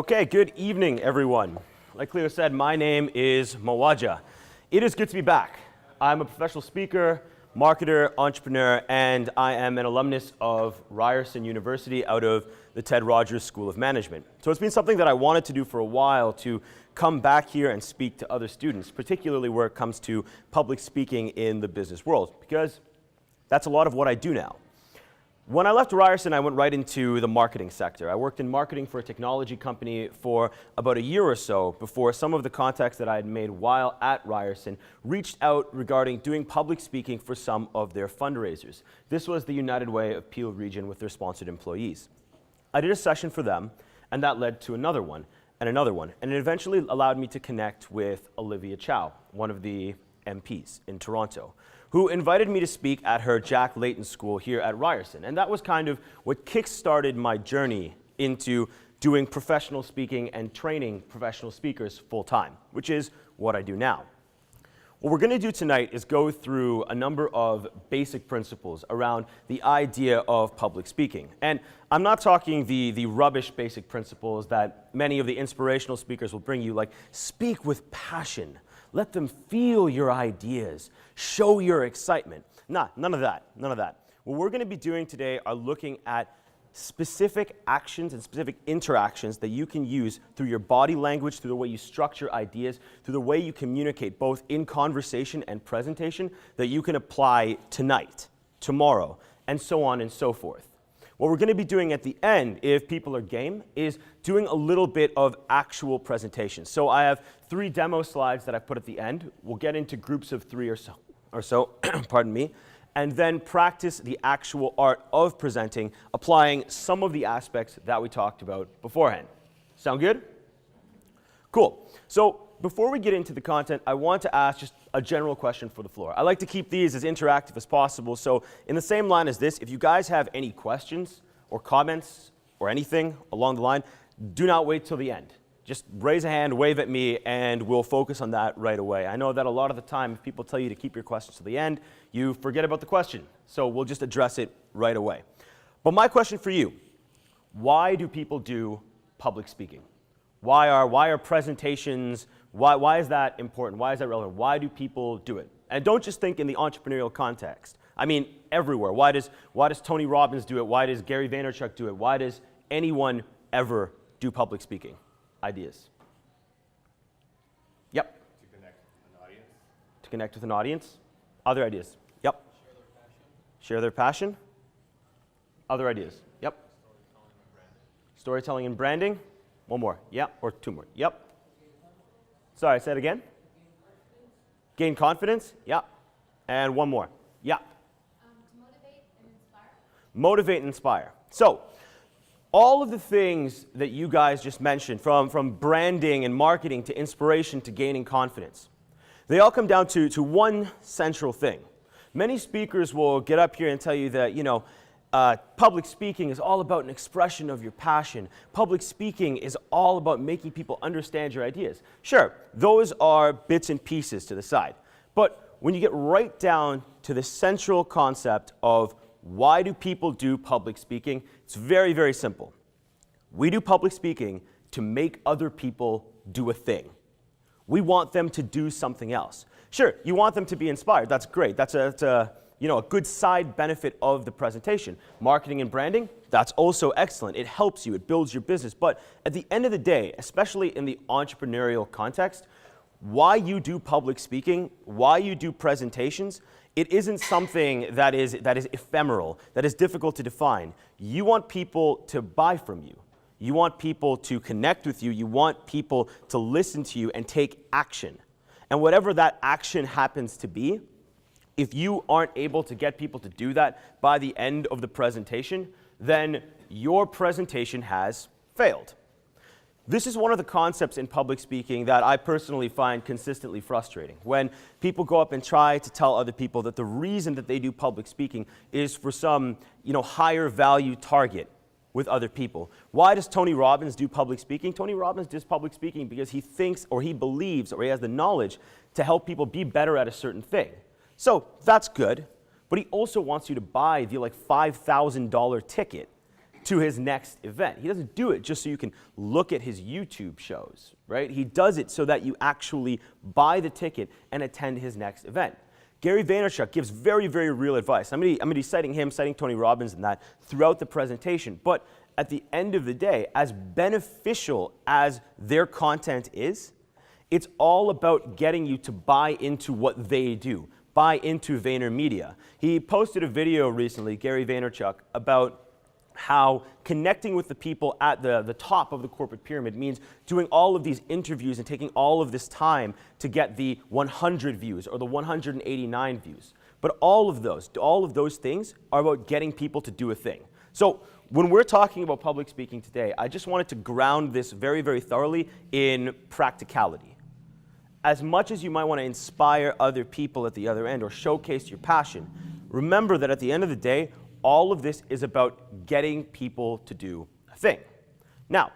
Okay, good evening, everyone. Like Cleo said, my name is Waja. It is good to be back. I'm a professional speaker, marketer, entrepreneur, and I am an alumnus of Ryerson University out of the Ted Rogers School of Management. So it's been something that I wanted to do for a while, to come back here and speak to other students, particularly where it comes to public speaking in the business world, because that's a lot of what I do now. When I left Ryerson, I went right into the marketing sector. I worked in marketing for a technology company for about a year or so before some of the contacts that I had made while at Ryerson reached out regarding doing public speaking for some of their fundraisers. This was the United Way of Peel Region with their sponsored employees. I did a session for them, and that led to another one, and it eventually allowed me to connect with Olivia Chow, one of the MPs in Toronto, who invited me to speak at her Jack Layton School here at Ryerson. And that was kind of what kick-started my journey into doing professional speaking and training professional speakers full-time, which is what I do now. What we're going to do tonight is go through a number of basic principles around the idea of public speaking. And I'm not talking the rubbish basic principles that many of the inspirational speakers will bring you, like speak with passion. Let them feel your ideas. Show your excitement. Nah, none of that. None of that. What we're going to be doing today are looking at specific actions and specific interactions that you can use through your body language, through the way you structure ideas, through the way you communicate both in conversation and presentation that you can apply tonight, tomorrow, and so on and so forth. What we're going to be doing at the end, if people are game, is doing a little bit of actual presentation. So I have 3 demo slides that I put at the end. We'll get into groups of 3 or so, pardon me, and then practice the actual art of presenting, applying some of the aspects that we talked about beforehand. Sound good? Cool. So before we get into the content, I want to ask just a general question for the floor. I like to keep these as interactive as possible. So in the same line as this, if you guys have any questions or comments or anything along the line, do not wait till the end. Just raise a hand, wave at me, and we'll focus on that right away. I know that a lot of the time, if people tell you to keep your questions to the end, you forget about the question. So we'll just address it right away. But my question for you, why do people do public speaking? Why are presentations, why is that important? Why is that relevant? Why do people do it? And don't just think in the entrepreneurial context. I mean, everywhere. Why does Tony Robbins do it? Why does Gary Vaynerchuk do it? Why does anyone ever do public speaking? Ideas? Yep. To connect with an audience. To connect with an audience. Other ideas? Yep. Share their passion. Other ideas? Yep. Storytelling and branding. One more. Yep. Or 2 more. Yep. Sorry, say it again. Gain confidence. Yep. And 1 more. Yep. To motivate and inspire. Motivate and inspire. So, all of the things that you guys just mentioned, from branding and marketing to inspiration to gaining confidence, they all come down to one central thing. Many speakers will get up here and tell you that, public speaking is all about an expression of your passion. Public speaking is all about making people understand your ideas. Sure, those are bits and pieces to the side. But when you get right down to the central concept of why do people do public speaking, it's very, very simple. We do public speaking to make other people do a thing. We want them to do something else. Sure, you want them to be inspired. That's great. That's a good side benefit of the presentation. Marketing and branding, that's also excellent. It helps you. It builds your business. But at the end of the day, especially in the entrepreneurial context, why you do public speaking, why you do presentations, it isn't something that is ephemeral, that is difficult to define. You want people to buy from you. You want people to connect with you. You want people to listen to you and take action. And whatever that action happens to be, if you aren't able to get people to do that by the end of the presentation, then your presentation has failed. This is one of the concepts in public speaking that I personally find consistently frustrating. When people go up and try to tell other people that the reason that they do public speaking is for some, higher value target with other people. Why does Tony Robbins do public speaking? Tony Robbins does public speaking because he thinks or he believes or he has the knowledge to help people be better at a certain thing. So that's good, but he also wants you to buy the $5,000 ticket to his next event. He doesn't do it just so you can look at his YouTube shows, right? He does it so that you actually buy the ticket and attend his next event. Gary Vaynerchuk gives very, very real advice. I'm going to be citing him, citing Tony Robbins and that throughout the presentation. But at the end of the day, as beneficial as their content is, it's all about getting you to buy into what they do, buy into VaynerMedia. He posted a video recently, Gary Vaynerchuk, about how connecting with the people at the top of the corporate pyramid means doing all of these interviews and taking all of this time to get the 100 views or the 189 views. But all of those things are about getting people to do a thing. So when we're talking about public speaking today, I just wanted to ground this very, very thoroughly in practicality. As much as you might want to inspire other people at the other end or showcase your passion, remember that at the end of the day, all of this is about getting people to do a thing. Now,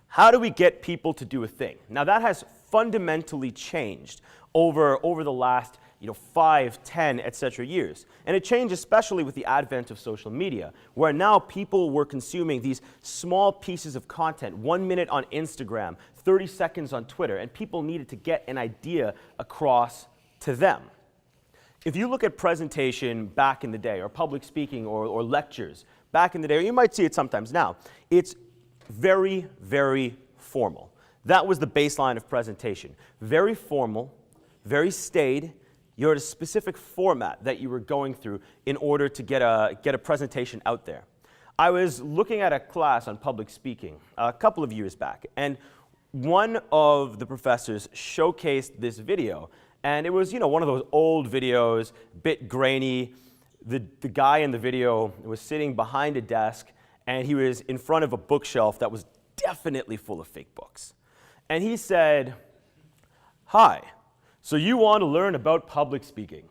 how do we get people to do a thing? Now, that has fundamentally changed over the last 5, 10, etc. years. And it changed especially with the advent of social media, where now people were consuming these small pieces of content, 1 minute on Instagram, 30 seconds on Twitter, and people needed to get an idea across to them. If you look at presentation back in the day, or public speaking, or lectures back in the day, or you might see it sometimes now, it's very, very formal. That was the baseline of presentation. Very formal, very staid. You're at a specific format that you were going through in order to get a presentation out there. I was looking at a class on public speaking a couple of years back, and one of the professors showcased this video. And it was, one of those old videos, bit grainy. The guy in the video was sitting behind a desk, and he was in front of a bookshelf that was definitely full of fake books. And he said, "Hi, so you want to learn about public speaking?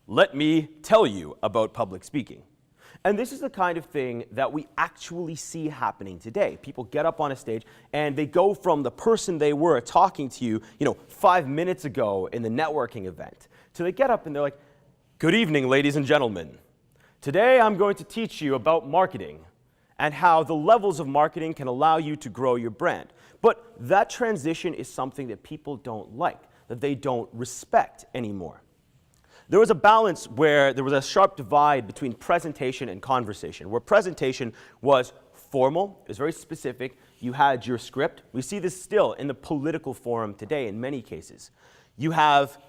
Let me tell you about public speaking." And this is the kind of thing that we actually see happening today. People get up on a stage and they go from the person they were talking to you, 5 minutes ago in the networking event, to they get up and they're like, "Good evening, ladies and gentlemen. Today I'm going to teach you about marketing and how the levels of marketing can allow you to grow your brand." But that transition is something that people don't like, that they don't respect anymore. There was a balance where there was a sharp divide between presentation and conversation, where presentation was formal, it was very specific, you had your script. We see this still in the political forum today in many cases. You have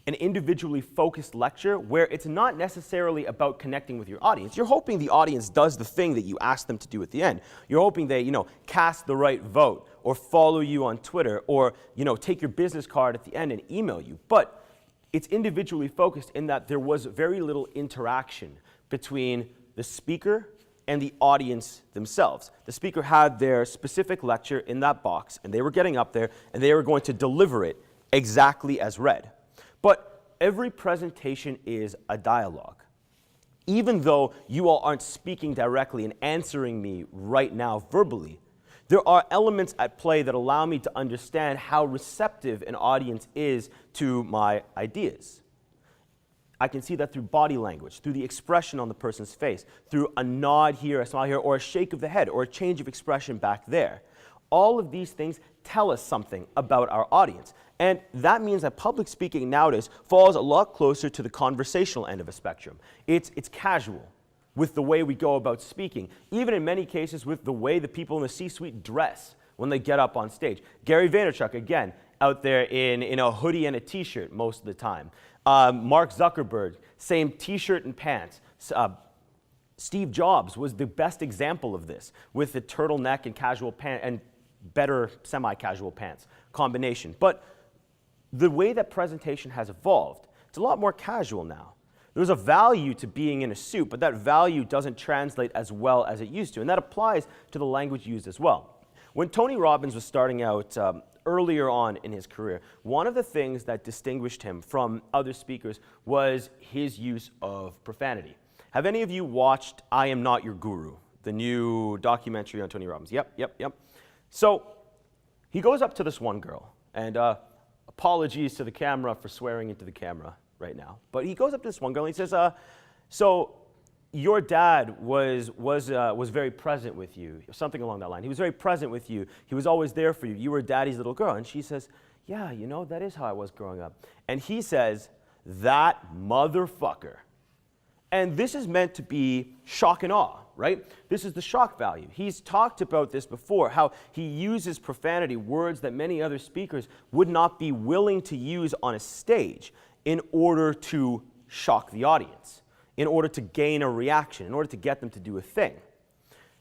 an individually focused lecture where it's not necessarily about connecting with your audience. You're hoping the audience does the thing that you ask them to do at the end. You're hoping they, cast the right vote or follow you on Twitter or, take your business card at the end and email you. But it's individually focused in that there was very little interaction between the speaker and the audience themselves. The speaker had their specific lecture in that box, and they were getting up there, and they were going to deliver it exactly as read. But every presentation is a dialogue. Even though you all aren't speaking directly and answering me right now verbally, there are elements at play that allow me to understand how receptive an audience is to my ideas. I can see that through body language, through the expression on the person's face, through a nod here, a smile here, or a shake of the head, or a change of expression back there. All of these things tell us something about our audience. And that means that public speaking nowadays falls a lot closer to the conversational end of a spectrum. It's casual with the way we go about speaking, even in many cases with the way the people in the C-suite dress when they get up on stage. Gary Vaynerchuk, again, out there in a hoodie and a t-shirt most of the time. Mark Zuckerberg, same t-shirt and pants. Steve Jobs was the best example of this, with the turtleneck and casual pants, and better semi-casual pants combination. But the way that presentation has evolved, it's a lot more casual now. There's a value to being in a suit, but that value doesn't translate as well as it used to, and that applies to the language used as well. When Tony Robbins was starting out earlier on in his career, one of the things that distinguished him from other speakers was his use of profanity. Have any of you watched I Am Not Your Guru, the new documentary on Tony Robbins? Yep. So he goes up to this one girl, and apologies to the camera for swearing into the camera right now, but he goes up to this one girl and he says, "So your dad was very present with you, something along that line. He was very present with you. He was always there for you. You were daddy's little girl. And she says, yeah, you know, that is how I was growing up. And he says, that motherfucker. And this is meant to be shock and awe, right? This is the shock value. He's talked about this before, how he uses profanity, words that many other speakers would not be willing to use on a stage in order to shock the audience, in order to gain a reaction, in order to get them to do a thing.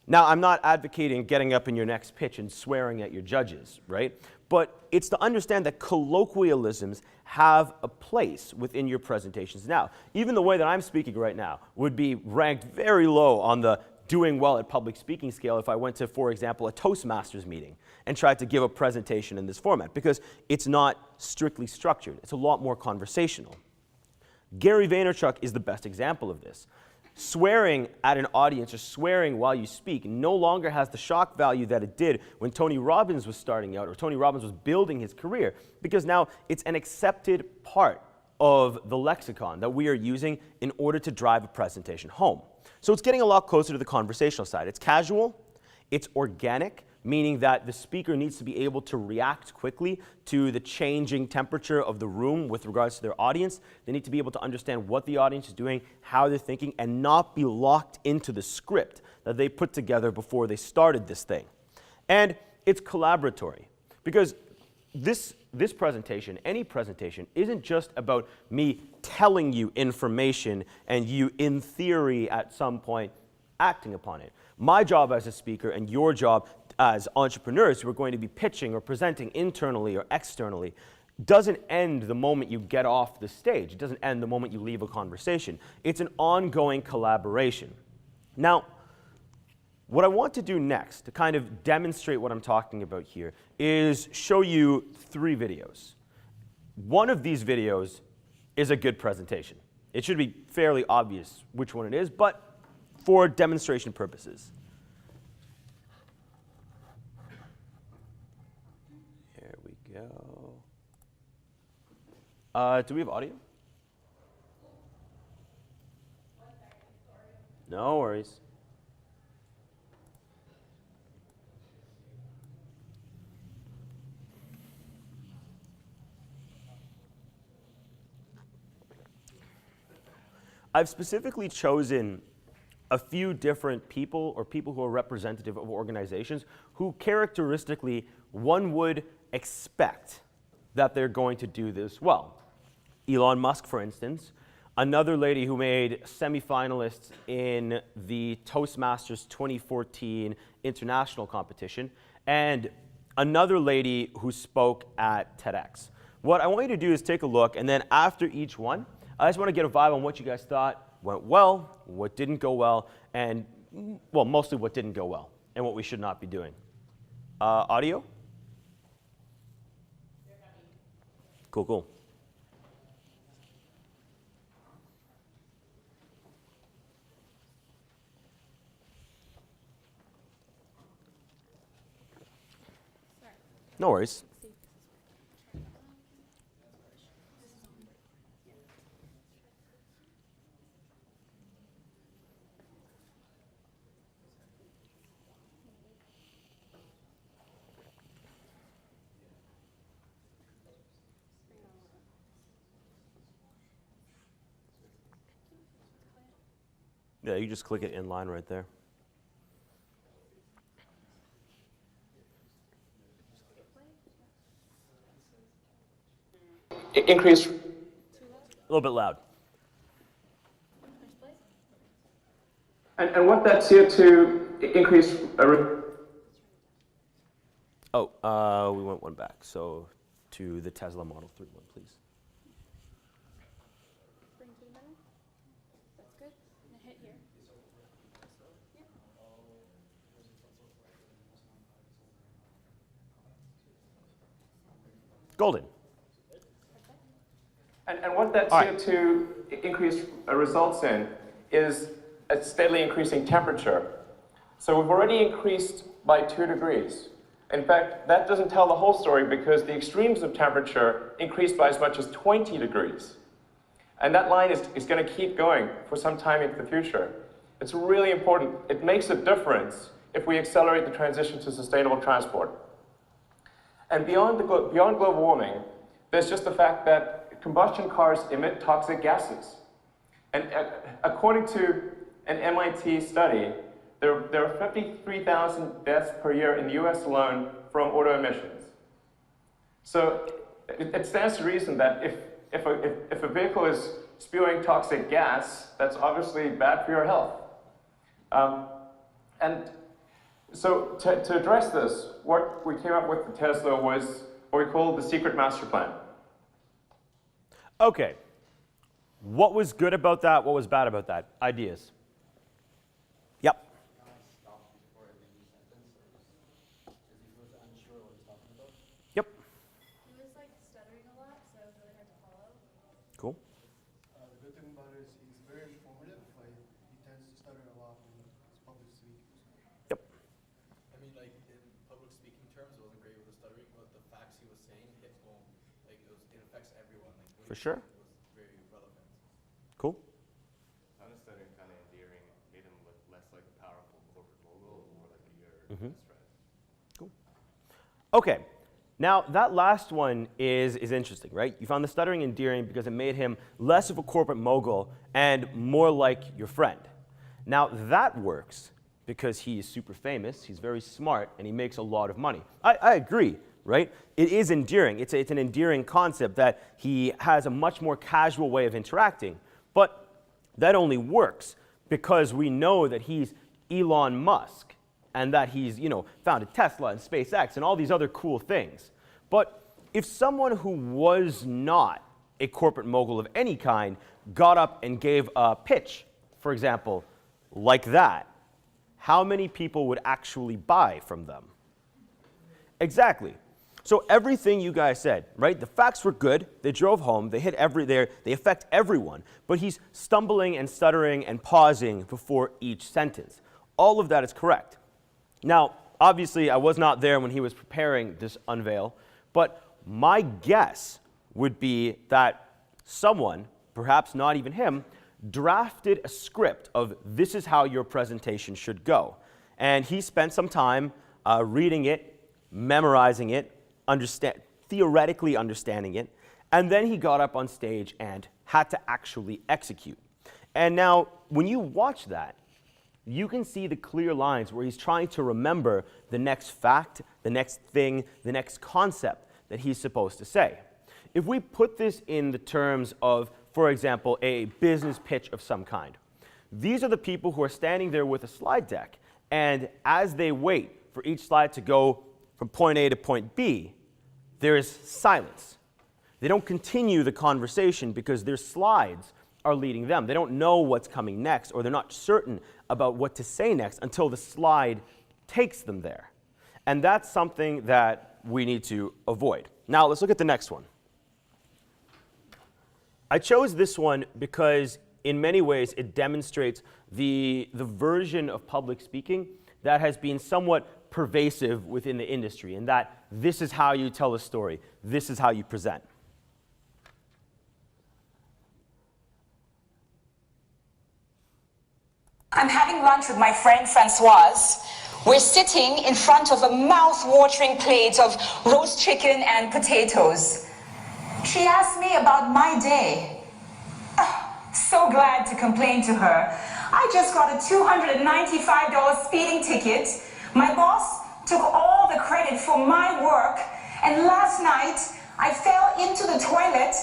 Now, I'm not advocating getting up in your next pitch and swearing at your judges, right? But it's to understand that colloquialisms have a place within your presentations. Now, even the way that I'm speaking right now would be ranked very low on the doing well at public speaking scale if I went to, for example, a Toastmasters meeting and tried to give a presentation in this format, because it's not strictly structured. It's a lot more conversational. Gary Vaynerchuk is the best example of this. Swearing at an audience or swearing while you speak no longer has the shock value that it did when Tony Robbins was starting out or Tony Robbins was building his career, because now it's an accepted part of the lexicon that we are using in order to drive a presentation home. So it's getting a lot closer to the conversational side. It's casual, it's organic, meaning that the speaker needs to be able to react quickly to the changing temperature of the room with regards to their audience. They need to be able to understand what the audience is doing, how they're thinking, and not be locked into the script that they put together before they started this thing. And it's collaboratory, because this presentation, any presentation, isn't just about me telling you information and you, in theory, at some point, acting upon it. My job as a speaker and your job as entrepreneurs who are going to be pitching or presenting internally or externally doesn't end the moment you get off the stage. It doesn't end the moment you leave a conversation. It's an ongoing collaboration. Now, what I want to do next to kind of demonstrate what I'm talking about here is show you 3 videos. One of these videos is a good presentation. It should be fairly obvious which one it is, but for demonstration purposes. Here we go. Do we have audio? No worries. I've specifically chosen a few different people or people who are representative of organizations who characteristically one would expect that they're going to do this well. Elon Musk, for instance, another lady who made semifinalists in the Toastmasters 2014 international competition, and another lady who spoke at TEDx. What I want you to do is take a look, and then after each one, I just want to get a vibe on what you guys thought went well, what didn't go well, and, well, mostly what didn't go well, and what we should not be doing. Audio? Cool, cool. No worries. Yeah, you just click it in line right there. Increase. A little bit loud. And what that CO2 increase. Oh, we went one back. So to the Tesla Model 3 one, please. Bring to the middle. That's good. And hit here. Yep. Golden. And what that CO2 increase results in is a steadily increasing temperature. So we've already increased by 2 degrees. In fact, that doesn't tell the whole story because the extremes of temperature increased by as much as 20 degrees. And that line is going to keep going for some time into the future. It's really important. It makes a difference if we accelerate the transition to sustainable transport. And beyond global warming, there's just the fact that combustion cars emit toxic gases. And according to an MIT study, there are 53,000 deaths per year in the US alone from auto emissions. So it stands to reason that if a vehicle is spewing toxic gas, that's obviously bad for your health. And so to address this, what we came up with at Tesla was what we call the secret master plan. Okay. What was good about that? What was bad about that? Ideas? Yep. Can I stop before every new sentence? Because he was unsure what he's talking about. Yep. He was like stuttering a lot, so it was really hard to follow. Cool. The good thing about it is he's very informative. Like, he tends to stutter a lot when he's public speaking. Yep. I mean, like, in public speaking terms, it wasn't great with the stuttering, but the facts he was saying hit home. Like, it affects everyone. Like, For sure. It was very relevant. Cool. I found the stuttering kind of endearing. It made him look less like a powerful corporate mogul and more like your best friend. Cool. Okay. Now, that last one is interesting, right? You found the stuttering endearing because it made him less of a corporate mogul and more like your friend. Now, that works because he's super famous, he's very smart, and he makes a lot of money. I agree, right? It is endearing. It's an endearing concept that he has a much more casual way of interacting. But that only works because we know that he's Elon Musk and that he's, founded Tesla and SpaceX and all these other cool things. But if someone who was not a corporate mogul of any kind got up and gave a pitch, for example, like that, how many people would actually buy from them? Exactly. So everything you guys said, right? The facts were good. They drove home. They they affect everyone. But he's stumbling and stuttering and pausing before each sentence. All of that is correct. Now, obviously, I was not there when he was preparing this unveil, but my guess would be that someone, perhaps not even him, drafted a script of this is how your presentation should go. And he spent some time reading it, memorizing it, theoretically understanding it, and then he got up on stage and had to actually execute. And now, when you watch that, you can see the clear lines where he's trying to remember the next fact, the next thing, the next concept that he's supposed to say. If we put this in the terms of, for example, a business pitch of some kind, these are the people who are standing there with a slide deck, and as they wait for each slide to go from point A to point B, there is silence. They don't continue the conversation because their slides are leading them. They don't know what's coming next, or they're not certain about what to say next until the slide takes them there. And that's something that we need to avoid. Now, let's look at the next one. I chose this one because in many ways it demonstrates the version of public speaking that has been somewhat pervasive within the industry, and that this is how you tell a story, this is how you present. I'm having lunch with my friend Francoise. We're sitting in front of a mouth-watering plate of roast chicken and potatoes. She asked me about my day. So glad to complain to her. I just got a $295 speeding ticket. My boss took all the credit for my work, and last night I fell into the toilet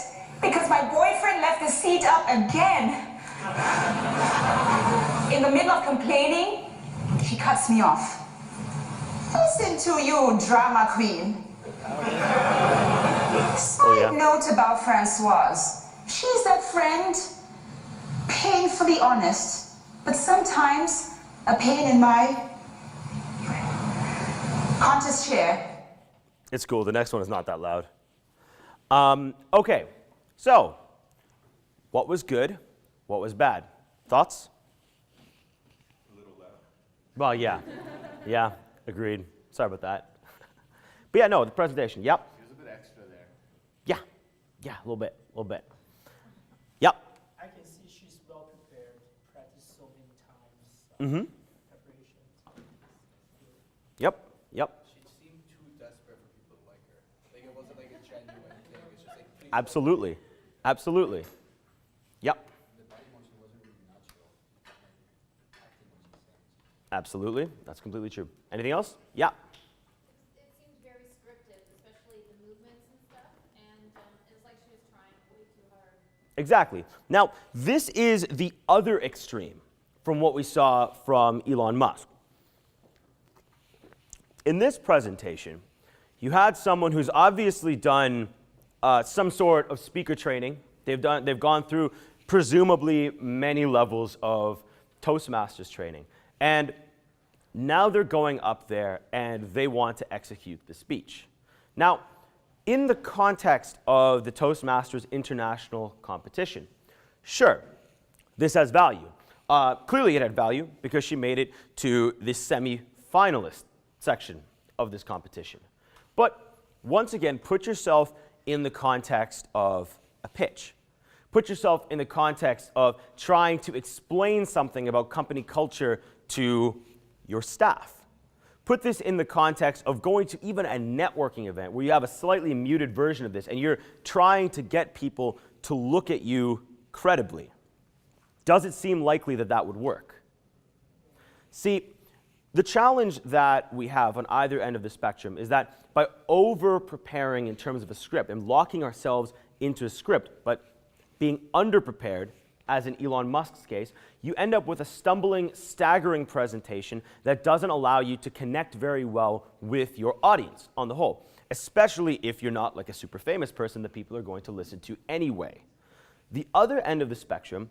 because my boyfriend left the seat up again. In the middle of complaining, she cuts me off. Listen to you, drama queen. Side note about Francoise. She's that friend, painfully honest, but sometimes a pain in my contest chair. It's cool. The next one is not that loud. Okay, so what was good? What was bad? Thoughts? A little loud. Well, yeah. Yeah, agreed. Sorry about that. But yeah, no, the presentation, yep. He was a bit extra there. Yeah, a little bit. Yep. I can see she's well prepared, practiced so many times. Yep, yep. She seemed too desperate for people to like her. Like it wasn't like a genuine thing. It's just like, please. Absolutely. Absolutely. Yep. Absolutely. That's completely true. Anything else? Yeah. It seemed very scripted, especially the movements and stuff, and it was like she was trying way too hard. Exactly. Now, this is the other extreme from what we saw from Elon Musk. In this presentation, you had someone who's obviously done some sort of speaker training. They've gone through presumably many levels of Toastmasters training. And now they're going up there and they want to execute the speech. Now, in the context of the Toastmasters International competition, sure, this has value. Clearly it had value because she made it to the semi-finalist section of this competition. But once again, put yourself in the context of a pitch. Put yourself in the context of trying to explain something about company culture to your staff. Put this in the context of going to even a networking event where you have a slightly muted version of this and you're trying to get people to look at you credibly. Does it seem likely that that would work? See, the challenge that we have on either end of the spectrum is that by over-preparing in terms of a script and locking ourselves into a script, but being underprepared, as in Elon Musk's case, you end up with a stumbling, staggering presentation that doesn't allow you to connect very well with your audience on the whole, especially if you're not like a super famous person that people are going to listen to anyway. The other end of the spectrum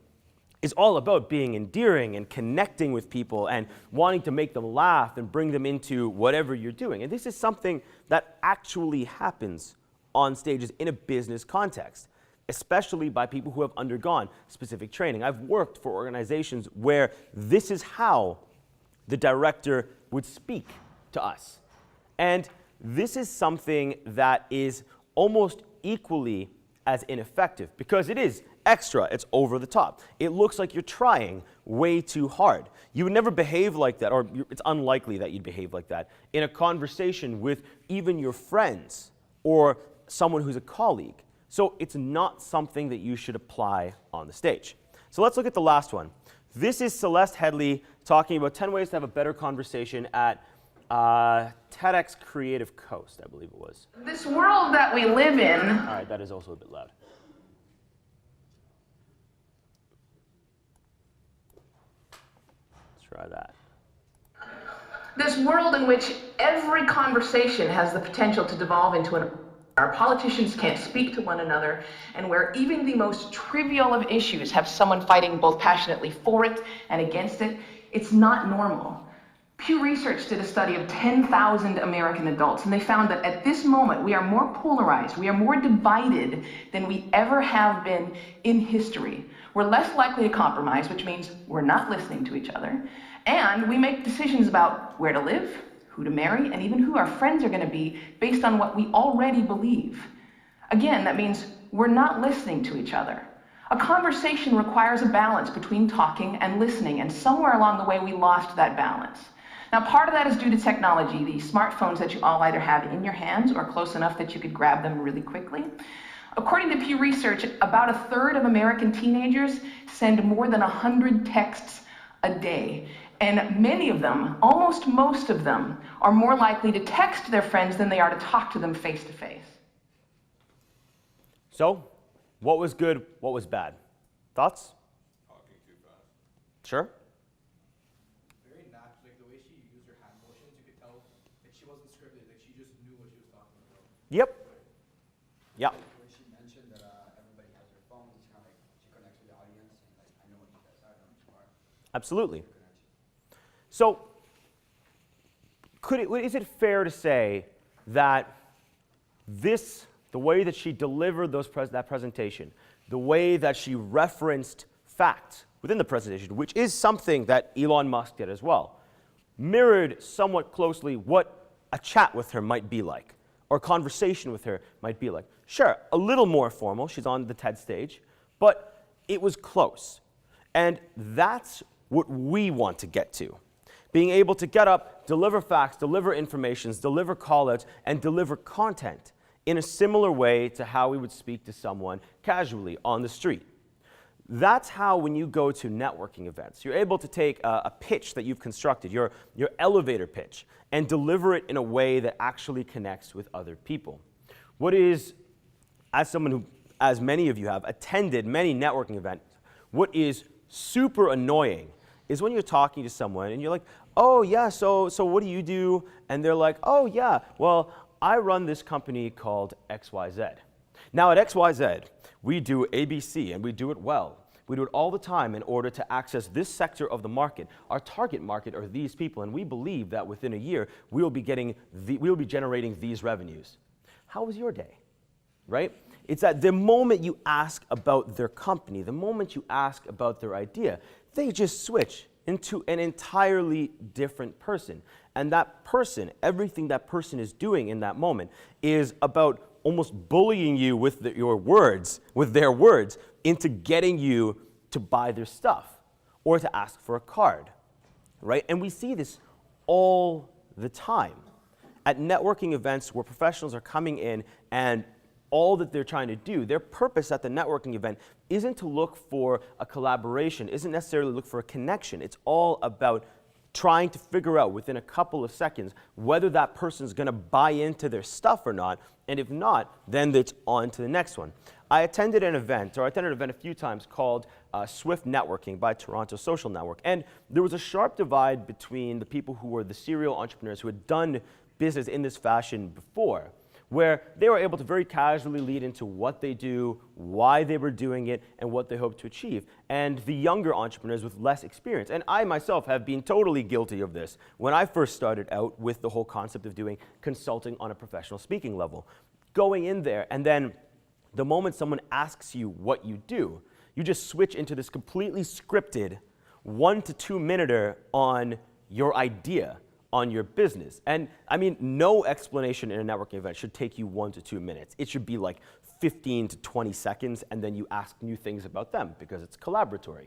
is all about being endearing and connecting with people and wanting to make them laugh and bring them into whatever you're doing. And this is something that actually happens on stages in a business context, especially by people who have undergone specific training. I've worked for organizations where this is how the director would speak to us. And this is something that is almost equally as ineffective because it is extra, it's over the top. It looks like you're trying way too hard. You would never behave like that, or it's unlikely that you'd behave like that in a conversation with even your friends or someone who's a colleague. So it's not something that you should apply on the stage. So let's look at the last one. This is Celeste Headley talking about 10 ways to have a better conversation at TEDx Creative Coast, I believe it was. This world that we live in. All right, that is also a bit loud. Let's try that. This world in which every conversation has the potential to devolve into an our politicians can't speak to one another, and where even the most trivial of issues have someone fighting both passionately for it and against it, it's not normal. Pew Research did a study of 10,000 American adults, and they found that at this moment we are more polarized, we are more divided than we ever have been in history. We're less likely to compromise, which means we're not listening to each other, and we make decisions about where to live, who to marry, and even who our friends are going to be based on what we already believe. Again, that means we're not listening to each other. A conversation requires a balance between talking and listening, and somewhere along the way we lost that balance. Now, part of that is due to technology, the smartphones that you all either have in your hands or close enough that you could grab them really quickly. According to Pew Research, about a third of American teenagers send more than 100 texts a day. And many of them, almost most of them, are more likely to text their friends than they are to talk to them face to face. So, what was good, what was bad? Thoughts? Talking too fast. Sure? Very natural, like the way she used her hand motions, you could tell that she wasn't scripted, like she just knew what she was talking about. Yep. Yeah. When she mentioned that everybody has their phones, it's kind of like she connects with the audience and like, I know what you guys are, I know what you are. Absolutely. So, is it fair to say that the way that she delivered that presentation, the way that she referenced facts within the presentation, which is something that Elon Musk did as well, mirrored somewhat closely what a chat with her might be like, or a conversation with her might be like? Sure, a little more formal, she's on the TED stage, but it was close. And that's what we want to get to. Being able to get up, deliver facts, deliver informations, deliver call-outs, and deliver content in a similar way to how we would speak to someone casually on the street. That's how, when you go to networking events, you're able to take a pitch that you've constructed, your elevator pitch, and deliver it in a way that actually connects with other people. What is, as someone who, as many of you have, attended many networking events, what is super annoying is when you're talking to someone and you're like, oh yeah, so what do you do? And they're like, oh yeah, well, I run this company called XYZ. Now at XYZ, we do ABC and we do it well. We do it all the time in order to access this sector of the market. Our target market are these people, and we believe that within a year, we'll be generating these revenues. How was your day? Right? It's that the moment you ask about their company, the moment you ask about their idea, they just switch into an entirely different person. And that person, everything that person is doing in that moment is about almost bullying you with their words, into getting you to buy their stuff or to ask for a card, right? And we see this all the time at networking events where professionals are coming in, and all that they're trying to do, their purpose at the networking event isn't to look for a collaboration, isn't necessarily look for a connection. It's all about trying to figure out within a couple of seconds whether that person's going to buy into their stuff or not, and if not, then it's on to the next one. I attended an event a few times called Swift Networking by Toronto Social Network, and there was a sharp divide between the people who were the serial entrepreneurs who had done business in this fashion before, where they were able to very casually lead into what they do, why they were doing it, and what they hope to achieve. And the younger entrepreneurs with less experience. And I myself have been totally guilty of this when I first started out with the whole concept of doing consulting on a professional speaking level. Going in there, and then the moment someone asks you what you do, you just switch into this completely scripted 1 to 2 minute on your idea, on your business. And I mean, no explanation in a networking event should take you 1 to 2 minutes. It should be like 15 to 20 seconds, and then you ask new things about them because it's collaboratory.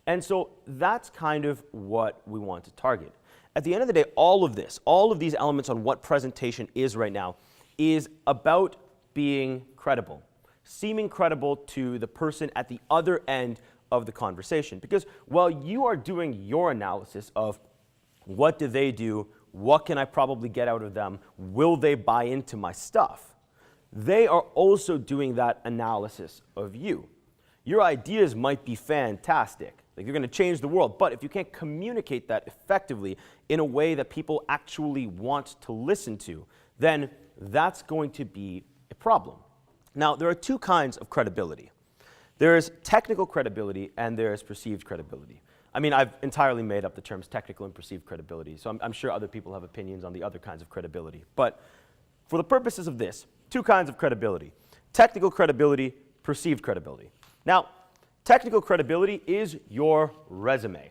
And so that's kind of what we want to target. At the end of the day, all of these elements on what presentation is right now is about being credible, seeming credible to the person at the other end of the conversation. Because while you are doing your analysis of what do they do? What can I probably get out of them? Will they buy into my stuff? They are also doing that analysis of you. Your ideas might be fantastic, like you're going to change the world, but if you can't communicate that effectively in a way that people actually want to listen to, then that's going to be a problem. Now, there are two kinds of credibility. There is technical credibility and there is perceived credibility. I mean, I've entirely made up the terms technical and perceived credibility, so I'm sure other people have opinions on the other kinds of credibility. But for the purposes of this, two kinds of credibility: technical credibility, perceived credibility. Now, technical credibility is your resume.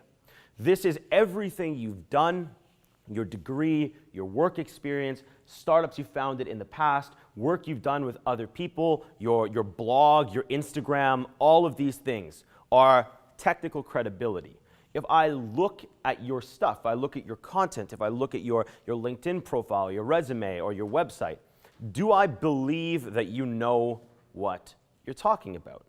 This is everything you've done, your degree, your work experience, startups you founded in the past, work you've done with other people, your blog, your Instagram, all of these things are technical credibility. If I look at your stuff, if I look at your content, if I look at your LinkedIn profile, your resume, or your website, do I believe that you know what you're talking about?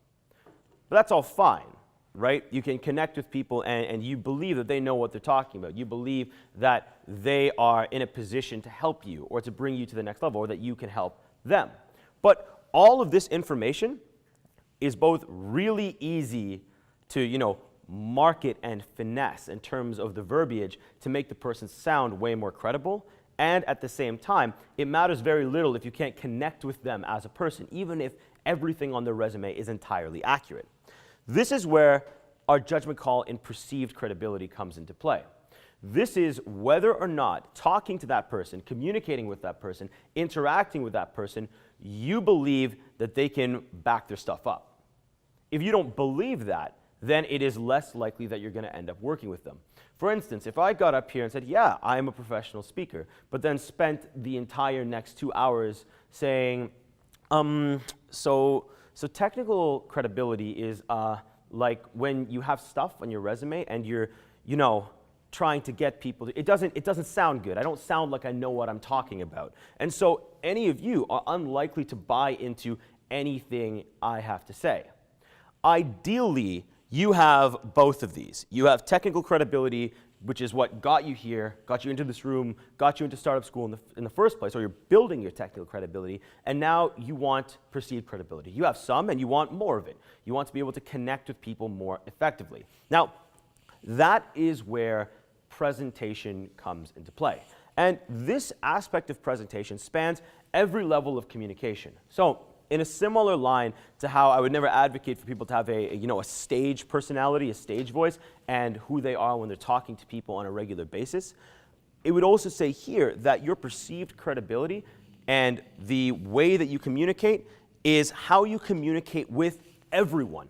But that's all fine, right? You can connect with people and you believe that they know what they're talking about. You believe that they are in a position to help you or to bring you to the next level, or that you can help them. But all of this information is both really easy to, market and finesse in terms of the verbiage to make the person sound way more credible. And at the same time, it matters very little if you can't connect with them as a person, even if everything on their resume is entirely accurate. This is where our judgment call in perceived credibility comes into play. This is whether or not talking to that person, communicating with that person, interacting with that person, you believe that they can back their stuff up. If you don't believe that, then it is less likely that you're going to end up working with them. For instance, if I got up here and said, yeah, I'm a professional speaker, but then spent the entire next 2 hours saying, so technical credibility is like when you have stuff on your resume and you know, trying to get people to, it doesn't sound good. I don't sound like I know what I'm talking about. And so any of you are unlikely to buy into anything I have to say. Ideally, you have both of these. You have technical credibility, which is what got you here, got you into this room, got you into startup school in the first place, or you're building your technical credibility, and now you want perceived credibility. You have some, and you want more of it. You want to be able to connect with people more effectively. Now, that is where presentation comes into play. And this aspect of presentation spans every level of communication. So, in a similar line to how I would never advocate for people to have a stage personality, a stage voice, and who they are when they're talking to people on a regular basis, it would also say here that your perceived credibility and the way that you communicate is how you communicate with everyone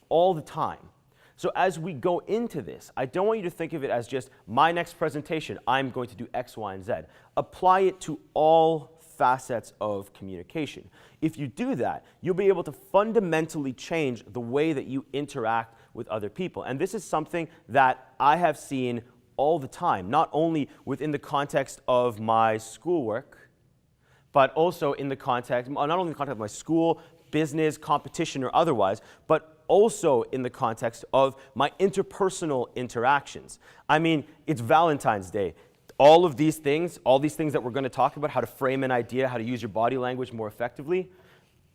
all the time. So as we go into this, I don't want you to think of it as just my next presentation, I'm going to do X, Y, and Z. Apply it to all facets of communication. If you do that, you'll be able to fundamentally change the way that you interact with other people. And this is something that I have seen all the time, not only within the context of my schoolwork, but also in the context, not only in the context of my school, business, competition, or otherwise, but also in the context of my interpersonal interactions. I mean, it's Valentine's Day. All these things that we're going to talk about, how to frame an idea, how to use your body language more effectively,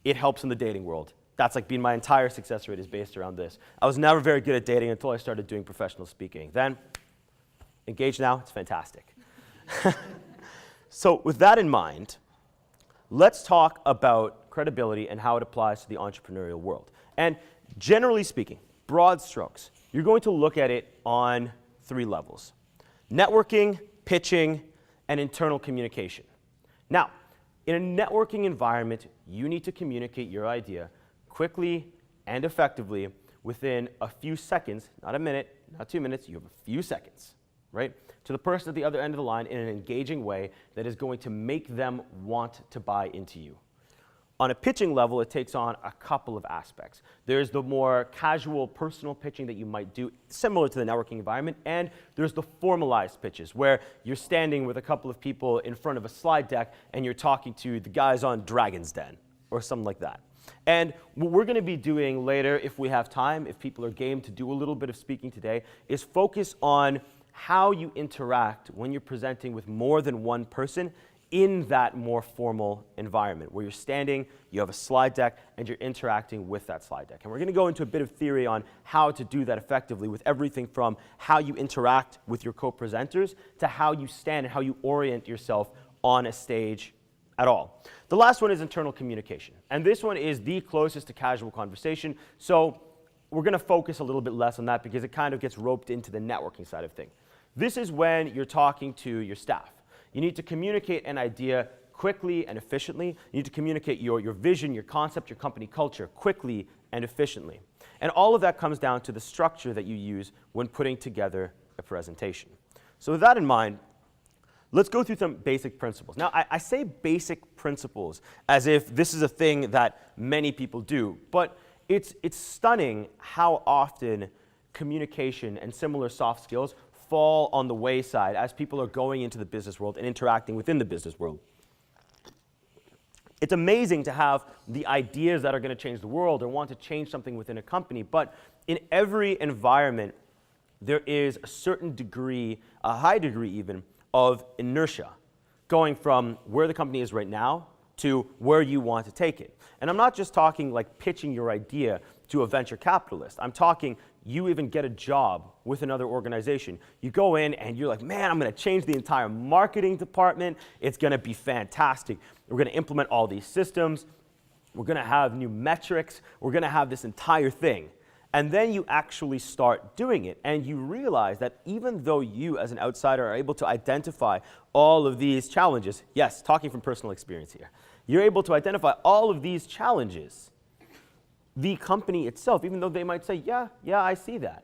it helps in the dating world. That's like been my entire success rate is based around this. I was never very good at dating until I started doing professional speaking. Then, engaged now, it's fantastic. So with that in mind, let's talk about credibility and how it applies to the entrepreneurial world. And generally speaking, broad strokes, you're going to look at it on 3 levels: networking, pitching, and internal communication. Now, in a networking environment, you need to communicate your idea quickly and effectively within a few seconds, not a minute, not 2 minutes, you have a few seconds, right? To the person at the other end of the line in an engaging way that is going to make them want to buy into you. On a pitching level, it takes on a couple of aspects. There's the more casual, personal pitching that you might do, similar to the networking environment, and there's the formalized pitches, where you're standing with a couple of people in front of a slide deck, and you're talking to the guys on Dragon's Den, or something like that. And what we're going to be doing later, if we have time, if people are game to do a little bit of speaking today, is focus on how you interact when you're presenting with more than one person in that more formal environment where you're standing, you have a slide deck, and you're interacting with that slide deck. And we're going to go into a bit of theory on how to do that effectively with everything from how you interact with your co-presenters to how you stand and how you orient yourself on a stage at all. The last one is internal communication. And this one is the closest to casual conversation. So we're going to focus a little bit less on that because it kind of gets roped into the networking side of things. This is when you're talking to your staff. You need to communicate an idea quickly and efficiently. You need to communicate your vision, your concept, your company culture quickly and efficiently. And all of that comes down to the structure that you use when putting together a presentation. So with that in mind, let's go through some basic principles. Now, I say basic principles as if this is a thing that many people do, but it's stunning how often communication and similar soft skills fall on the wayside as people are going into the business world and interacting within the business world. It's amazing to have the ideas that are going to change the world or want to change something within a company, but in every environment, there is a certain degree, a high degree even, of inertia going from where the company is right now to where you want to take it. And I'm not just talking like pitching your idea to a venture capitalist. I'm talking you even get a job with another organization. You go in and you're like, man, I'm going to change the entire marketing department. It's going to be fantastic. We're going to implement all these systems. We're going to have new metrics. We're going to have this entire thing. And then you actually start doing it, and you realize that even though you as an outsider are able to identify all of these challenges, yes, talking from personal experience here, you're able to identify all of these challenges. The company itself, even though they might say, yeah, I see that,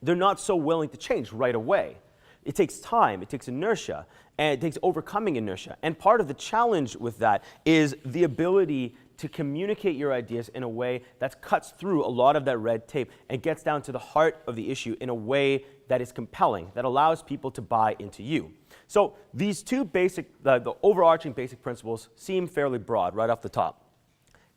they're not so willing to change right away. It takes time, it takes inertia, and it takes overcoming inertia. And part of the challenge with that is the ability to communicate your ideas in a way that cuts through a lot of that red tape and gets down to the heart of the issue in a way that is compelling, that allows people to buy into you. So these two basic, the overarching basic principles seem fairly broad right off the top.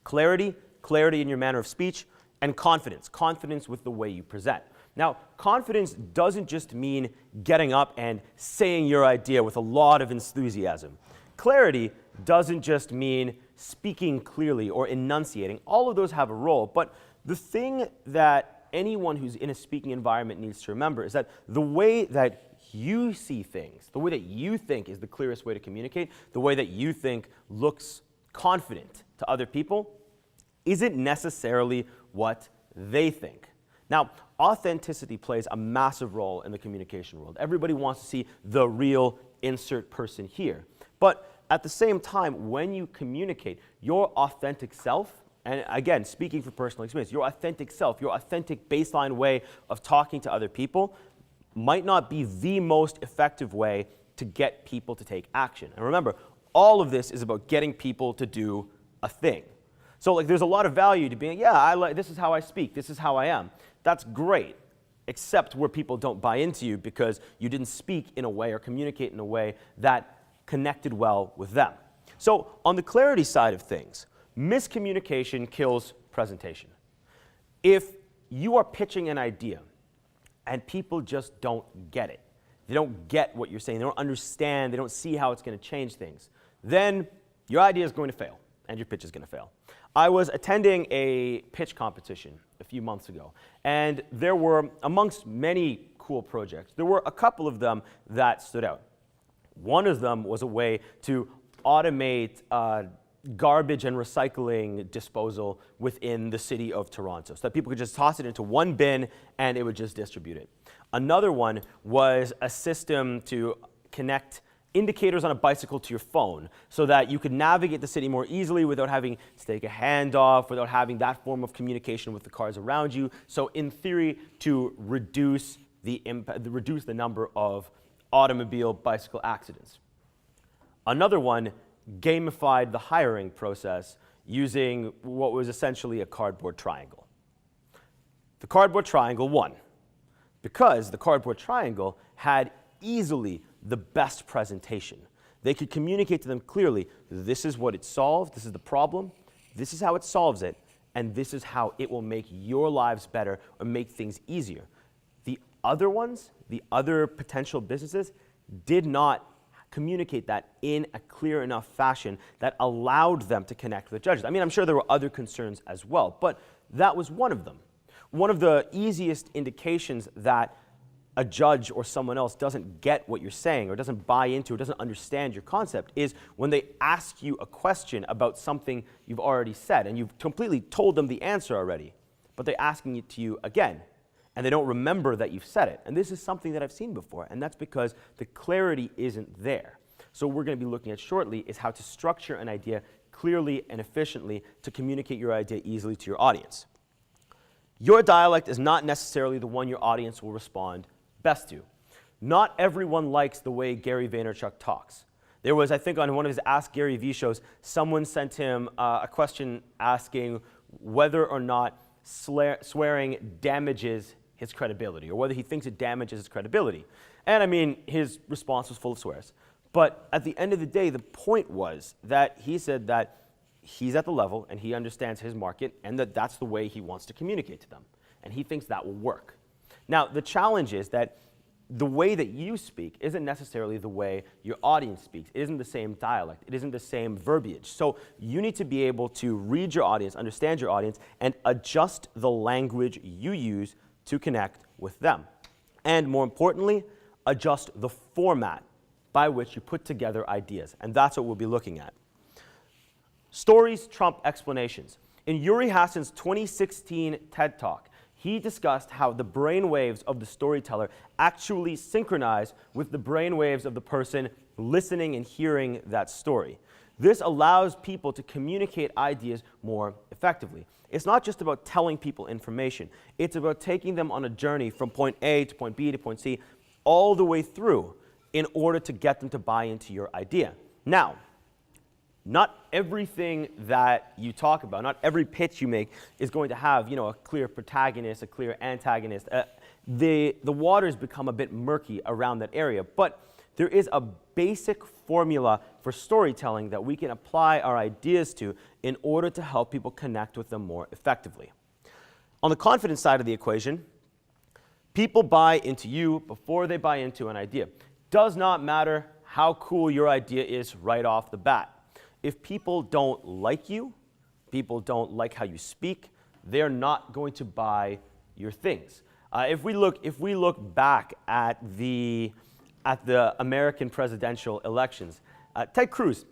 Clarity in your manner of speech, and confidence with the way you present. Now, confidence doesn't just mean getting up and saying your idea with a lot of enthusiasm. Clarity doesn't just mean speaking clearly or enunciating. All of those have a role, but the thing that anyone who's in a speaking environment needs to remember is that the way that you see things, the way that you think is the clearest way to communicate, the way that you think looks confident to other people, isn't necessarily what they think. Now, authenticity plays a massive role in the communication world. Everybody wants to see the real insert person here. But at the same time, when you communicate your authentic self, and again, speaking from personal experience, your authentic self, your authentic baseline way of talking to other people might not be the most effective way to get people to take action. And remember, all of this is about getting people to do a thing. So like, there's a lot of value to being, yeah, this is how I speak, this is how I am. That's great, except where people don't buy into you because you didn't speak in a way or communicate in a way that connected well with them. So on the clarity side of things, miscommunication kills presentation. If you are pitching an idea and people just don't get it, they don't get what you're saying, they don't understand, they don't see how it's going to change things, then your idea is going to fail and your pitch is going to fail. I was attending a pitch competition a few months ago, and there were, amongst many cool projects, there were a couple of them that stood out. One of them was a way to automate garbage and recycling disposal within the city of Toronto, so that people could just toss it into one bin and it would just distribute it. Another one was a system to connect indicators on a bicycle to your phone so that you could navigate the city more easily without having to take a handoff, without having that form of communication with the cars around you. So in theory, to reduce the number of automobile bicycle accidents. Another one gamified the hiring process using what was essentially a cardboard triangle. The cardboard triangle won because the cardboard triangle had easily the best presentation. They could communicate to them clearly, this is what it solved, this is the problem, this is how it solves it, and this is how it will make your lives better or make things easier. The other ones, the other potential businesses, did not communicate that in a clear enough fashion that allowed them to connect with the judges. I mean, I'm sure there were other concerns as well, but that was one of them. One of the easiest indications that a judge or someone else doesn't get what you're saying or doesn't buy into or doesn't understand your concept is when they ask you a question about something you've already said and you've completely told them the answer already, but they're asking it to you again and they don't remember that you've said it. And this is something that I've seen before, and that's because the clarity isn't there. So what we're going to be looking at shortly is how to structure an idea clearly and efficiently to communicate your idea easily to your audience. Your dialect is not necessarily the one your audience will respond best to. Not everyone likes the way Gary Vaynerchuk talks. There was, I think, on one of his Ask Gary Vee shows, someone sent him a question asking whether or not swearing damages his credibility, or whether he thinks it damages his credibility. And I mean, his response was full of swears. But at the end of the day, the point was that he said that he's at the level and he understands his market and that that's the way he wants to communicate to them. And he thinks that will work. Now, the challenge is that the way that you speak isn't necessarily the way your audience speaks. It isn't the same dialect. It isn't the same verbiage. So you need to be able to read your audience, understand your audience, and adjust the language you use to connect with them. And more importantly, adjust the format by which you put together ideas. And that's what we'll be looking at. Stories trump explanations. In Uri Hassan's 2016 TED Talk, he discussed how the brainwaves of the storyteller actually synchronize with the brainwaves of the person listening and hearing that story. This allows people to communicate ideas more effectively. It's not just about telling people information. It's about taking them on a journey from point A to point B to point C, all the way through in order to get them to buy into your idea. Now, Not everything that you talk about, not every pitch you make is going to have, a clear protagonist, a clear antagonist. The waters become a bit murky around that area, but there is a basic formula for storytelling that we can apply our ideas to in order to help people connect with them more effectively. On the confidence side of the equation, people buy into you before they buy into an idea. Does not matter how cool your idea is right off the bat. If people don't like you, people don't like how you speak, they're not going to buy your things. If we look back at the American presidential elections, Ted Cruz,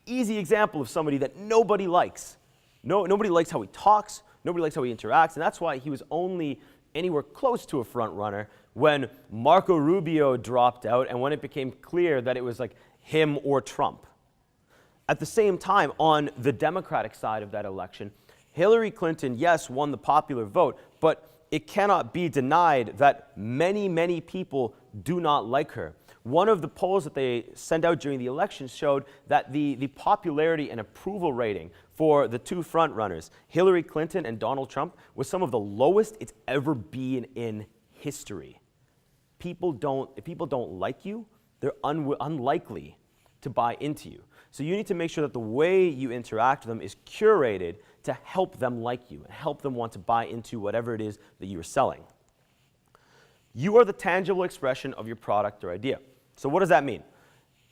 easy example of somebody that nobody likes. Nobody likes how he talks, nobody likes how he interacts, and that's why he was only anywhere close to a front runner when Marco Rubio dropped out and when it became clear that it was like him or Trump. At the same time, on the Democratic side of that election, Hillary Clinton, yes, won the popular vote, but it cannot be denied that many, many people do not like her. One of the polls that they sent out during the election showed that the popularity and approval rating for the two frontrunners, Hillary Clinton and Donald Trump, was some of the lowest it's ever been in history. If people don't like you, they're unlikely to buy into you. So you need to make sure that the way you interact with them is curated to help them like you and help them want to buy into whatever it is that you are selling. You are the tangible expression of your product or idea. So what does that mean?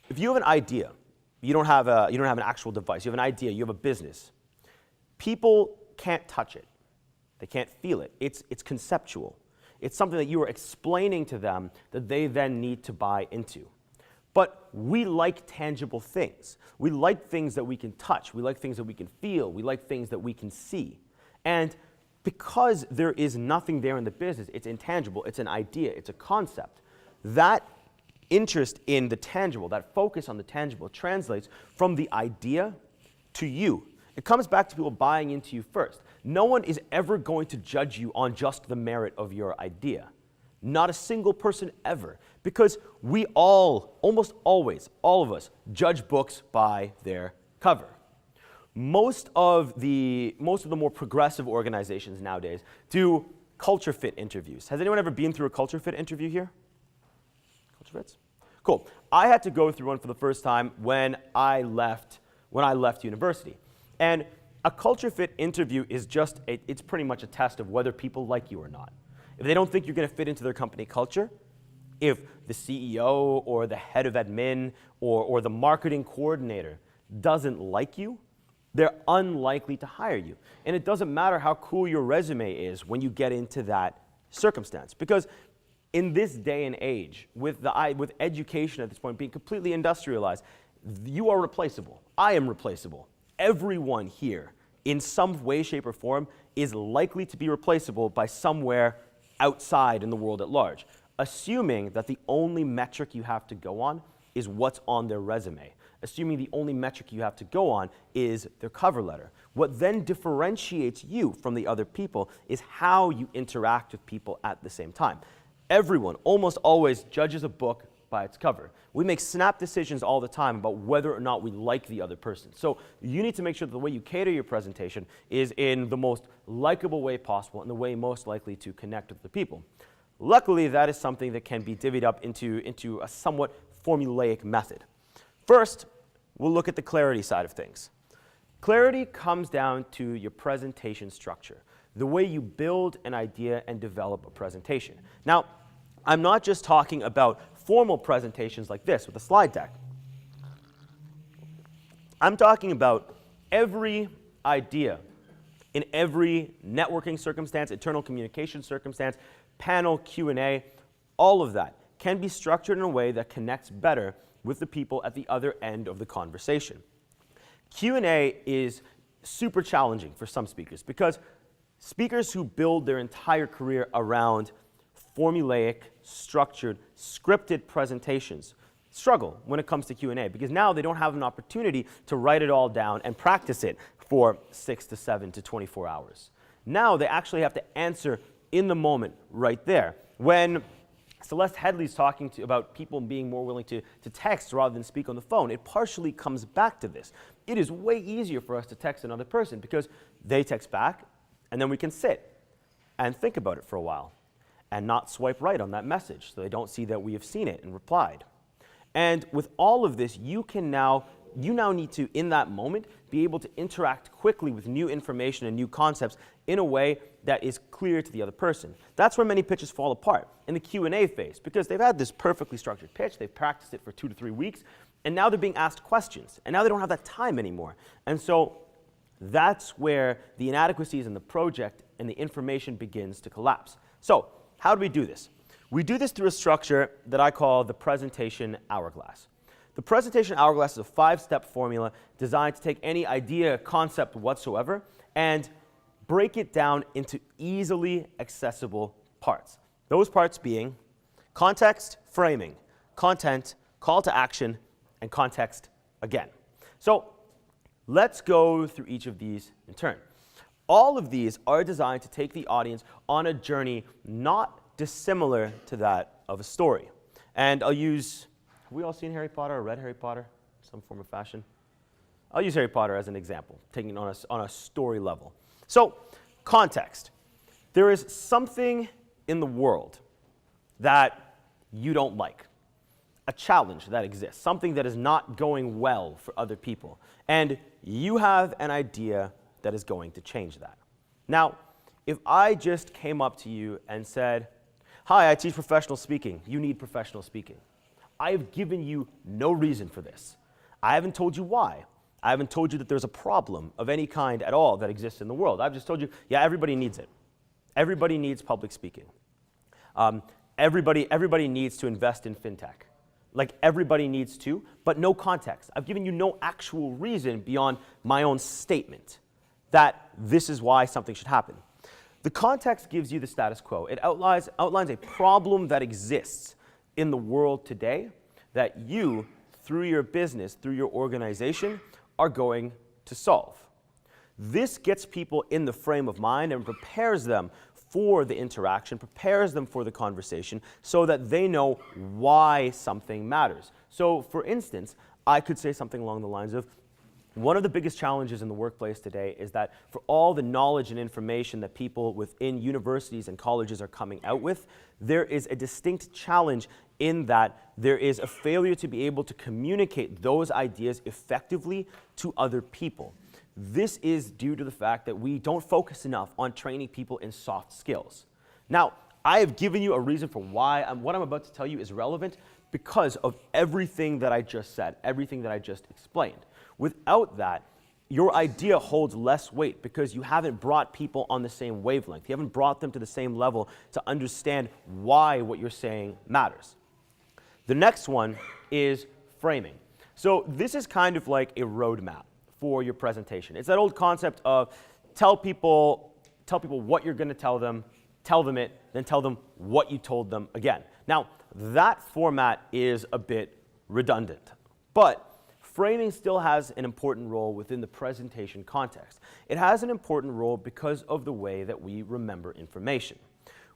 If you have an idea, you don't have an actual device, you have an idea, you have a business, people can't touch it. They can't feel it. It's conceptual. It's something that you are explaining to them that they then need to buy into. But we like tangible things. We like things that we can touch. We like things that we can feel. We like things that we can see. And because there is nothing there in the business, it's intangible, it's an idea, it's a concept. That interest in the tangible, that focus on the tangible, translates from the idea to you. It comes back to people buying into you first. No one is ever going to judge you on just the merit of your idea. Not a single person ever. Because we all, almost always, all of us, judge books by their cover. Most of the more progressive organizations nowadays do culture fit interviews. Has anyone ever been through a culture fit interview here? Culture fits? Cool. I had to go through one for the first time when I left university. And a culture fit interview is it's pretty much a test of whether people like you or not. If they don't think you're going to fit into their company culture, if the CEO or the head of admin or the marketing coordinator doesn't like you, they're unlikely to hire you. And it doesn't matter how cool your resume is when you get into that circumstance. Because in this day and age, with education at this point being completely industrialized, you are replaceable. I am replaceable. Everyone here, in some way, shape, or form, is likely to be replaceable by somewhere outside in the world at large, assuming that the only metric you have to go on is what's on their resume, assuming the only metric you have to go on is their cover letter. What then differentiates you from the other people is how you interact with people at the same time. Everyone almost always judges a book by its cover. We make snap decisions all the time about whether or not we like the other person. So you need to make sure that the way you cater your presentation is in the most likable way possible and the way most likely to connect with the people. Luckily, that is something that can be divvied up into a somewhat formulaic method. First, we'll look at the clarity side of things. Clarity comes down to your presentation structure, the way you build an idea and develop a presentation. Now, I'm not just talking about formal presentations like this with a slide deck. I'm talking about every idea in every networking circumstance, internal communication circumstance, panel, Q&A, all of that can be structured in a way that connects better with the people at the other end of the conversation. Q&A is super challenging for some speakers because speakers who build their entire career around formulaic, structured, scripted presentations struggle when it comes to Q&A because now they don't have an opportunity to write it all down and practice it for 6 to 7 to 24 hours. Now they actually have to answer in the moment right there. When Celeste Headley's talking about people being more willing to text rather than speak on the phone. It partially comes back to this. It is way easier for us to text another person because they text back, and then we can sit and think about it for a while and not swipe right on that message so they don't see that we have seen it and replied. And with all of this, you now need to, in that moment, be able to interact quickly with new information and new concepts in a way that is clear to the other person. That's where many pitches fall apart, in the Q&A phase, because they've had this perfectly structured pitch, they've practiced it for 2 to 3 weeks, and now they're being asked questions, and now they don't have that time anymore. And so that's where the inadequacies in the project and the information begins to collapse. So how do we do this? We do this through a structure that I call the presentation hourglass. The presentation hourglass is a 5-step formula designed to take any idea, concept whatsoever, and break it down into easily accessible parts. Those parts being context, framing, content, call to action, and context again. So let's go through each of these in turn. All of these are designed to take the audience on a journey not dissimilar to that of a story. And I'll use, have we all seen Harry Potter or read Harry Potter? Some form of fashion. I'll use Harry Potter as an example, taking it on a story level. So, context. There is something in the world that you don't like. A challenge that exists, something that is not going well for other people. And you have an idea that is going to change that. Now, if I just came up to you and said, "Hi, I teach professional speaking. You need professional speaking." I have given you no reason for this. I haven't told you why. I haven't told you that there's a problem of any kind at all that exists in the world. I've just told you, yeah, everybody needs it. Everybody needs public speaking. Everybody needs to invest in fintech. Like, everybody needs to, but no context. I've given you no actual reason beyond my own statement that this is why something should happen. The context gives you the status quo. It outlines a problem that exists in the world today that you, through your business, through your organization, are going to solve. This gets people in the frame of mind and prepares them for the interaction, prepares them for the conversation so that they know why something matters. So, for instance, I could say something along the lines of, one of the biggest challenges in the workplace today is that for all the knowledge and information that people within universities and colleges are coming out with, there is a distinct challenge in that there is a failure to be able to communicate those ideas effectively to other people. This is due to the fact that we don't focus enough on training people in soft skills. Now, I have given you a reason for why what I'm about to tell you is relevant because of everything that I just said, everything that I just explained. Without that, your idea holds less weight because you haven't brought people on the same wavelength. You haven't brought them to the same level to understand why what you're saying matters. The next one is framing. So this is kind of like a roadmap for your presentation. It's that old concept of tell people what you're going to tell them it, then tell them what you told them again. Now, that format is a bit redundant, but framing still has an important role within the presentation context. It has an important role because of the way that we remember information.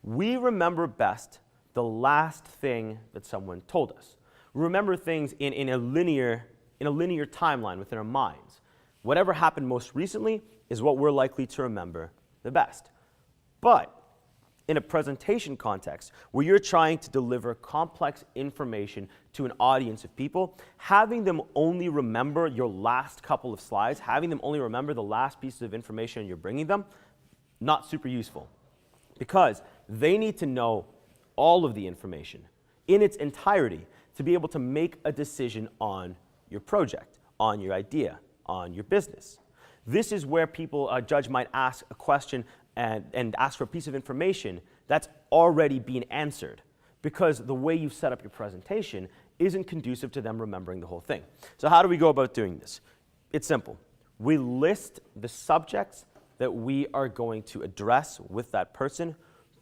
We remember best the last thing that someone told us. We remember things in a linear timeline within our minds. Whatever happened most recently is what we're likely to remember the best. But in a presentation context where you're trying to deliver complex information to an audience of people, having them only remember your last couple of slides, having them only remember the last pieces of information you're bringing them, not super useful. Because they need to know all of the information in its entirety to be able to make a decision on your project, on your idea, on your business. This is where a judge might ask a question and ask for a piece of information that's already been answered because the way you set up your presentation isn't conducive to them remembering the whole thing. So how do we go about doing this? It's simple. We list the subjects that we are going to address with that person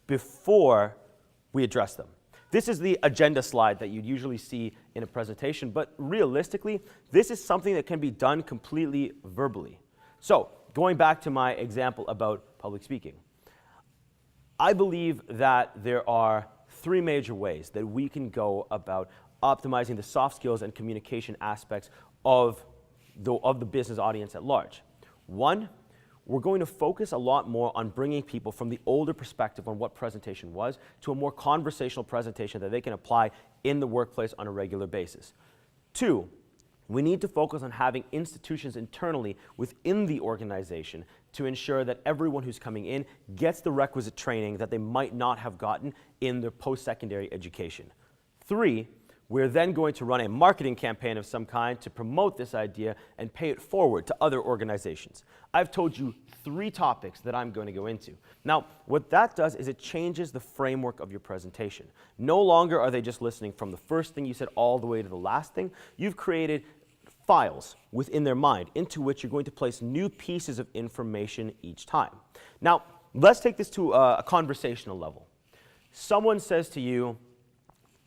before we address them. This is the agenda slide that you'd usually see in a presentation, but realistically, this is something that can be done completely verbally. So, going back to my example about public speaking, I believe that there are three major ways that we can go about optimizing the soft skills and communication aspects of the business audience at large. One, we're going to focus a lot more on bringing people from the older perspective on what presentation was to a more conversational presentation that they can apply in the workplace on a regular basis. Two, we need to focus on having institutions internally within the organization to ensure that everyone who's coming in gets the requisite training that they might not have gotten in their post-secondary education. Three, we're then going to run a marketing campaign of some kind to promote this idea and pay it forward to other organizations. I've told you three topics that I'm going to go into. Now, what that does is it changes the framework of your presentation. No longer are they just listening from the first thing you said all the way to the last thing. You've created files within their mind into which you're going to place new pieces of information each time. Now, let's take this to a conversational level. Someone says to you,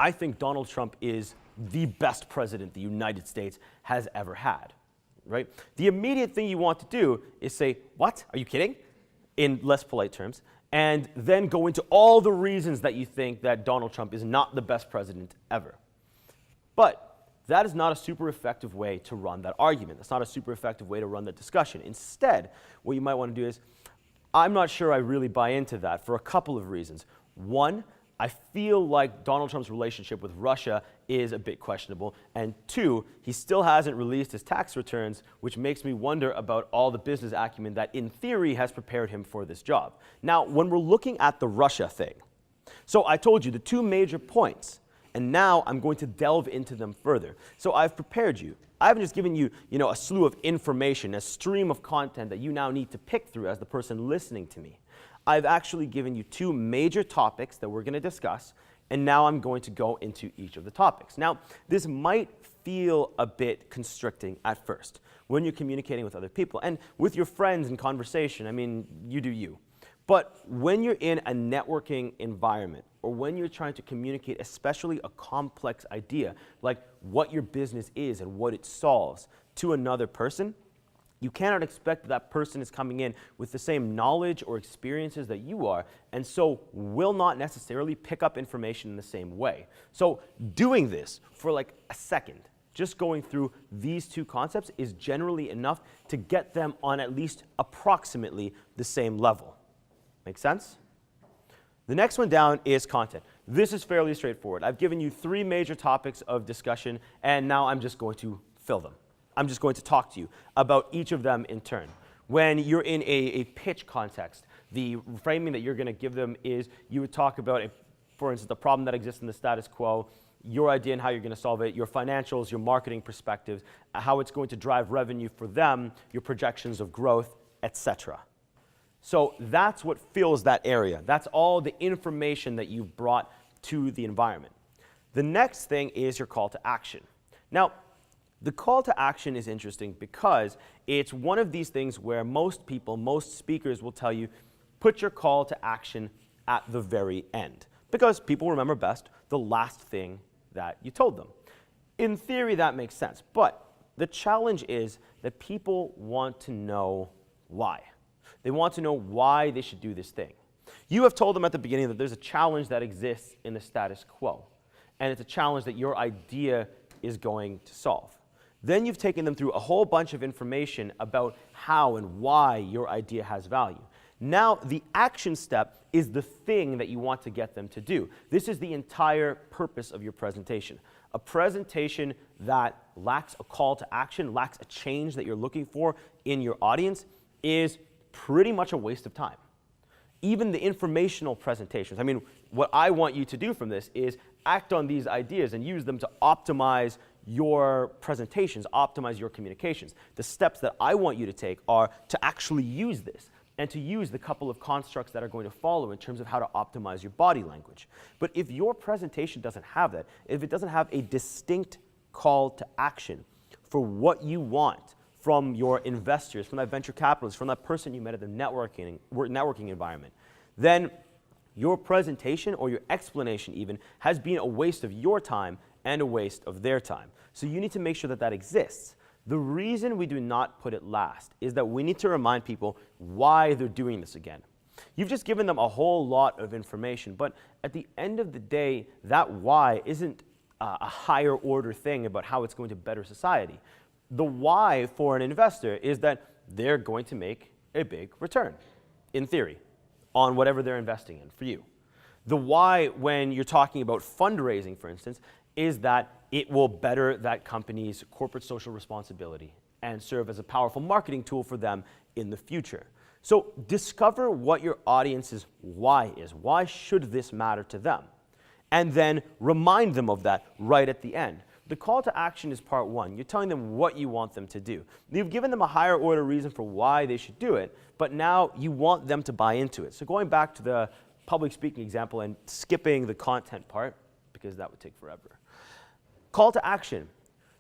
I think Donald Trump is the best president the United States has ever had, right? The immediate thing you want to do is say, what? Are you kidding? In less polite terms, and then go into all the reasons that you think that Donald Trump is not the best president ever. But that is not a super effective way to run that argument. That's not a super effective way to run that discussion. Instead, what you might want to do is, I'm not sure I really buy into that for a couple of reasons. One, I feel like Donald Trump's relationship with Russia is a bit questionable. And two, he still hasn't released his tax returns, which makes me wonder about all the business acumen that, in theory, has prepared him for this job. Now, when we're looking at the Russia thing, so I told you the two major points, and now I'm going to delve into them further. So I've prepared you. I haven't just given you, a slew of information, a stream of content that you now need to pick through as the person listening to me. I've actually given you two major topics that we're going to discuss, and now I'm going to go into each of the topics. Now, this might feel a bit constricting at first when you're communicating with other people. And with your friends in conversation, I mean, you do you. But when you're in a networking environment, or when you're trying to communicate especially a complex idea, like what your business is and what it solves, to another person, you cannot expect that person is coming in with the same knowledge or experiences that you are, and so will not necessarily pick up information in the same way. So doing this for like a second, just going through these two concepts, is generally enough to get them on at least approximately the same level. Make sense? The next one down is content. This is fairly straightforward. I've given you three major topics of discussion, and now I'm just going to fill them. I'm just going to talk to you about each of them in turn. When you're in a pitch context, the framing that you're going to give them is you would talk about, for instance, the problem that exists in the status quo, your idea and how you're going to solve it, your financials, your marketing perspectives, how it's going to drive revenue for them, your projections of growth, etc. So that's what fills that area. That's all the information that you've brought to the environment. The next thing is your call to action. Now, the call to action is interesting because it's one of these things where most people, most speakers will tell you, put your call to action at the very end. Because people remember best the last thing that you told them. In theory, that makes sense. But the challenge is that people want to know why. They want to know why they should do this thing. You have told them at the beginning that there's a challenge that exists in the status quo. And it's a challenge that your idea is going to solve. Then you've taken them through a whole bunch of information about how and why your idea has value. Now, the action step is the thing that you want to get them to do. This is the entire purpose of your presentation. A presentation that lacks a call to action, lacks a change that you're looking for in your audience, is pretty much a waste of time. Even the informational presentations. I mean, what I want you to do from this is act on these ideas and use them to optimize your presentations, optimize your communications. The steps that I want you to take are to actually use this and to use the couple of constructs that are going to follow in terms of how to optimize your body language. But if your presentation doesn't have that, if it doesn't have a distinct call to action for what you want from your investors, from that venture capitalist, from that person you met at the networking environment, then your presentation or your explanation even has been a waste of your time and a waste of their time. So you need to make sure that that exists. The reason we do not put it last is that we need to remind people why they're doing this again. You've just given them a whole lot of information, but at the end of the day, that why isn't a higher order thing about how it's going to better society. The why for an investor is that they're going to make a big return, in theory, on whatever they're investing in for you. The why, when you're talking about fundraising, for instance, is that it will better that company's corporate social responsibility and serve as a powerful marketing tool for them in the future. So discover what your audience's why is. Why should this matter to them? And then remind them of that right at the end. The call to action is part one. You're telling them what you want them to do. You've given them a higher order reason for why they should do it, but now you want them to buy into it. So going back to the public speaking example and skipping the content part, because that would take forever. Call to action.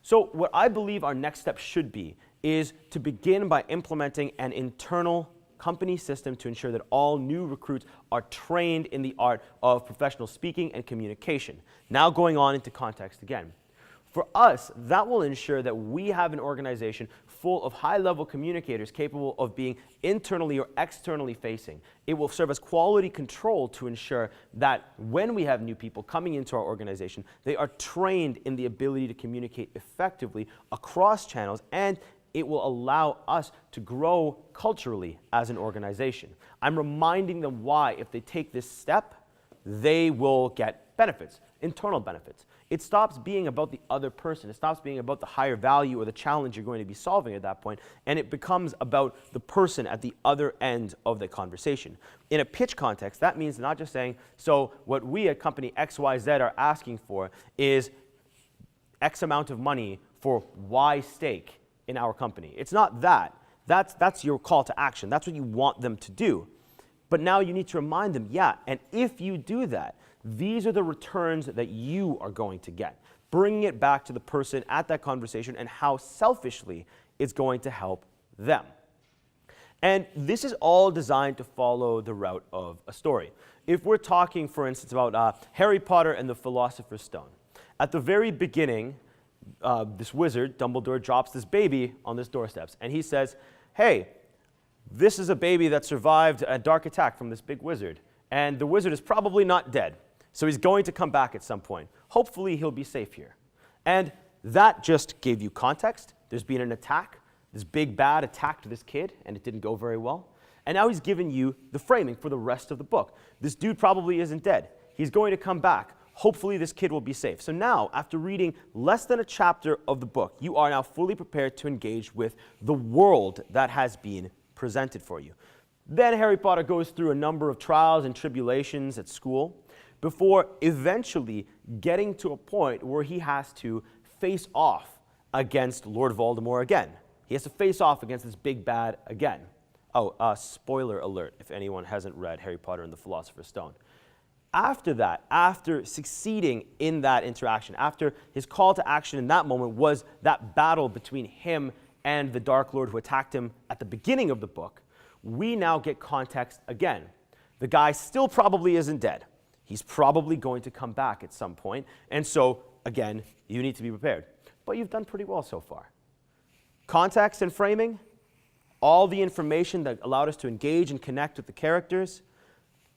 So what I believe our next step should be is to begin by implementing an internal company system to ensure that all new recruits are trained in the art of professional speaking and communication. Now going on into context again. For us, that will ensure that we have an organization full of high-level communicators capable of being internally or externally facing. It will serve as quality control to ensure that when we have new people coming into our organization, they are trained in the ability to communicate effectively across channels, and it will allow us to grow culturally as an organization. I'm reminding them why, if they take this step, they will get benefits, internal benefits. It stops being about the other person. It stops being about the higher value or the challenge you're going to be solving at that point, and it becomes about the person at the other end of the conversation. In a pitch context, that means not just saying, so what we at company XYZ are asking for is X amount of money for Y stake in our company. It's not that. That's your call to action. That's what you want them to do. But now you need to remind them, yeah, and if you do that, these are the returns that you are going to get. Bringing it back to the person at that conversation and how selfishly it's going to help them. And this is all designed to follow the route of a story. If we're talking, for instance, about Harry Potter and the Philosopher's Stone, at the very beginning, this wizard, Dumbledore, drops this baby on this doorsteps, and he says, hey, this is a baby that survived a dark attack from this big wizard, and the wizard is probably not dead. So he's going to come back at some point. Hopefully he'll be safe here. And that just gave you context. There's been an attack. This big bad attacked this kid, and it didn't go very well. And now he's given you the framing for the rest of the book. This dude probably isn't dead. He's going to come back. Hopefully this kid will be safe. So now, after reading less than a chapter of the book, you are now fully prepared to engage with the world that has been presented for you. Then Harry Potter goes through a number of trials and tribulations at school before eventually getting to a point where he has to face off against Lord Voldemort again. He has to face off against this big bad again. Oh, spoiler alert if anyone hasn't read Harry Potter and the Philosopher's Stone. After that, after succeeding in that interaction, after his call to action in that moment was that battle between him and the Dark Lord who attacked him at the beginning of the book, we now get context again. The guy still probably isn't dead. He's probably going to come back at some point. And so, again, you need to be prepared. But you've done pretty well so far. Context and framing, all the information that allowed us to engage and connect with the characters,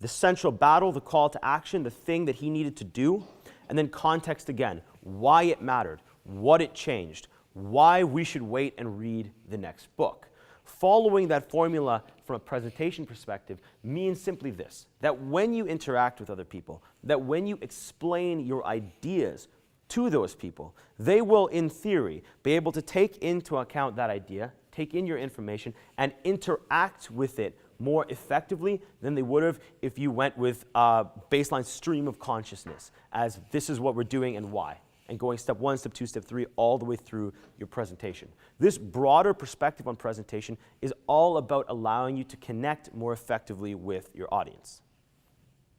the central battle, the call to action, the thing that he needed to do, and then context again, why it mattered, what it changed, why we should wait and read the next book. Following that formula from a presentation perspective means simply this, that when you interact with other people, that when you explain your ideas to those people, they will, in theory, be able to take into account that idea, take in your information, and interact with it more effectively than they would have if you went with a baseline stream of consciousness, as this is what we're doing and why, and going step 1, step 2, step 3, all the way through your presentation. This broader perspective on presentation is all about allowing you to connect more effectively with your audience.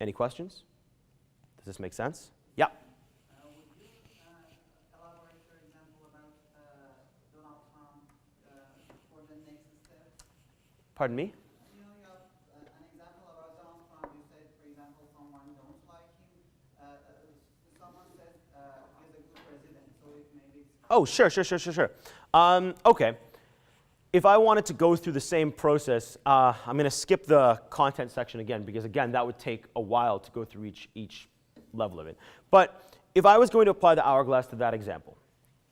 Any questions? Does this make sense? Yeah. Would you elaborate your example about Donald Trump for the next step? Pardon me? You know, you have an example about Donald Trump. You said, for example, someone don't like him. Someone says he's a good president, so it maybe. Oh, sure. Okay. if I wanted to go through the same process, I'm going to skip the content section again, because again, that would take a while to go through each level of it. But if I was going to apply the hourglass to that example,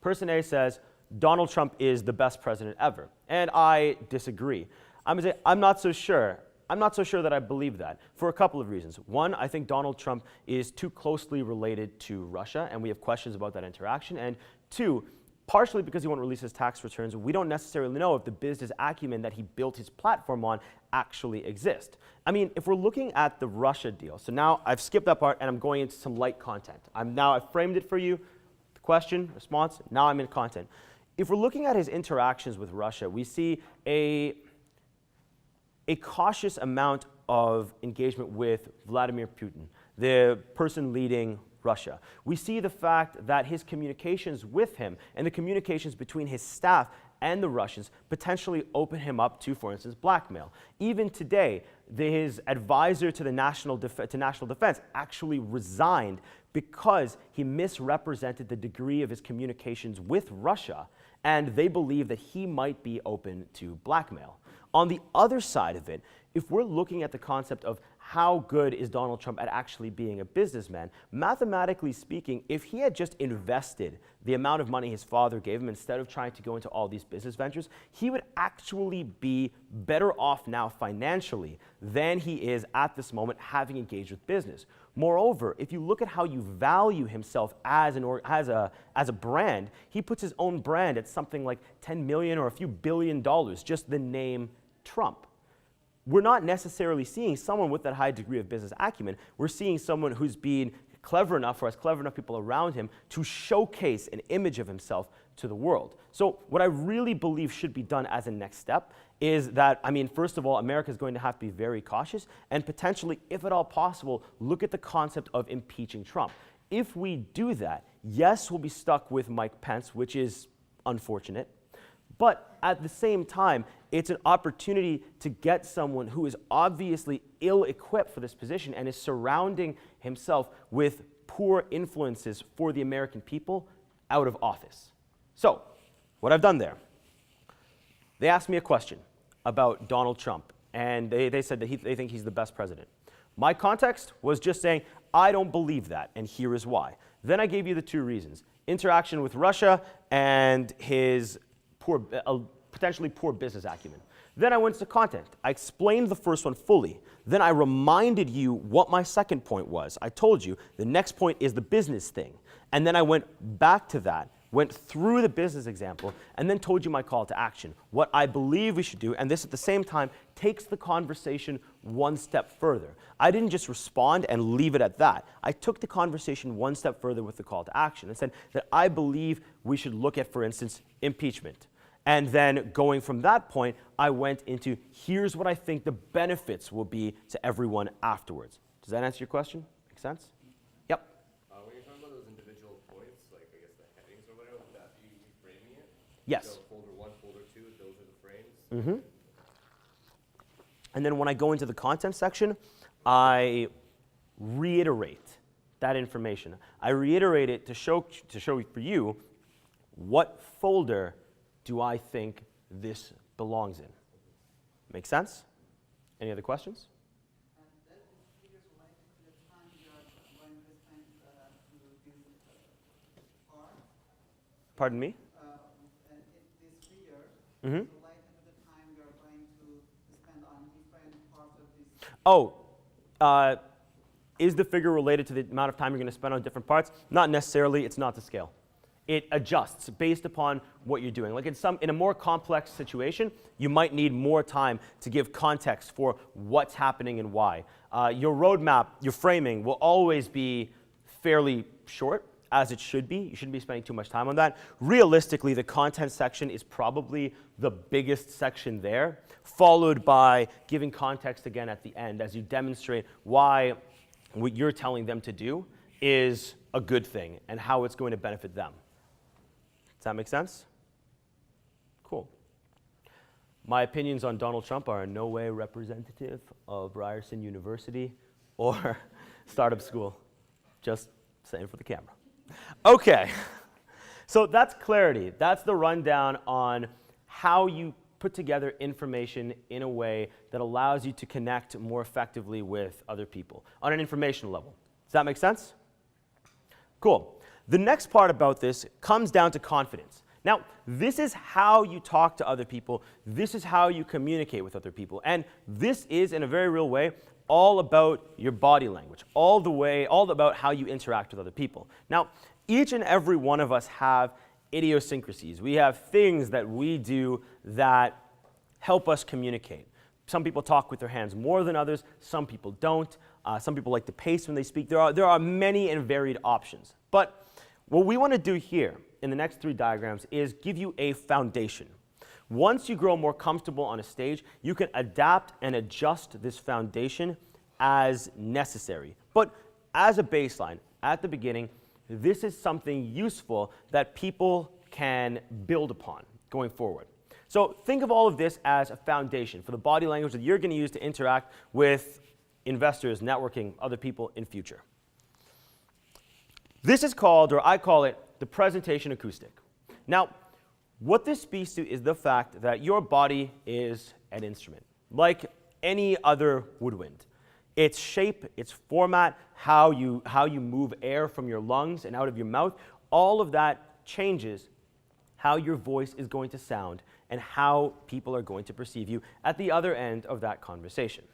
person A says, Donald Trump is the best president ever. And I disagree. I'm going to say, I'm not so sure. I'm not so sure that I believe that for a couple of reasons. One, I think Donald Trump is too closely related to Russia, and we have questions about that interaction. And two, partially because he won't release his tax returns, we don't necessarily know if the business acumen that he built his platform on actually exists. I mean, if we're looking at the Russia deal, so now I've skipped that part and I'm going into some light content. I've framed it for you, the question, response, now I'm in content. If we're looking at his interactions with Russia, we see a cautious amount of engagement with Vladimir Putin, the person leading Russia. We see the fact that his communications with him and the communications between his staff and the Russians potentially open him up to, for instance, blackmail. Even today, his advisor to national defense actually resigned because he misrepresented the degree of his communications with Russia, and they believe that he might be open to blackmail. On the other side of it, if we're looking at the concept of how good is Donald Trump at actually being a businessman, mathematically speaking, if he had just invested the amount of money his father gave him instead of trying to go into all these business ventures, he would actually be better off now financially than he is at this moment having engaged with business. Moreover, if you look at how you value himself as a brand, he puts his own brand at something like 10 million or a few $billion, just the name Trump. We're not necessarily seeing someone with that high degree of business acumen. We're seeing someone who's been clever enough, or has clever enough people around him, to showcase an image of himself to the world. So what I really believe should be done as a next step is that, I mean, first of all, America is going to have to be very cautious and potentially, if at all possible, look at the concept of impeaching Trump. If we do that, yes, we'll be stuck with Mike Pence, which is unfortunate. But at the same time, it's an opportunity to get someone who is obviously ill-equipped for this position and is surrounding himself with poor influences for the American people out of office. So, what I've done there, they asked me a question about Donald Trump, and they said that they think he's the best president. My context was just saying, I don't believe that, and here is why. Then I gave you the two reasons: interaction with Russia and his potentially poor business acumen. Then I went to content. I explained the first one fully. Then I reminded you what my second point was. I told you the next point is the business thing. And then I went back to that, went through the business example, and then told you my call to action, what I believe we should do, and this at the same time takes the conversation one step further. I didn't just respond and leave it at that. I took the conversation one step further with the call to action and said that I believe we should look at, for instance, impeachment. And then going from that point, I went into here's what I think the benefits will be to everyone afterwards. Does that answer your question? Make sense? Yep. When you're talking about those individual points, like I guess the headings or whatever, would that be reframing it? Yes. So folder 1, folder 2, those are the frames? Mm-hmm. And then when I go into the content section, I reiterate that information. I reiterate it to show for you what folder do I think this belongs in. Make sense? Any other questions? And that is figures related to the time you are going to spend to this part. Pardon me? And this figure is Mm-hmm. related to the time you are going to spend on different parts of this. Oh, is the figure related to the amount of time you're going to spend on different parts? Not necessarily. It's not to scale. It adjusts based upon what you're doing. Like in a more complex situation, you might need more time to give context for what's happening and why. Your roadmap, your framing will always be fairly short, as it should be. You shouldn't be spending too much time on that. Realistically, the content section is probably the biggest section there, followed by giving context again at the end as you demonstrate why what you're telling them to do is a good thing and how it's going to benefit them. Does that make sense? Cool. My opinions on Donald Trump are in no way representative of Ryerson University or startup school. Just saying for the camera. Okay. So that's clarity. That's the rundown on how you put together information in a way that allows you to connect more effectively with other people on an informational level. Does that make sense? Cool. The next part about this comes down to confidence. Now, this is how you talk to other people. This is how you communicate with other people. And this is, in a very real way, all about your body language, all about how you interact with other people. Now, each and every one of us have idiosyncrasies. We have things that we do that help us communicate. Some people talk with their hands more than others. Some people don't. Some people like to pace when they speak. There are many and varied options. But what we want to do here in the next 3 diagrams is give you a foundation. Once you grow more comfortable on a stage, you can adapt and adjust this foundation as necessary. But as a baseline, at the beginning, this is something useful that people can build upon going forward. So think of all of this as a foundation for the body language that you're going to use to interact with investors, networking, other people in future. This is called, or I call it, the presentation acoustic. Now, what this speaks to is the fact that your body is an instrument, like any other woodwind. Its shape, its format, how you move air from your lungs and out of your mouth, all of that changes how your voice is going to sound and how people are going to perceive you at the other end of that conversation.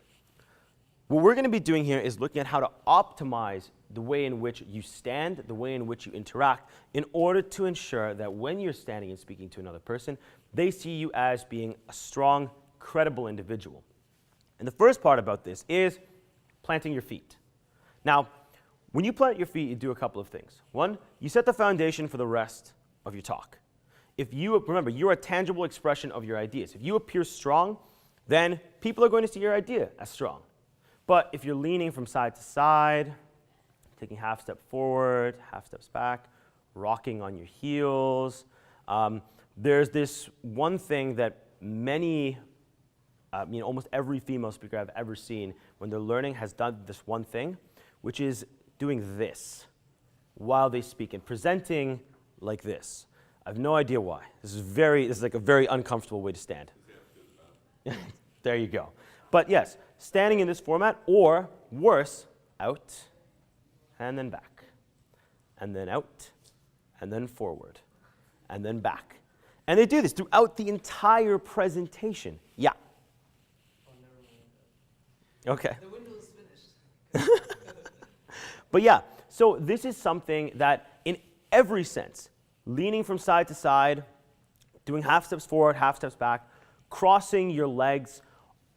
What we're going to be doing here is looking at how to optimize the way in which you stand, the way in which you interact, in order to ensure that when you're standing and speaking to another person, they see you as being a strong, credible individual. And the first part about this is planting your feet. Now, when you plant your feet, you do a couple of things. One, you set the foundation for the rest of your talk. Remember, you're a tangible expression of your ideas. If you appear strong, then people are going to see your idea as strong. But if you're leaning from side to side, taking half step forward, half steps back, rocking on your heels, there's this one thing that almost every female speaker I've ever seen when they're learning has done this one thing, which is doing this while they speak and presenting like this. I have no idea why. This is like a very uncomfortable way to stand. There you go. But yes, standing in this format, or worse, out and then back, and then out, and then forward, and then back. And they do this throughout the entire presentation. Yeah. Okay. The window is finished. But yeah, so this is something that in every sense, leaning from side to side, doing half steps forward, half steps back, crossing your legs,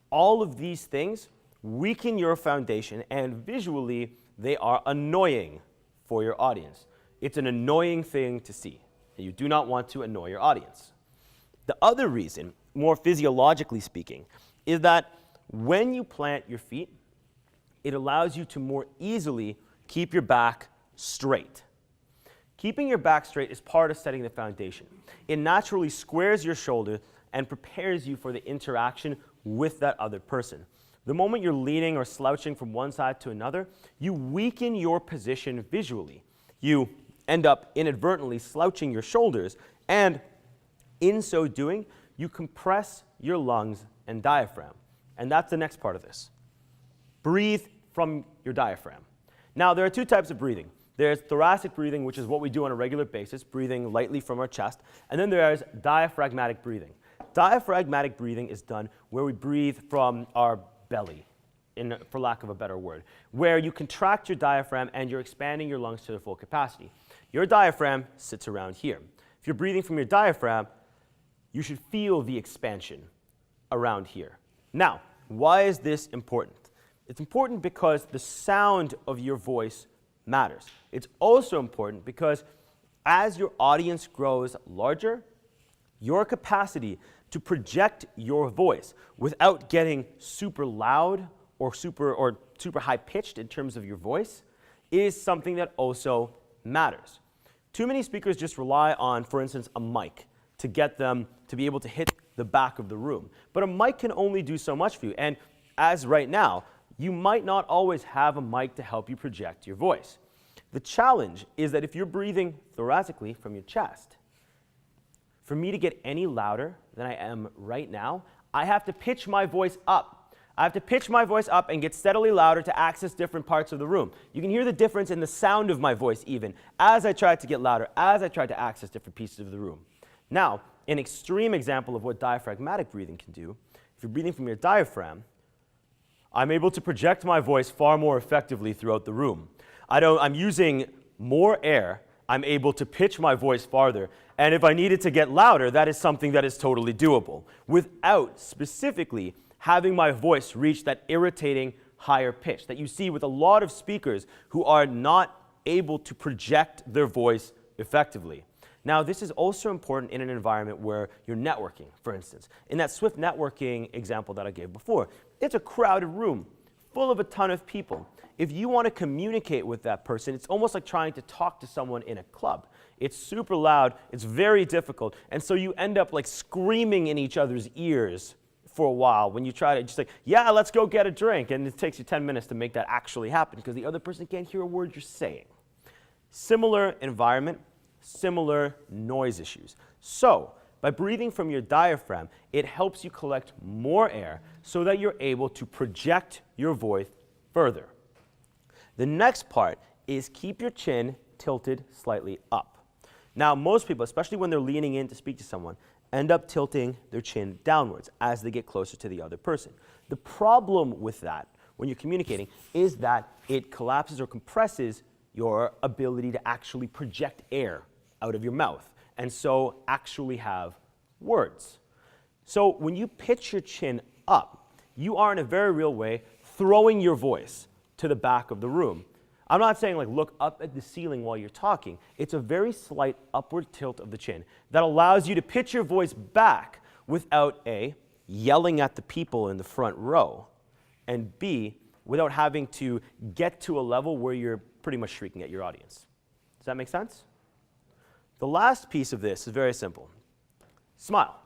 all of these things weaken your foundation, and visually they are annoying for your audience. It's an annoying thing to see. You do not want to annoy your audience. The other reason, more physiologically speaking, is that when you plant your feet, it allows you to more easily keep your back straight. Keeping your back straight is part of setting the foundation. It naturally squares your shoulder and prepares you for the interaction with that other person. The moment you're leaning or slouching from one side to another, you weaken your position visually. You end up inadvertently slouching your shoulders, and in so doing, you compress your lungs and diaphragm. And that's the next part of this. Breathe from your diaphragm. Now, there are 2 types of breathing. There's thoracic breathing, which is what we do on a regular basis, breathing lightly from our chest. And then there's diaphragmatic breathing. Diaphragmatic breathing is done where we breathe from our belly, for lack of a better word, where you contract your diaphragm and you're expanding your lungs to their full capacity. Your diaphragm sits around here. If you're breathing from your diaphragm, you should feel the expansion around here. Now, why is this important? It's important because the sound of your voice matters. It's also important because as your audience grows larger, your capacity to project your voice without getting super loud or super high pitched in terms of your voice is something that also matters. Too many speakers just rely on, for instance, a mic to get them to be able to hit the back of the room. But a mic can only do so much for you. And as right now, you might not always have a mic to help you project your voice. The challenge is that if you're breathing thoracically from your chest, For me to get any louder than I am right now, I have to pitch my voice up. I have to pitch my voice up and get steadily louder to access different parts of the room. You can hear the difference in the sound of my voice even as I try to get louder, as I try to access different pieces of the room. Now, an extreme example of what diaphragmatic breathing can do, if you're breathing from your diaphragm, I'm able to project my voice far more effectively throughout the room. I'm using more air. I'm able to pitch my voice farther. And if I needed to get louder, that is something that is totally doable without specifically having my voice reach that irritating higher pitch that you see with a lot of speakers who are not able to project their voice effectively. Now, this is also important in an environment where you're networking, for instance. In that Swift networking example that I gave before, it's a crowded room full of a ton of people. If you want to communicate with that person, it's almost like trying to talk to someone in a club. It's super loud, it's very difficult, and so you end up like screaming in each other's ears for a while when you try to just like, yeah, let's go get a drink, and it takes you 10 minutes to make that actually happen because the other person can't hear a word you're saying. Similar environment, similar noise issues. So, by breathing from your diaphragm, it helps you collect more air so that you're able to project your voice further. The next part is keep your chin tilted slightly up. Now, most people, especially when they're leaning in to speak to someone, end up tilting their chin downwards as they get closer to the other person. The problem with that, when you're communicating, is that it collapses or compresses your ability to actually project air out of your mouth, and so actually have words. So when you pitch your chin up, you are in a very real way throwing your voice to the back of the room. I'm not saying like look up at the ceiling while you're talking. It's a very slight upward tilt of the chin that allows you to pitch your voice back without A, yelling at the people in the front row, and B, without having to get to a level where you're pretty much shrieking at your audience. Does that make sense? The last piece of this is very simple. Smile.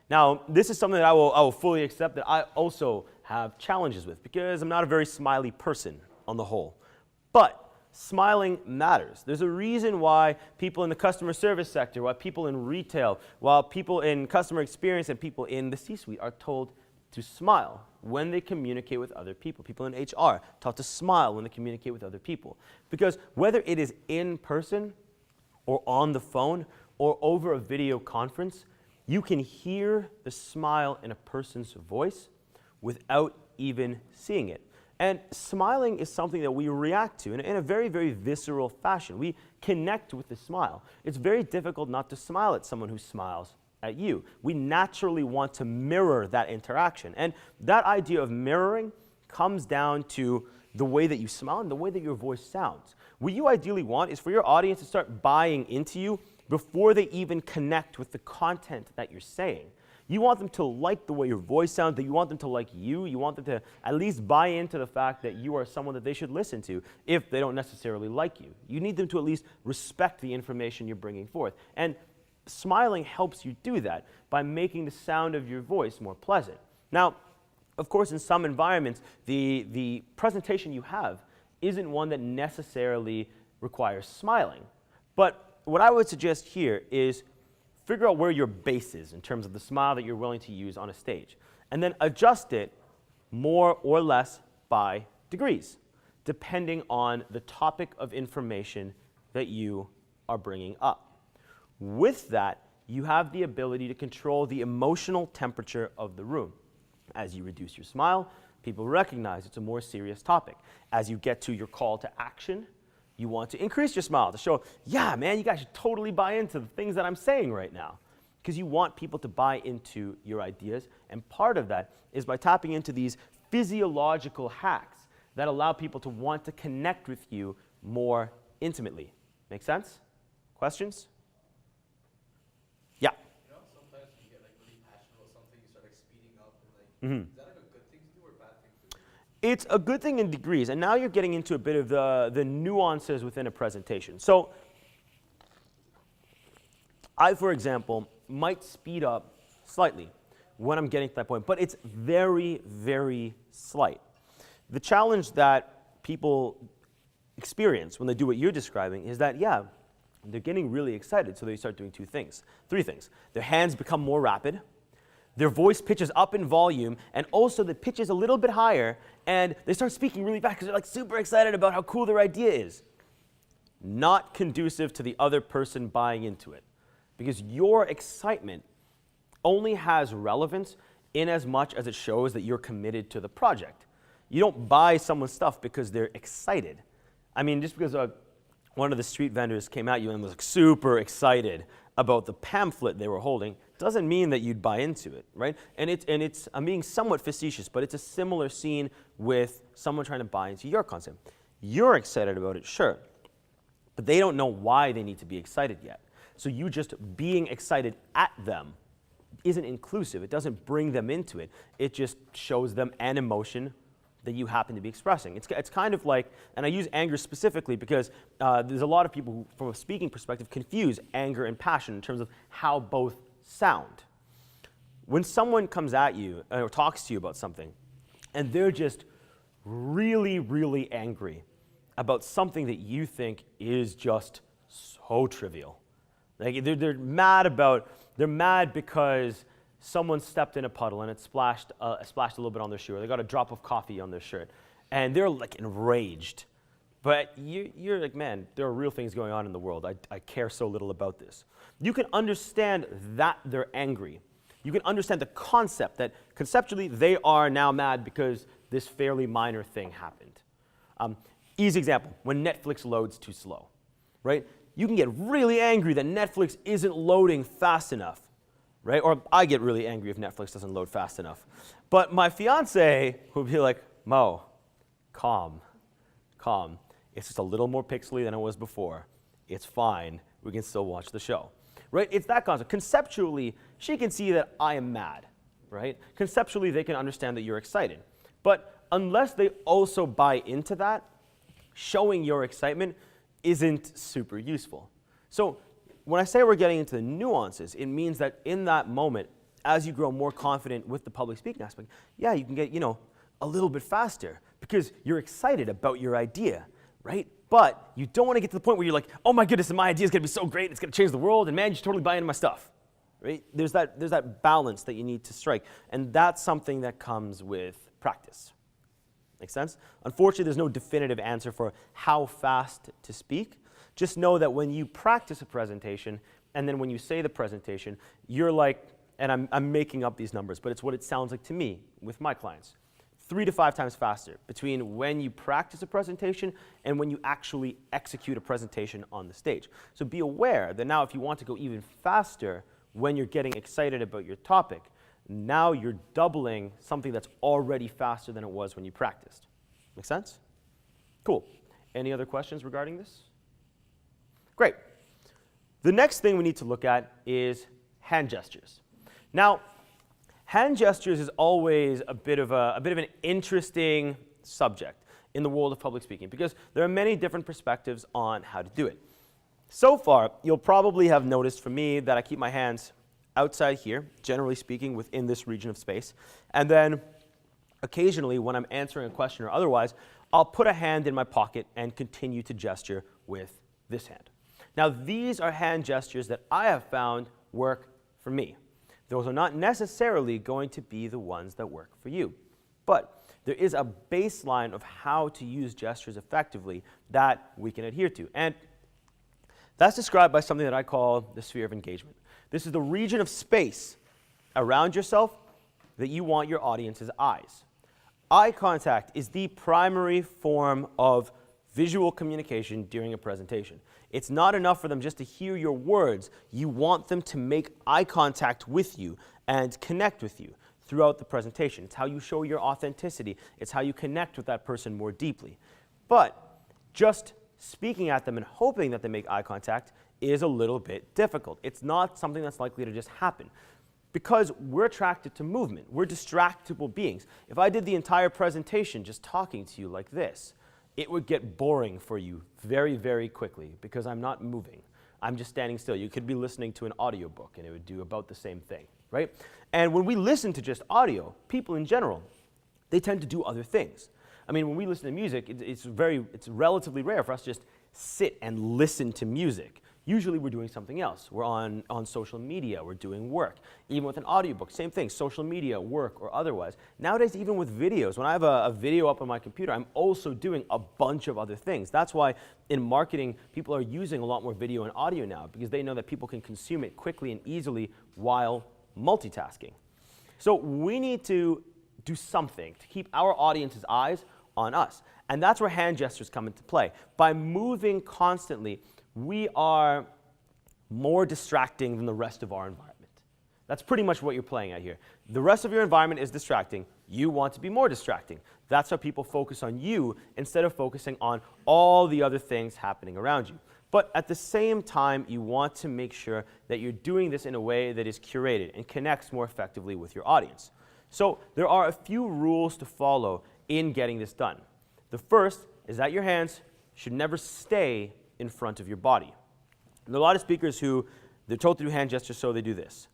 Now, this is something that I will fully accept that I also have challenges with because I'm not a very smiley person on the whole. But smiling matters. There's a reason why people in the customer service sector, why people in retail, while people in customer experience and people in the C-suite are told to smile when they communicate with other people. People in HR taught to smile when they communicate with other people. Because whether it is in person or on the phone or over a video conference, you can hear the smile in a person's voice without even seeing it. And smiling is something that we react to in a very, very visceral fashion. We connect with the smile. It's very difficult not to smile at someone who smiles at you. We naturally want to mirror that interaction. And that idea of mirroring comes down to the way that you smile and the way that your voice sounds. What you ideally want is for your audience to start buying into you before they even connect with the content that you're saying. You want them to like the way your voice sounds, that you want them to like you. You want them to at least buy into the fact that you are someone that they should listen to if they don't necessarily like you. You need them to at least respect the information you're bringing forth. And smiling helps you do that by making the sound of your voice more pleasant. Now, of course, in some environments, the presentation you have isn't one that necessarily requires smiling. But what I would suggest here is figure out where your base is in terms of the smile that you're willing to use on a stage, and then adjust it more or less by degrees, depending on the topic of information that you are bringing up. With that, you have the ability to control the emotional temperature of the room. As you reduce your smile, people recognize it's a more serious topic. As you get to your call to action, you want to increase your smile to show, yeah, man, you guys should totally buy into the things that I'm saying right now. Because you want people to buy into your ideas. And part of that is by tapping into these physiological hacks that allow people to want to connect with you more intimately. Make sense? Questions? Yeah. You know, sometimes when you get like really passionate about something, you start like speeding up and like, is that like a good thing to do or a bad thing to do? It's a good thing in degrees, and now you're getting into a bit of the nuances within a presentation. So I, for example, might speed up slightly when I'm getting to that point, but it's very, very slight. The challenge that people experience when they do what you're describing is that, yeah, They're getting really excited, so they start doing three things. Their hands become more rapid, their voice pitches up in volume, and also the pitch is a little bit higher, and they start speaking really fast because they're like super excited about how cool their idea is. Not conducive to the other person buying into it, because your excitement only has relevance in as much as it shows that you're committed to the project. You don't buy someone's stuff because they're excited. I mean, just because one of the street vendors came at you and was like super excited about the pamphlet they were holding doesn't mean that you'd buy into it, right? And it's I'm being somewhat facetious, but it's a similar scene with someone trying to buy into your concept. You're excited about it, sure, but they don't know why they need to be excited yet. So you just being excited at them isn't inclusive. It doesn't bring them into it. It just shows them an emotion that you happen to be expressing. It's kind of like, and I use anger specifically because there's a lot of people who, from a speaking perspective, confuse anger and passion in terms of how both sound. When someone comes at you or talks to you about something, and they're just really, really angry about something that you think is just so trivial. Like they're mad because someone stepped in a puddle and it splashed a little bit on their shoe, or they got a drop of coffee on their shirt, and they're like enraged. But you're like, man, there are real things going on in the world. I care so little about this. You can understand that they're angry. You can understand the concept that conceptually they are now mad because this fairly minor thing happened. Easy example, when Netflix loads too slow, right? You can get really angry that Netflix isn't loading fast enough, right? Or I get really angry if Netflix doesn't load fast enough. But my fiance would be like, Mo, calm. It's just a little more pixely than it was before. It's fine. We can still watch the show, right? It's that concept. Conceptually, she can see that I am mad, right? Conceptually, they can understand that you're excited. But unless they also buy into that, showing your excitement isn't super useful. So when I say we're getting into the nuances, it means that in that moment, as you grow more confident with the public speaking aspect, yeah, you can get, a little bit faster because you're excited about your idea, right? But you don't want to get to the point where you're like, oh my goodness, my idea is going to be so great, it's going to change the world, and man, you should totally buy into my stuff, right? There's that balance that you need to strike, and that's something that comes with practice. Make sense? Unfortunately, there's no definitive answer for how fast to speak. Just know that when you practice a presentation, and then when you say the presentation, you're like, and I'm making up these numbers, but it's what it sounds like to me with my clients, 3 to 5 times faster between when you practice a presentation and when you actually execute a presentation on the stage. So be aware that now if you want to go even faster when you're getting excited about your topic, now you're doubling something that's already faster than it was when you practiced. Make sense? Cool. Any other questions regarding this? Great. The next thing we need to look at is hand gestures. Now, hand gestures is always a bit of an interesting subject in the world of public speaking because there are many different perspectives on how to do it. So far, you'll probably have noticed from me that I keep my hands outside here, generally speaking, within this region of space. And then occasionally, when I'm answering a question or otherwise, I'll put a hand in my pocket and continue to gesture with this hand. Now, these are hand gestures that I have found work for me. Those are not necessarily going to be the ones that work for you. But there is a baseline of how to use gestures effectively that we can adhere to. And that's described by something that I call the sphere of engagement. This is the region of space around yourself that you want your audience's eyes. Eye contact is the primary form of visual communication during a presentation. It's not enough for them just to hear your words. You want them to make eye contact with you and connect with you throughout the presentation. It's how you show your authenticity. It's how you connect with that person more deeply. But just speaking at them and hoping that they make eye contact is a little bit difficult. It's not something that's likely to just happen because we're attracted to movement. We're distractible beings. If I did the entire presentation just talking to you like this, it would get boring for you very, very quickly because I'm not moving. I'm just standing still. You could be listening to an audiobook and it would do about the same thing, right? And when we listen to just audio, people in general, they tend to do other things. I mean, when we listen to music, it's relatively rare for us to just sit and listen to music. Usually we're doing something else. We're on social media, we're doing work. Even with an audiobook, same thing, social media, work, or otherwise. Nowadays, even with videos, when I have a video up on my computer, I'm also doing a bunch of other things. That's why in marketing, people are using a lot more video and audio now, because they know that people can consume it quickly and easily while multitasking. So we need to do something to keep our audience's eyes on us. And that's where hand gestures come into play. By moving constantly, we are more distracting than the rest of our environment. That's pretty much what you're playing at here. The rest of your environment is distracting. You want to be more distracting. That's how people focus on you instead of focusing on all the other things happening around you. But at the same time, you want to make sure that you're doing this in a way that is curated and connects more effectively with your audience. So there are a few rules to follow in getting this done. The first is that your hands should never stay in front of your body. And there are a lot of speakers who they're told to do hand gestures, so they do this.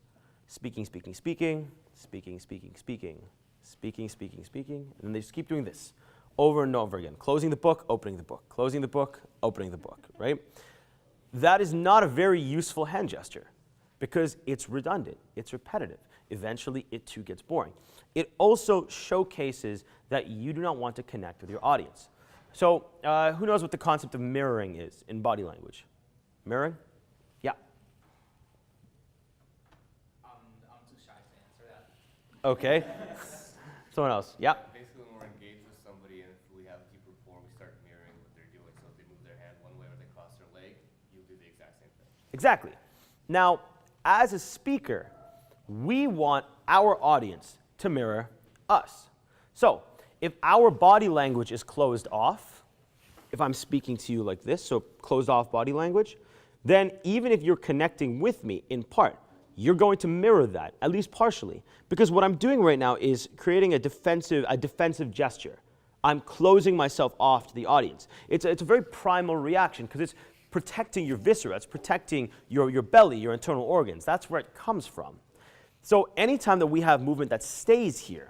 Speaking, speaking, speaking, speaking, speaking, speaking, speaking, speaking, speaking, and then they just keep doing this over and over again. Closing the book, opening the book, closing the book, opening the book, right? That is not a very useful hand gesture because it's redundant, it's repetitive. Eventually, it too gets boring. It also showcases that you do not want to connect with your audience. So who knows what the concept of mirroring is in body language? Mirroring? Yeah. I'm too shy to answer that. Okay. Someone else. Yeah. Basically, when we're engaged with somebody and if we have a deep rapport, we start mirroring what they're doing. So if they move their hand one way or they cross their leg, you'll do the exact same thing. Exactly. Now, as a speaker, we want our audience to mirror us. So if our body language is closed off, if I'm speaking to you like this, so closed off body language, then even if you're connecting with me in part, you're going to mirror that, at least partially. Because what I'm doing right now is creating a defensive gesture. I'm closing myself off to the audience. It's a very primal reaction because it's protecting your viscera, it's protecting your belly, your internal organs. That's where it comes from. So anytime that we have movement that stays here,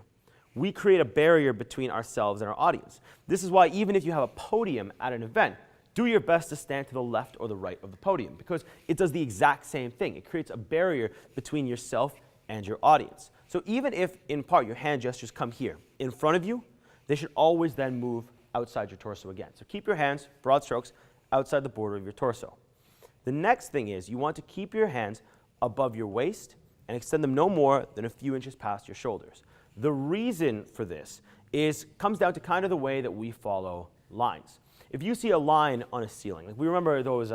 we create a barrier between ourselves and our audience. This is why even if you have a podium at an event, do your best to stand to the left or the right of the podium because it does the exact same thing. It creates a barrier between yourself and your audience. So even if, in part, your hand gestures come here in front of you, they should always then move outside your torso again. So keep your hands, broad strokes, outside the border of your torso. The next thing is you want to keep your hands above your waist and extend them no more than a few inches past your shoulders. The reason for this comes down to kind of the way that we follow lines. If you see a line on a ceiling, like we remember those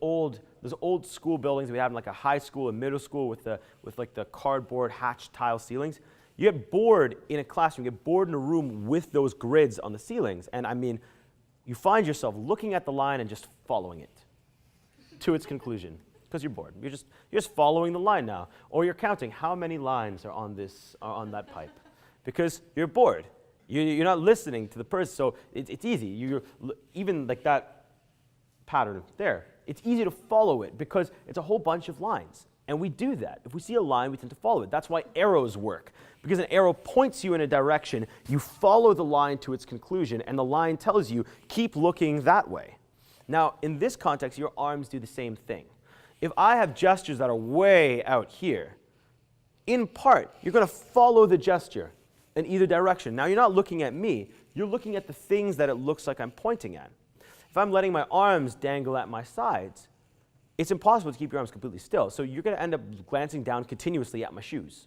old school buildings we had in like a high school and middle school with like the cardboard hatch tile ceilings. You get bored in a classroom, you get bored in a room with those grids on the ceilings, and I mean, you find yourself looking at the line and just following it to its conclusion because you're bored. You're just following the line now, or you're counting how many lines are on that pipe because you're bored. You're not listening to the person, so it's easy. Even like that pattern there, it's easy to follow it because it's a whole bunch of lines. And we do that. If we see a line, we tend to follow it. That's why arrows work. Because an arrow points you in a direction, you follow the line to its conclusion, and the line tells you, keep looking that way. Now, in this context, your arms do the same thing. If I have gestures that are way out here, in part, you're going to follow the gesture in either direction. Now, you're not looking at me. You're looking at the things that it looks like I'm pointing at. If I'm letting my arms dangle at my sides, it's impossible to keep your arms completely still. So you're going to end up glancing down continuously at my shoes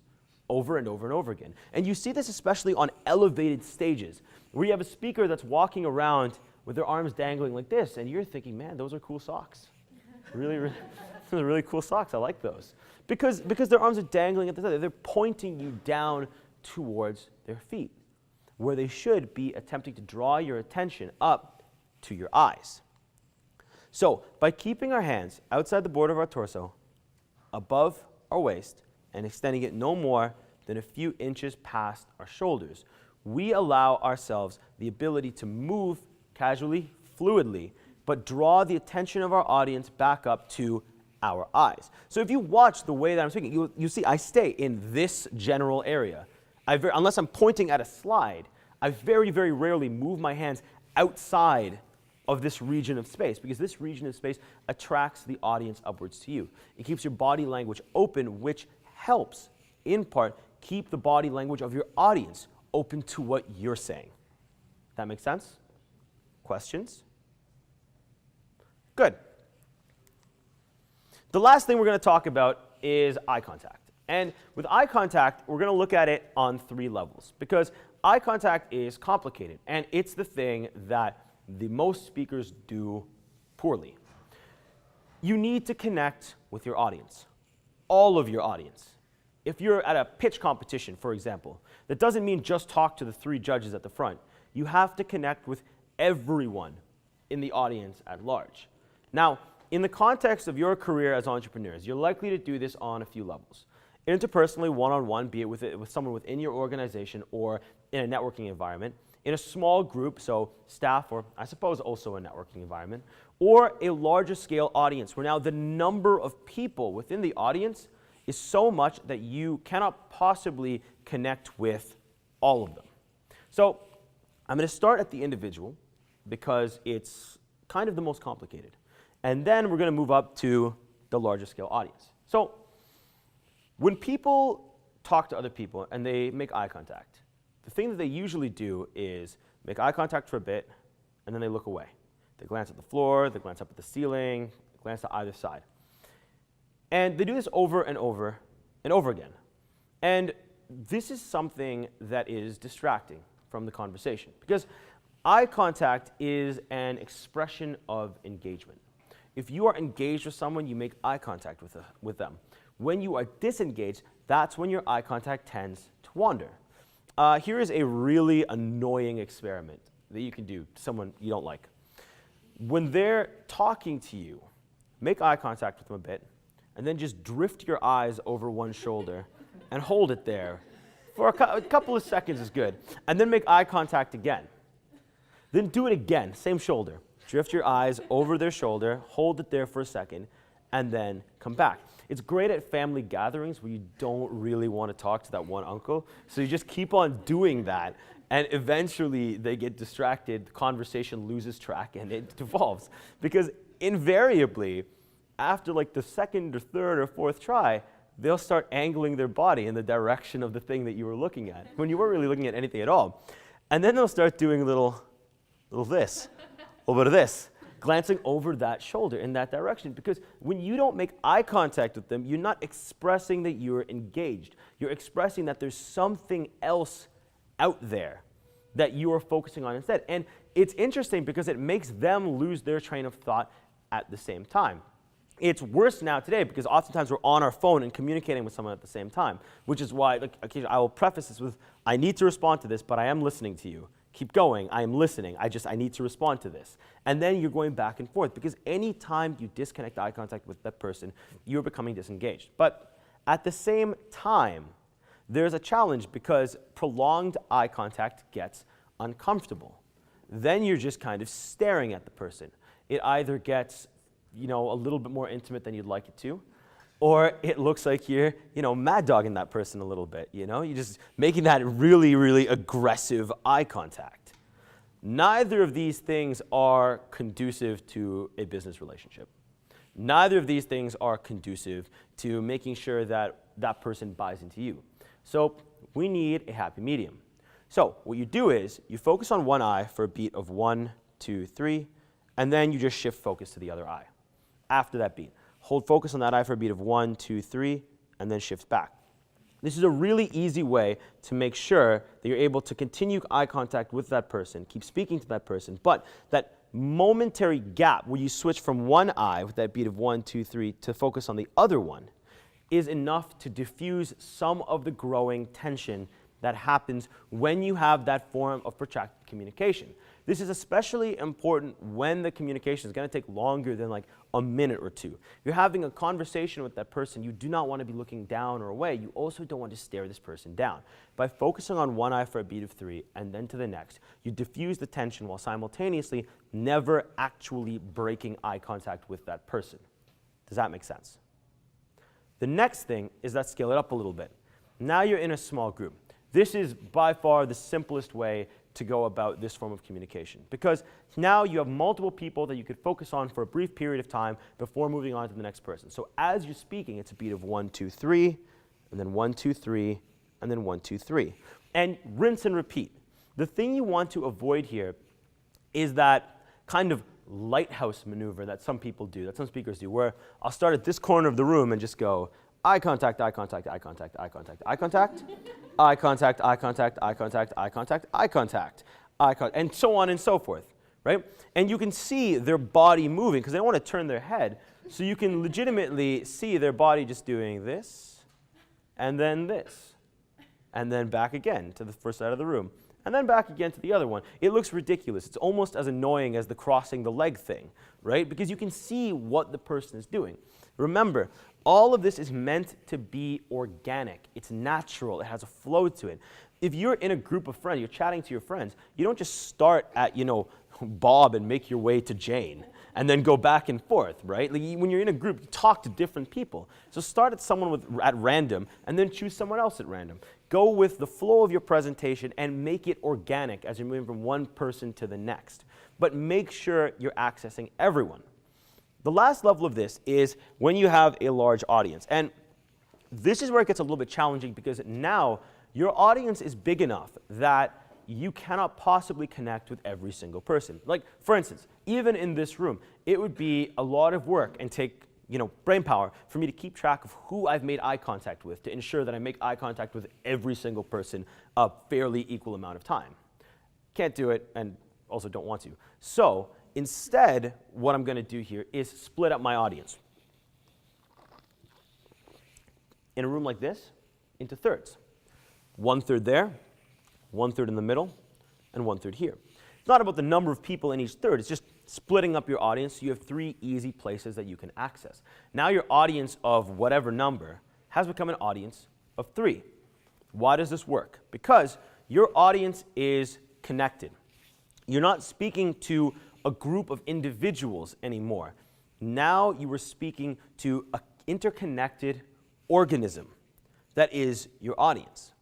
over and over and over again. And you see this especially on elevated stages where you have a speaker that's walking around with their arms dangling like this, and you're thinking, man, those are cool socks. Really, those are really cool socks. I like those. Because their arms are dangling at the side. They're pointing you down towards their feet, where they should be attempting to draw your attention up to your eyes. So, by keeping our hands outside the border of our torso, above our waist, and extending it no more than a few inches past our shoulders, we allow ourselves the ability to move casually, fluidly, but draw the attention of our audience back up to our eyes. So if you watch the way that I'm speaking, you see I stay in this general area. Unless I'm pointing at a slide, I very, very rarely move my hands outside of this region of space, because this region of space attracts the audience upwards to you. It keeps your body language open, which helps, in part, keep the body language of your audience open to what you're saying. That makes sense? Questions? Good. The last thing we're going to talk about is eye contact. And with eye contact, we're going to look at it on 3 levels, because eye contact is complicated, and it's the thing that the most speakers do poorly. You need to connect with your audience, all of your audience. If you're at a pitch competition, for example, that doesn't mean just talk to the 3 judges at the front. You have to connect with everyone in the audience at large. Now, in the context of your career as entrepreneurs, you're likely to do this on a few levels. Interpersonally, one-on-one, be it with someone within your organization or in a networking environment, in a small group, so staff, or I suppose also a networking environment, or a larger scale audience, where now the number of people within the audience is so much that you cannot possibly connect with all of them. So I'm going to start at the individual, because it's kind of the most complicated. And then we're going to move up to the larger scale audience. So when people talk to other people and they make eye contact, the thing that they usually do is make eye contact for a bit, and then they look away. They glance at the floor, they glance up at the ceiling, they glance to either side. And they do this over and over and over again. And this is something that is distracting from the conversation, because eye contact is an expression of engagement. If you are engaged with someone, you make eye contact with them. When you are disengaged, that's when your eye contact tends to wander. Here is a really annoying experiment that you can do to someone you don't like. When they're talking to you, make eye contact with them a bit, and then just drift your eyes over one shoulder and hold it there for a couple of seconds is good. And then make eye contact again. Then do it again, same shoulder. Drift your eyes over their shoulder, hold it there for a second, and then come back. It's great at family gatherings where you don't really want to talk to that one uncle, so you just keep on doing that, and eventually they get distracted, the conversation loses track, and it devolves. Because invariably, after like the 2nd or 3rd or 4th try, they'll start angling their body in the direction of the thing that you were looking at, when you weren't really looking at anything at all. And then they'll start doing a little this, a little bit of this, glancing over that shoulder in that direction. Because when you don't make eye contact with them, you're not expressing that you're engaged. You're expressing that there's something else out there that you are focusing on instead. And it's interesting because it makes them lose their train of thought at the same time. It's worse now today because oftentimes we're on our phone and communicating with someone at the same time, which is why occasionally I will preface this with, I need to respond to this, but I am listening to you. Keep going, I am listening, I need to respond to this. And then you're going back and forth, because anytime you disconnect eye contact with that person, you're becoming disengaged. But at the same time, there's a challenge because prolonged eye contact gets uncomfortable. Then you're just kind of staring at the person. It either gets, a little bit more intimate than you'd like it to, or it looks like you're, mad dogging that person a little bit, You're just making that really, really aggressive eye contact. Neither of these things are conducive to a business relationship. Neither of these things are conducive to making sure that that person buys into you. So we need a happy medium. So what you do is you focus on one eye for a beat of 1, 2, 3, and then you just shift focus to the other eye after that beat. Hold focus on that eye for a beat of 1, 2, 3, and then shift back. This is a really easy way to make sure that you're able to continue eye contact with that person, keep speaking to that person, but that momentary gap where you switch from one eye with that beat of 1, 2, 3 to focus on the other one is enough to diffuse some of the growing tension that happens when you have that form of protracted communication. This is especially important when the communication is going to take longer than like a minute or two. You're having a conversation with that person, you do not want to be looking down or away. You also don't want to stare this person down. By focusing on one eye for a beat of 3 and then to the next, you diffuse the tension while simultaneously never actually breaking eye contact with that person. Does that make sense? The next thing is let's scale it up a little bit. Now you're in a small group. This is by far the simplest way to go about this form of communication, because now you have multiple people that you could focus on for a brief period of time before moving on to the next person. So as you're speaking, it's a beat of 1, 2, 3, and then 1, 2, 3, and then 1, 2, 3. And rinse and repeat. The thing you want to avoid here is that kind of lighthouse maneuver that some people do, that some speakers do, where I'll start at this corner of the room and just go, eye contact, eye contact, eye contact, eye contact, eye contact, eye contact, eye contact, eye contact, eye contact, eye contact, eye contact, and so on and so forth, right? And you can see their body moving because they don't want to turn their head, so you can legitimately see their body just doing this, and then this, and then back again to the first side of the room, and then back again to the other one. It looks ridiculous. It's almost as annoying as the crossing the leg thing, right? Because you can see what the person is doing. Remember, all of this is meant to be organic. It's natural. It has a flow to it. If you're in a group of friends, you're chatting to your friends, you don't just start at, Bob and make your way to Jane and then go back and forth, right? Like when you're in a group, you talk to different people. So start at someone at random and then choose someone else at random. Go with the flow of your presentation and make it organic as you're moving from one person to the next. But make sure you're accessing everyone. The last level of this is when you have a large audience. And this is where it gets a little bit challenging because now your audience is big enough that you cannot possibly connect with every single person. Like, for instance, even in this room, it would be a lot of work and take brain power for me to keep track of who I've made eye contact with to ensure that I make eye contact with every single person a fairly equal amount of time. Can't do it and also don't want to. So instead, what I'm going to do here is split up my audience in a room like this into thirds. 1/3 there, 1/3 in the middle, and 1/3 here. It's not about the number of people in each third. It's just splitting up your audience so you have 3 easy places that you can access. Now your audience of whatever number has become an audience of 3. Why does this work? Because your audience is connected. You're not speaking to a group of individuals anymore. Now you are speaking to an interconnected organism that is your audience.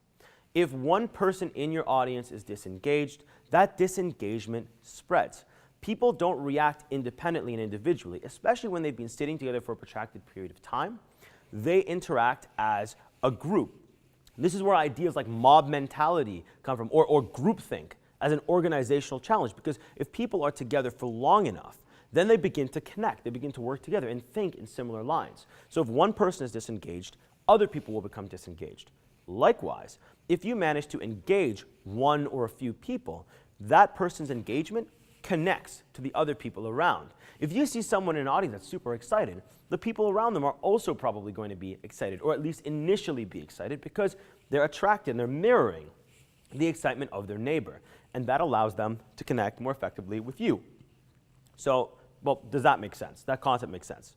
If one person in your audience is disengaged, that disengagement spreads. People don't react independently and individually, especially when they've been sitting together for a protracted period of time. They interact as a group. This is where ideas like mob mentality come from, or groupthink as an organizational challenge, because if people are together for long enough, then they begin to connect, they begin to work together and think in similar lines. So if one person is disengaged, other people will become disengaged. Likewise, if you manage to engage one or a few people, that person's engagement connects to the other people around. If you see someone in an audience that's super excited, the people around them are also probably going to be excited, or at least initially be excited, because they're attracted and they're mirroring the excitement of their neighbor. And that allows them to connect more effectively with you. So, well, does that make sense? That concept makes sense.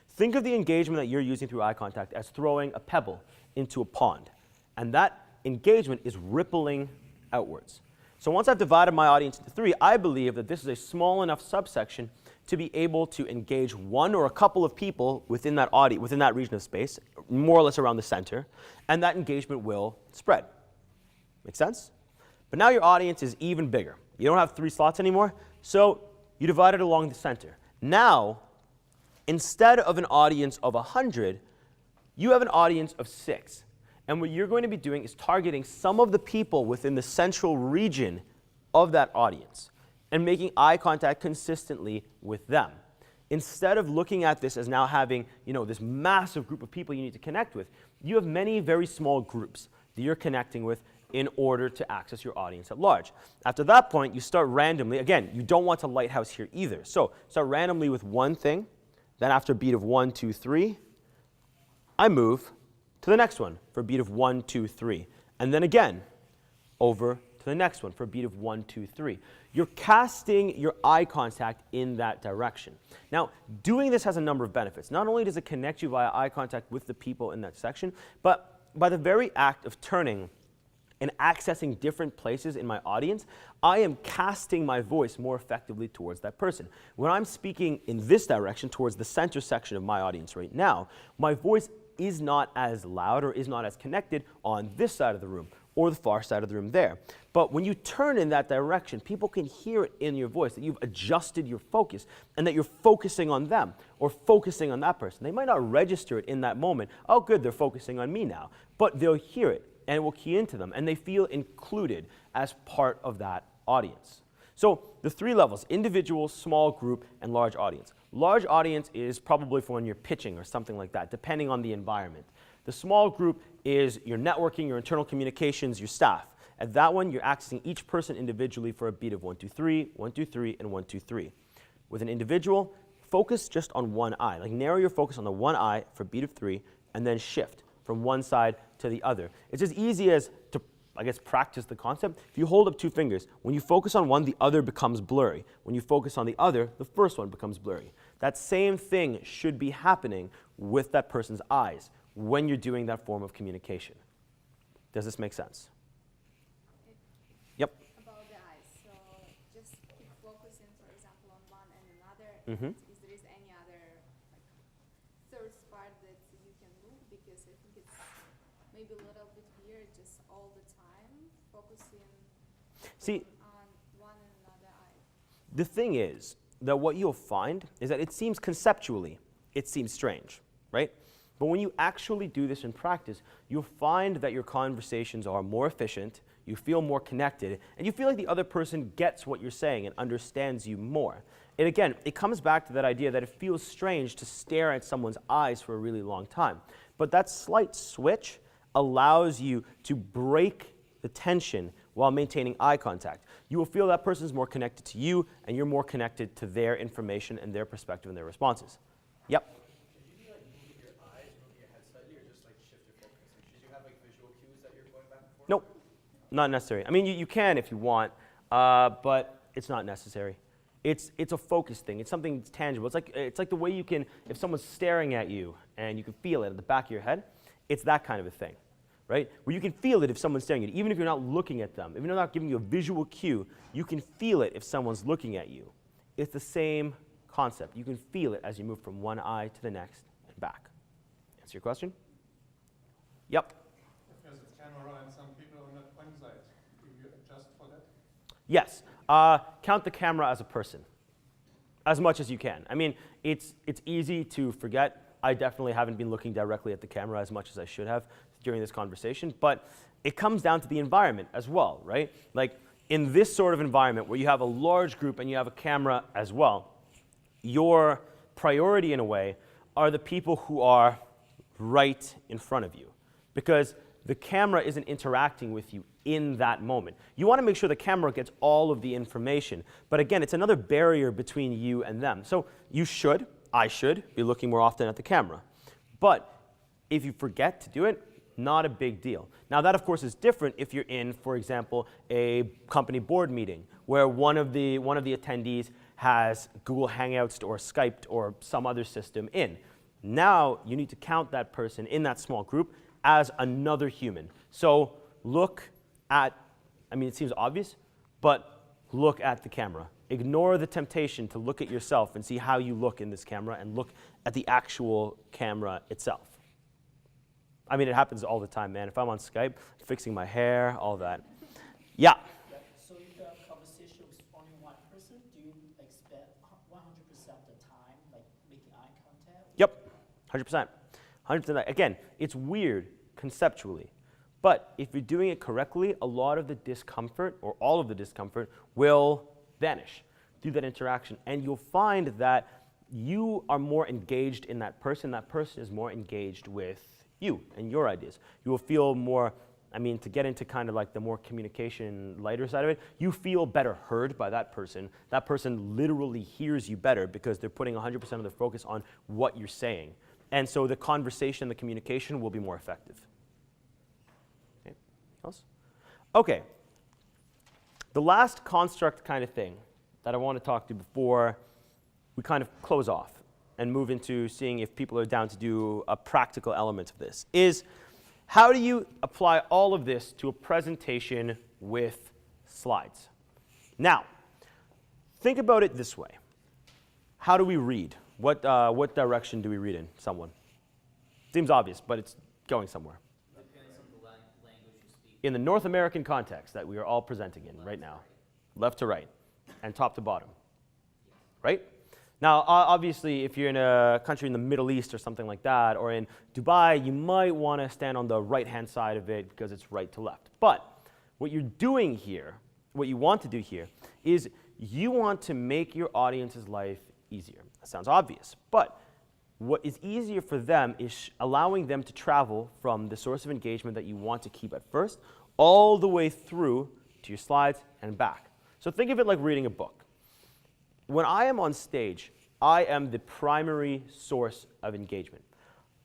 Think of the engagement that you're using through eye contact as throwing a pebble into a pond. And that engagement is rippling outwards. So once I've divided my audience into 3, I believe that this is a small enough subsection to be able to engage one or a couple of people within that audience, within that region of space, more or less around the center, and that engagement will spread. Make sense? But now your audience is even bigger. You don't have 3 slots anymore, so you divide it along the center. Now, instead of an audience of 100, you have an audience of 6. And what you're going to be doing is targeting some of the people within the central region of that audience and making eye contact consistently with them. Instead of looking at this as now having, this massive group of people you need to connect with, you have many very small groups that you're connecting with in order to access your audience at large. After that point, you start randomly. Again, you don't want to lighthouse here either. So start randomly with one thing. Then after a beat of 1, 2, 3, I move to the next one for a beat of 1, 2, 3. And then again, over to the next one for a beat of 1, 2, 3. You're casting your eye contact in that direction. Now, doing this has a number of benefits. Not only does it connect you via eye contact with the people in that section, but by the very act of turning and accessing different places in my audience, I am casting my voice more effectively towards that person. When I'm speaking in this direction towards the center section of my audience right now, my voice is not as loud or is not as connected on this side of the room. or the far side of the room there. But when you turn in that direction, people can hear it in your voice that you've adjusted your focus and that you're focusing on them or focusing on that person. They might not register it in that moment. Oh, good, they're focusing on me now. But they'll hear it and it will key into them and they feel included as part of that audience. So the 3 levels: individual, small group, and large audience. Large audience is probably for when you're pitching or something like that, depending on the environment. The small group is your networking, your internal communications, your staff. At that one, you're accessing each person individually for a beat of 1, 2, 3, 1, 2, 3, and 1, 2, 3. With an individual, focus just on one eye. Like narrow your focus on the one eye for a beat of 3, and then shift from one side to the other. It's as easy as to, I guess, practice the concept. If you hold up 2 fingers, when you focus on one, the other becomes blurry. When you focus on the other, the first one becomes blurry. That same thing should be happening with that person's eyes when you're doing that form of communication. Does this make sense? Yep. About the eyes, so just keep focusing, for example, on one and another. Mm-hmm. Is there any other third part that you can do? Because I think it's maybe a little bit weird just all the time focusing on one and another eye. The thing is that what you'll find is that it seems conceptually, it seems strange, right? But when you actually do this in practice, you'll find that your conversations are more efficient, you feel more connected, and you feel like the other person gets what you're saying and understands you more. And again, it comes back to that idea that it feels strange to stare at someone's eyes for a really long time. But that slight switch allows you to break the tension while maintaining eye contact. You will feel that person is more connected to you, and you're more connected to their information and their perspective and their responses. Yep. Should you move your eyes, move your head slightly, or just shift your focus? Should you have visual cues that you're going back and forth? Nope, not necessary. I mean, you can if you want, but it's not necessary. It's a focus thing. It's something tangible. It's like the way you can, if someone's staring at you and you can feel it at the back of your head, it's that kind of a thing. Right? Where you can feel it if someone's staring at you, even if you're not looking at them. If you're not giving you a visual cue, you can feel it if someone's looking at you. It's the same concept. You can feel it as you move from one eye to the next and back. Answer your question? Yep. Because it's camera and some people are not one side. Do you adjust for that? Yes. Count the camera as a person, as much as you can. I mean, it's easy to forget. I definitely haven't been looking directly at the camera as much as I should have during this conversation, but it comes down to the environment as well, right? Like in this sort of environment where you have a large group and you have a camera as well, your priority in a way are the people who are right in front of you, because the camera isn't interacting with you in that moment. You want to make sure the camera gets all of the information, but again, it's another barrier between you and them. So I should be looking more often at the camera. But if you forget to do it, not a big deal. Now that, of course, is different if you're in, for example, a company board meeting where one of the attendees has Google Hangouts or Skyped or some other system in. Now you need to count that person in that small group as another human. So look at, I mean, it seems obvious, but look at the camera. Ignore the temptation to look at yourself and see how you look in this camera and look at the actual camera itself. I mean, it happens all the time, man. If I'm on Skype, fixing my hair, all that. Yeah? So if you have a conversation with only one person, do you spend 100% of the time making eye contact? Yep, 100%. 100%. Again, it's weird conceptually, but if you're doing it correctly, a lot of the discomfort, or all of the discomfort, will vanish through that interaction. And you'll find that you are more engaged in that person is more engaged with you and your ideas. You will feel more, I mean, to get into kind of like the more communication lighter side of it, you feel better heard by that person. That person literally hears you better because they're putting 100% of their focus on what you're saying. And so the conversation, the communication will be more effective. Okay, else? Okay. The last construct kind of thing that I want to talk to before we kind of close off and move into seeing if people are down to do a practical element of this is how do you apply all of this to a presentation with slides? Now, think about it this way. How do we read? What direction do we read in someone? Seems obvious, but it's going somewhere. Depends on the language you speak. in the North American context that we are all presenting in right now, left to right and top to bottom, right? Now, obviously, if you're in a country in the Middle East or something like that, or in Dubai, you might want to stand on the right-hand side of it because it's right to left. But what you're doing here, what you want to do here, is you want to make your audience's life easier. That sounds obvious, but what is easier for them is allowing them to travel from the source of engagement that you want to keep at first, all the way through to your slides and back. So think of it like reading a book. When I am on stage, I am the primary source of engagement.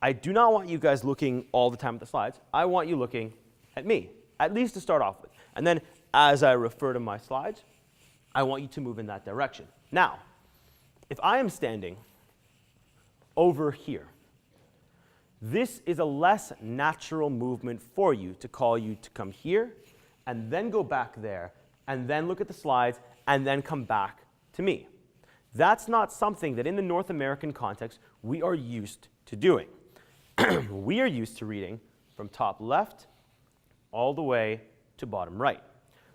I do not want you guys looking all the time at the slides. I want you looking at me, at least to start off with. And then as I refer to my slides, I want you to move in that direction. Now, if I am standing over here, this is a less natural movement for you to call you to come here and then go back there and then look at the slides and then come back to me. That's not something that in the North American context we are used to doing. We are used to reading from top left all the way to bottom right.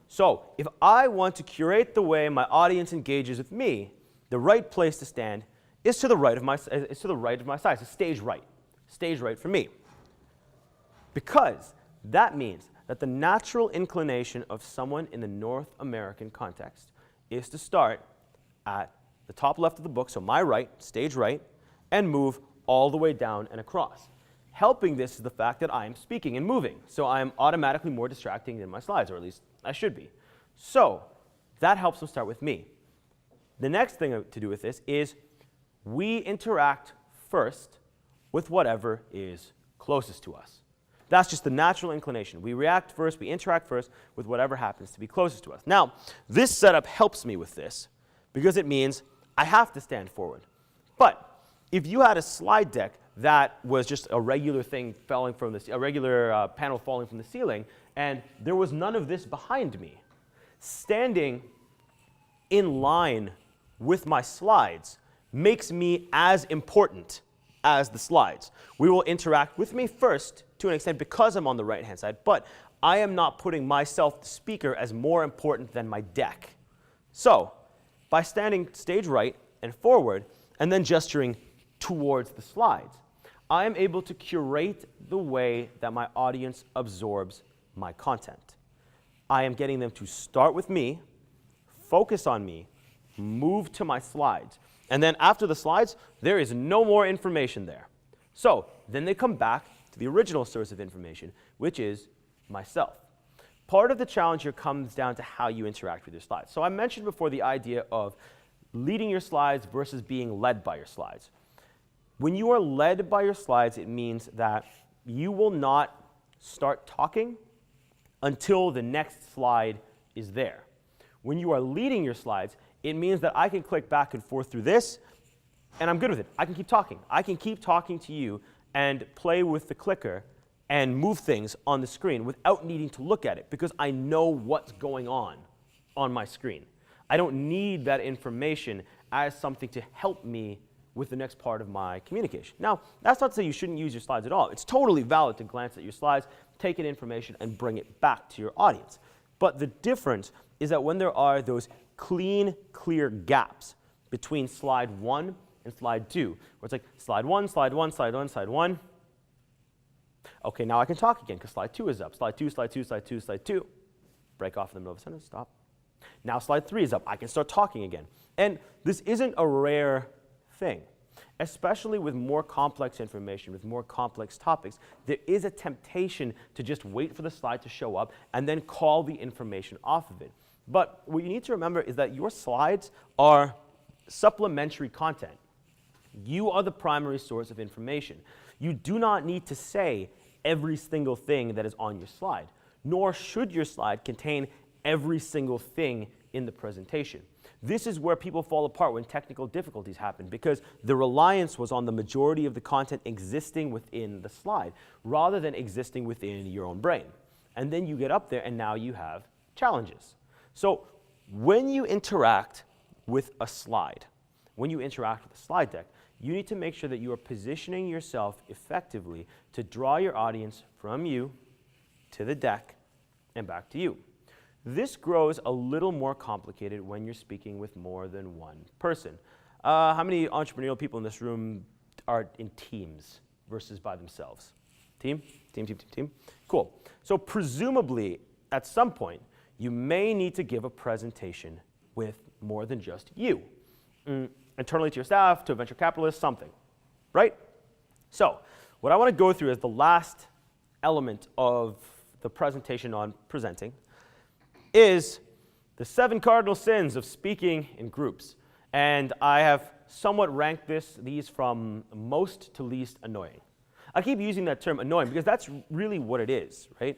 So if I want to curate the way my audience engages with me, the right place to stand is to the right of my side, so stage right for me. Because that means that the natural inclination of someone in the North American context is to start at the top left of the book, so my right, stage right, and move all the way down and across. Helping this is the fact that I am speaking and moving, so I am automatically more distracting than my slides, or at least I should be. So that helps them start with me. The next thing to do with this is we interact first with whatever is closest to us. That's just the natural inclination. We react first, we interact first with whatever happens to be closest to us. Now, this setup helps me with this because it means I have to stand forward. But if you had a slide deck that was just a regular thing falling from a regular panel falling from the ceiling, and there was none of this behind me, standing in line with my slides makes me as important as the slides. We will interact with me first to an extent because I'm on the right-hand side, but I am not putting myself, the speaker, as more important than my deck. So by standing stage right and forward and then gesturing towards the slides, I am able to curate the way that my audience absorbs my content. I am getting them to start with me, focus on me, move to my slides. And then after the slides, there is no more information there. So then they come back to the original source of information, which is myself. Part of the challenge here comes down to how you interact with your slides. So I mentioned before the idea of leading your slides versus being led by your slides. When you are led by your slides, it means that you will not start talking until the next slide is there. When you are leading your slides, it means that I can click back and forth through this, and I'm good with it. I can keep talking. I can keep talking to you and play with the clicker and move things on the screen without needing to look at it because I know what's going on my screen. I don't need that information as something to help me with the next part of my communication. Now, that's not to say you shouldn't use your slides at all. It's totally valid to glance at your slides, take in information, and bring it back to your audience. But the difference is that when there are those clean, clear gaps between slide 1 and slide 2, where it's like slide 1, slide 1, slide 1, slide 1. Okay, now I can talk again because slide 2 is up. Slide 2, slide 2, slide 2, slide 2. Break off in the middle of a sentence, stop. Now slide 3 is up. I can start talking again. And this isn't a rare thing. Especially with more complex information, with more complex topics, there is a temptation to just wait for the slide to show up and then call the information off of it. But what you need to remember is that your slides are supplementary content. You are the primary source of information. You do not need to say every single thing that is on your slide, nor should your slide contain every single thing in the presentation. This is where people fall apart when technical difficulties happen because the reliance was on the majority of the content existing within the slide rather than existing within your own brain. And then you get up there and now you have challenges. So when you interact with a slide, when you interact with a slide deck, you need to make sure that you are positioning yourself effectively to draw your audience from you to the deck and back to you. This grows a little more complicated when you're speaking with more than one person. How many entrepreneurial people in this room are in teams versus by themselves? Team? Team, team, team, team? Cool. So presumably, at some point, you may need to give a presentation with more than just you. Internally to your staff, to a venture capitalist, something, right? So what I want to go through is the last element of the presentation on presenting is the 7 cardinal sins of speaking in groups. And I have somewhat ranked these from most to least annoying. I keep using that term annoying because that's really what it is, right?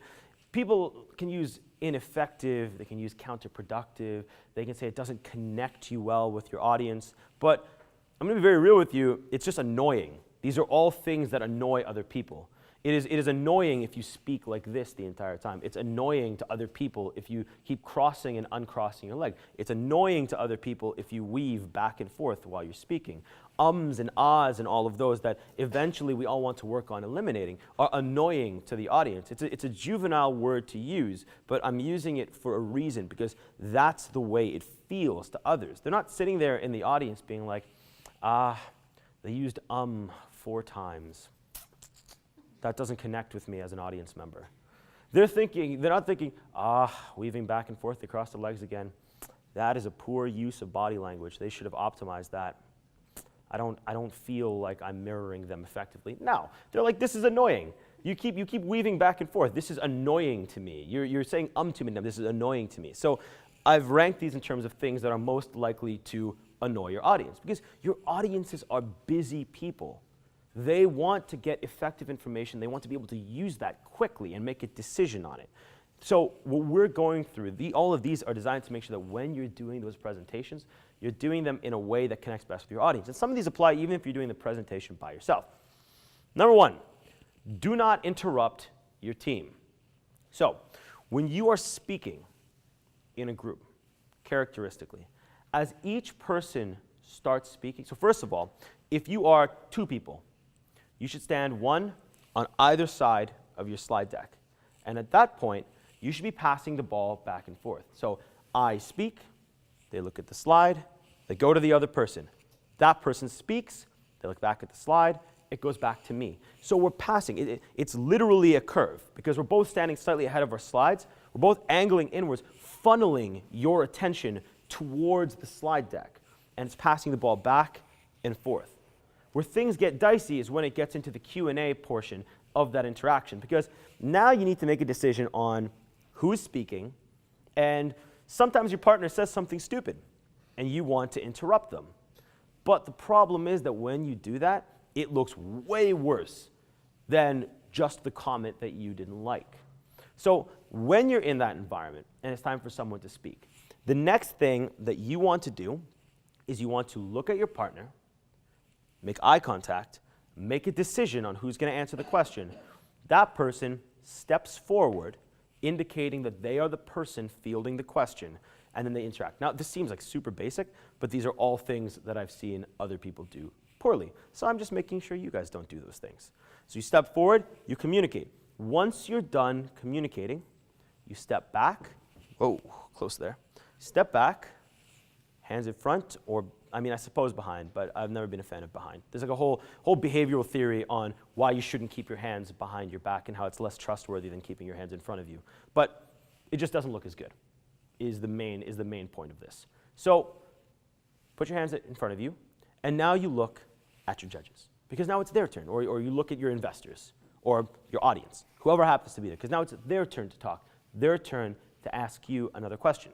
People can use ineffective, they can use counterproductive, they can say it doesn't connect you well with your audience, but I'm going to be very real with you, it's just annoying. These are all things that annoy other people. It is annoying if you speak like this the entire time. It's annoying to other people if you keep crossing and uncrossing your leg. It's annoying to other people if you weave back and forth while you're speaking. Ums and ahs and all of those that eventually we all want to work on eliminating are annoying to the audience. It's a juvenile word to use, but I'm using it for a reason because that's the way it feels to others. They're not sitting there in the audience being like, they used 4 times. That doesn't connect with me as an audience member. They're not thinking, weaving back and forth across the legs again. That is a poor use of body language. They should have optimized that. I don't feel like I'm mirroring them effectively. No, they're like, this is annoying. You keep weaving back and forth. This is annoying to me. You're saying to me now. This is annoying to me. So I've ranked these in terms of things that are most likely to annoy your audience because your audiences are busy people. They want to get effective information. They want to be able to use that quickly and make a decision on it. So what we're going through, all of these are designed to make sure that when you're doing those presentations, you're doing them in a way that connects best with your audience. And some of these apply even if you're doing the presentation by yourself. Number 1, do not interrupt your team. So when you are speaking in a group, characteristically, as each person starts speaking, so first of all, if you are 2 people, you should stand 1 on either side of your slide deck. And at that point, you should be passing the ball back and forth. So I speak, they look at the slide, they go to the other person. That person speaks, they look back at the slide, it goes back to me. So we're passing. It's literally a curve because we're both standing slightly ahead of our slides. We're both angling inwards, funneling your attention towards the slide deck. And it's passing the ball back and forth. Where things get dicey is when it gets into the Q&A portion of that interaction because now you need to make a decision on who's speaking, and sometimes your partner says something stupid and you want to interrupt them. But the problem is that when you do that, it looks way worse than just the comment that you didn't like. So when you're in that environment and it's time for someone to speak, the next thing that you want to do is you want to look at your partner, make eye contact, make a decision on who's going to answer the question. That person steps forward, indicating that they are the person fielding the question, and then they interact. Now, this seems like super basic, but these are all things that I've seen other people do poorly. So I'm just making sure you guys don't do those things. So you step forward, you communicate. Once you're done communicating, you step back. Whoa, close there. Step back, hands in front, or I suppose behind, but I've never been a fan of behind. There's like a whole behavioral theory on why you shouldn't keep your hands behind your back and how it's less trustworthy than keeping your hands in front of you. But it just doesn't look as good, is the main point of this. So put your hands in front of you, and now you look at your judges. Because now it's their turn, or you look at your investors, or your audience, whoever happens to be there, because now it's their turn to talk, their turn to ask you another question.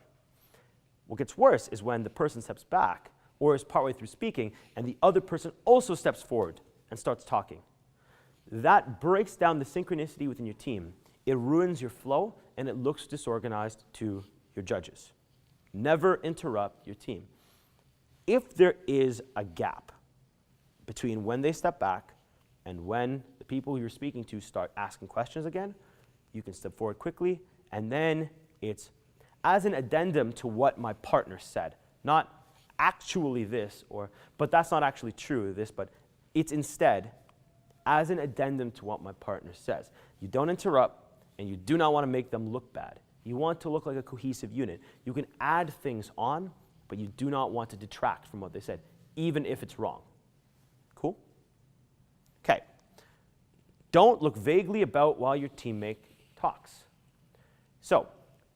What gets worse is when the person steps back, or is partway through speaking, and the other person also steps forward and starts talking. That breaks down the synchronicity within your team. It ruins your flow, and it looks disorganized to your judges. Never interrupt your team. If there is a gap between when they step back and when the people who you're speaking to start asking questions again, you can step forward quickly, and then it's as an addendum to what my partner said, not actually this, but that's not actually true, this, but it's instead as an addendum to what my partner says. You don't interrupt, and you do not want to make them look bad. You want to look like a cohesive unit. You can add things on, but you do not want to detract from what they said, even if it's wrong. Cool? Okay. Don't look vaguely about while your teammate talks. So,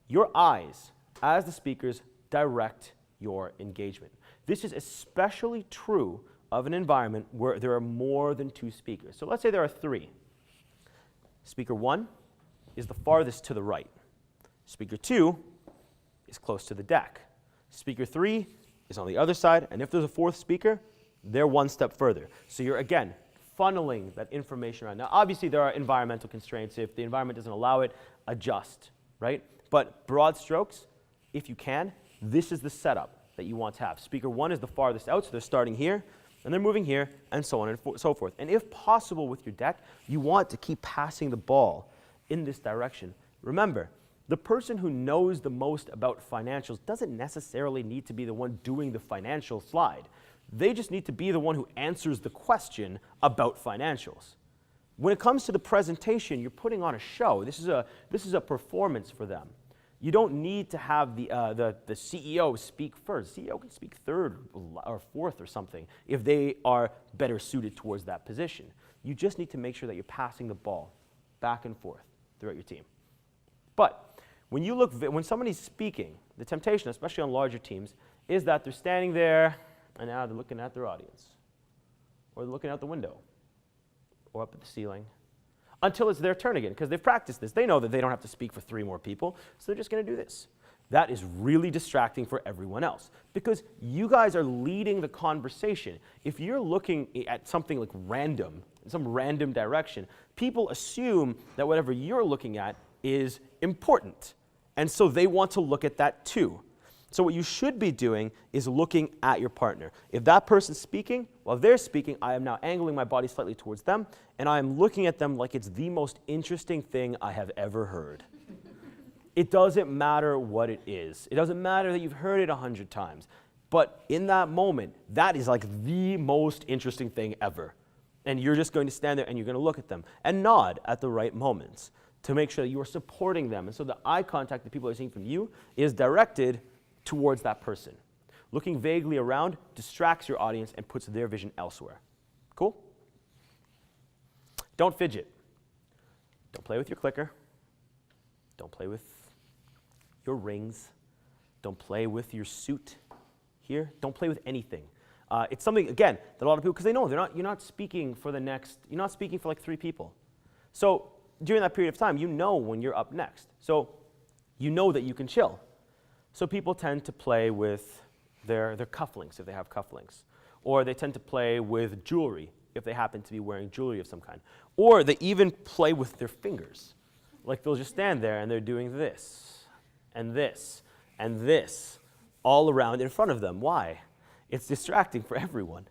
your eyes, as the speakers, direct your engagement. This is especially true of an environment where there are more than 2 speakers. So let's say there are 3. Speaker 1 is the farthest to the right. Speaker 2 is close to the deck. Speaker 3 is on the other side, and if there's a 4th speaker, they're one step further. So you're, again, funneling that information around. Now, obviously, there are environmental constraints. If the environment doesn't allow it, adjust, right? But broad strokes, if you can, this is the setup that you want to have. Speaker 1 is the farthest out, so they're starting here, and they're moving here, and so on and so forth. And if possible with your deck, you want to keep passing the ball in this direction. Remember, the person who knows the most about financials doesn't necessarily need to be the one doing the financial slide. They just need to be the one who answers the question about financials. When it comes to the presentation, you're putting on a show. This is a performance for them. You don't need to have the CEO speak first. The CEO can speak 3rd or 4th or something if they are better suited towards that position. You just need to make sure that you're passing the ball back and forth throughout your team. But when somebody's speaking, the temptation, especially on larger teams, is that they're standing there and now they're looking at their audience, or they're looking out the window, or up at the ceiling, until it's their turn again, because they've practiced this. They know that they don't have to speak for 3 more people, so they're just going to do this. That is really distracting for everyone else, because you guys are leading the conversation. If you're looking at something like random, in some random direction, people assume that whatever you're looking at is important, and so they want to look at that too. So what you should be doing is looking at your partner. If that person's speaking, while they're speaking, I am now angling my body slightly towards them, and I am looking at them like it's the most interesting thing I have ever heard. It doesn't matter what it is. It doesn't matter that you've heard it 100 times. But in that moment, that is like the most interesting thing ever. And you're just going to stand there and you're going to look at them and nod at the right moments to make sure that you are supporting them. And so the eye contact that people are seeing from you is directed towards that person. Looking vaguely around distracts your audience and puts their vision elsewhere. Cool? Don't fidget. Don't play with your clicker. Don't play with your rings. Don't play with your suit here. Don't play with anything. It's something, again, that a lot of people, because they know you're not speaking for like 3 people. So during that period of time, you know when you're up next. So you know that you can chill. So people tend to play with their cufflinks if they have cufflinks. Or they tend to play with jewelry if they happen to be wearing jewelry of some kind. Or they even play with their fingers. Like they'll just stand there and they're doing this, and this, and this, all around in front of them. Why? It's distracting for everyone.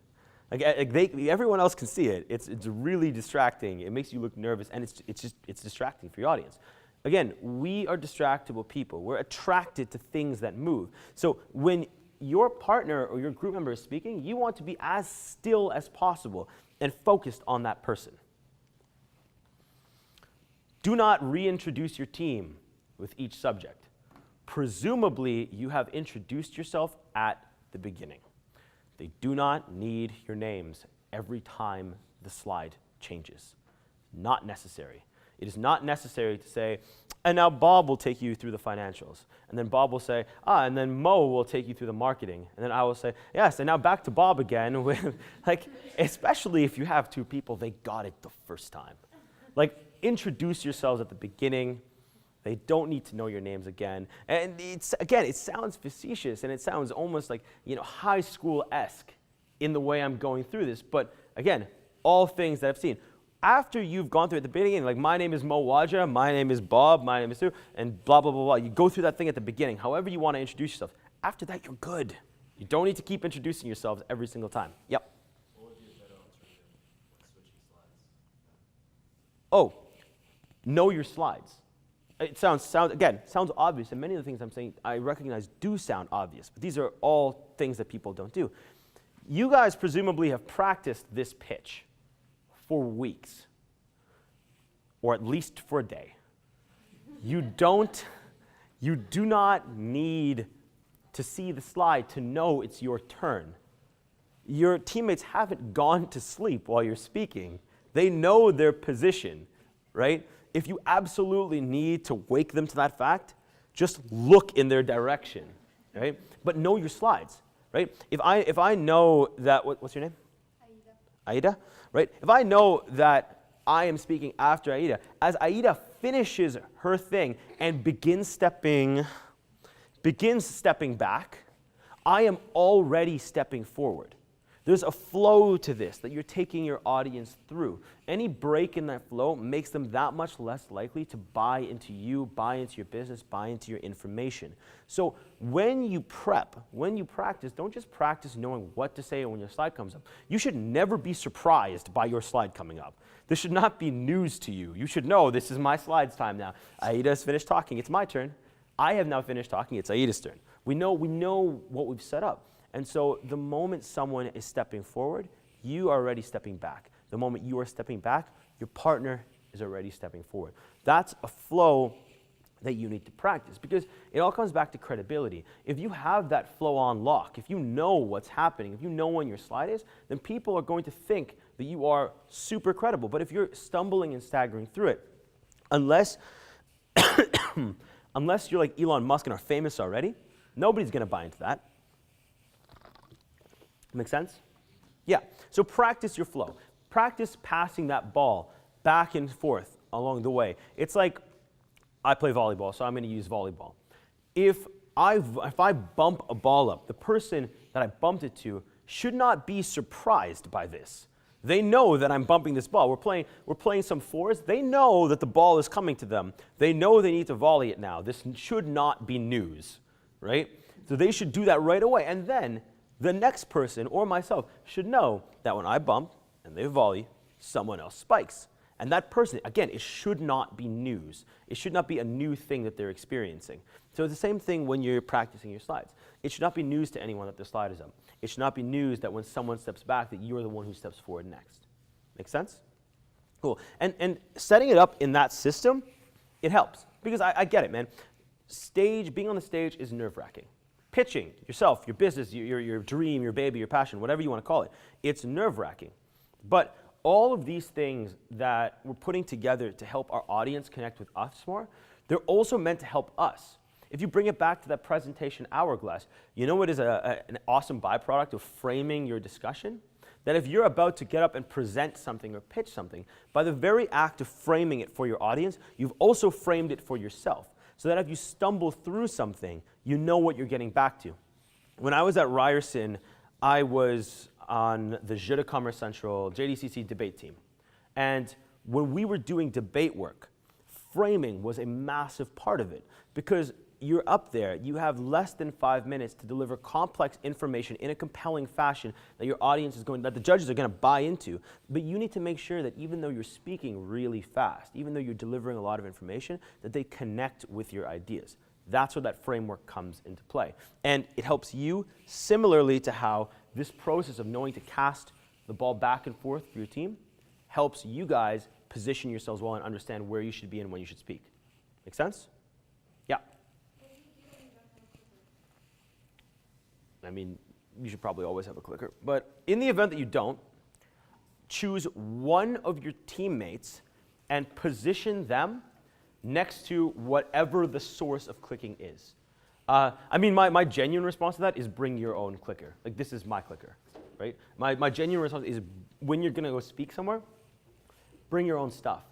Everyone else can see it. It's really distracting. It makes you look nervous, and it's distracting for your audience. Again, we are distractible people. We're attracted to things that move. So when your partner or your group member is speaking, you want to be as still as possible and focused on that person. Do not reintroduce your team with each subject. Presumably, you have introduced yourself at the beginning. They do not need your names every time the slide changes. Not necessary. It is not necessary to say, and now Bob will take you through the financials. And then Bob will say, and then Mo will take you through the marketing. And then I will say, yes, and now back to Bob again. With, especially if you have 2 people, they got it the first time. Introduce yourselves at the beginning. They don't need to know your names again. And it sounds facetious, and it sounds almost like, high school-esque in the way I'm going through this. But again, all things that I've seen. After you've gone through at the beginning, like my name is Mo Waja, my name is Bob, my name is Sue, and blah, blah, blah, blah. You go through that thing at the beginning, however you want to introduce yourself. After that, you're good. You don't need to keep introducing yourselves every single time. Yep. What would be a better alternative when switching slides? Oh, know your slides. It sounds obvious, and many of the things I'm saying I recognize do sound obvious, but these are all things that people don't do. You guys presumably have practiced this pitch for weeks, or at least for a day. You don't You do not need to see the slide to know it's your turn. Your teammates haven't gone to sleep while you're speaking. They know their position, right? If you absolutely need to wake them to that fact, just look in their direction, right? But know your slides, right? If I know that, what's your name? Aida, right? If I know that I am speaking after Aida, as Aida finishes her thing and begins stepping back, I am already stepping forward. There's a flow to this that you're taking your audience through. Any break in that flow makes them that much less likely to buy into you, buy into your business, buy into your information. So when you prep, when you practice, don't just practice knowing what to say when your slide comes up. You should never be surprised by your slide coming up. This should not be news to you. You should know this is my slides time now. Aida has finished talking. It's my turn. I have now finished talking. It's Aida's turn. We know what we've set up. And so the moment someone is stepping forward, you are already stepping back. The moment you are stepping back, your partner is already stepping forward. That's a flow that you need to practice because it all comes back to credibility. If you have that flow on lock, if you know what's happening, if you know when your slide is, then people are going to think that you are super credible. But if you're stumbling and staggering through it, unless you're like Elon Musk and are famous already, nobody's going to buy into that. Make sense? Yeah. So practice your flow. Practice passing that ball back and forth along the way. It's like I play volleyball, so I'm going to use volleyball. If I bump a ball up, the person that I bumped it to should not be surprised by this. They know that I'm bumping this ball. We're playing some fours. They know that the ball is coming to them. They know they need to volley it now. This should not be news, right? So they should do that right away. And then the next person or myself should know that when I bump and they volley, someone else spikes. And that person, again, it should not be news. It should not be a new thing that they're experiencing. So it's the same thing when you're practicing your slides. It should not be news to anyone that their slide is up. It should not be news that when someone steps back that you're the one who steps forward next. Make sense? Cool. And setting it up in that system, it helps. Because I get it, man. Being on the stage is nerve-wracking. Pitching yourself, your business, your dream, your baby, your passion, whatever you want to call it, it's nerve-wracking. But all of these things that we're putting together to help our audience connect with us more, they're also meant to help us. If you bring it back to that presentation hourglass, you know what is an awesome byproduct of framing your discussion? That if you're about to get up and present something or pitch something, by the very act of framing it for your audience, you've also framed it for yourself. So that if you stumble through something, you know what you're getting back to. When I was at Ryerson, I was on the Jeu de Commerce Central JDCC debate team. And when we were doing debate work, framing was a massive part of it because you're up there, you have less than 5 minutes to deliver complex information in a compelling fashion that your audience is that the judges are going to buy into. But you need to make sure that even though you're speaking really fast, even though you're delivering a lot of information, that they connect with your ideas. That's where that framework comes into play. And it helps you similarly to how this process of knowing to cast the ball back and forth for your team helps you guys position yourselves well and understand where you should be and when you should speak. Make sense? Yeah. I mean, you should probably always have a clicker. But in the event that you don't, choose one of your teammates and position them next to whatever the source of clicking is. I mean, my genuine response to that is bring your own clicker. Like, this is my clicker, right? My genuine response is when you're going to go speak somewhere, bring your own stuff.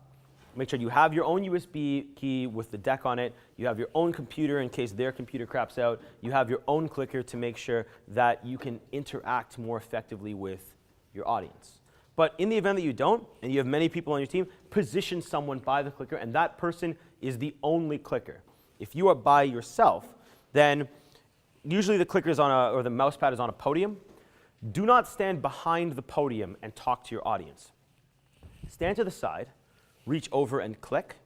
Make sure you have your own USB key with the deck on it. You have your own computer in case their computer craps out. You have your own clicker to make sure that you can interact more effectively with your audience. But in the event that you don't, and you have many people on your team, position someone by the clicker, and that person is the only clicker. If you are by yourself, then usually the clicker is or the mouse pad is on a podium. Do not stand behind the podium and talk to your audience. Stand to the side, reach over and click,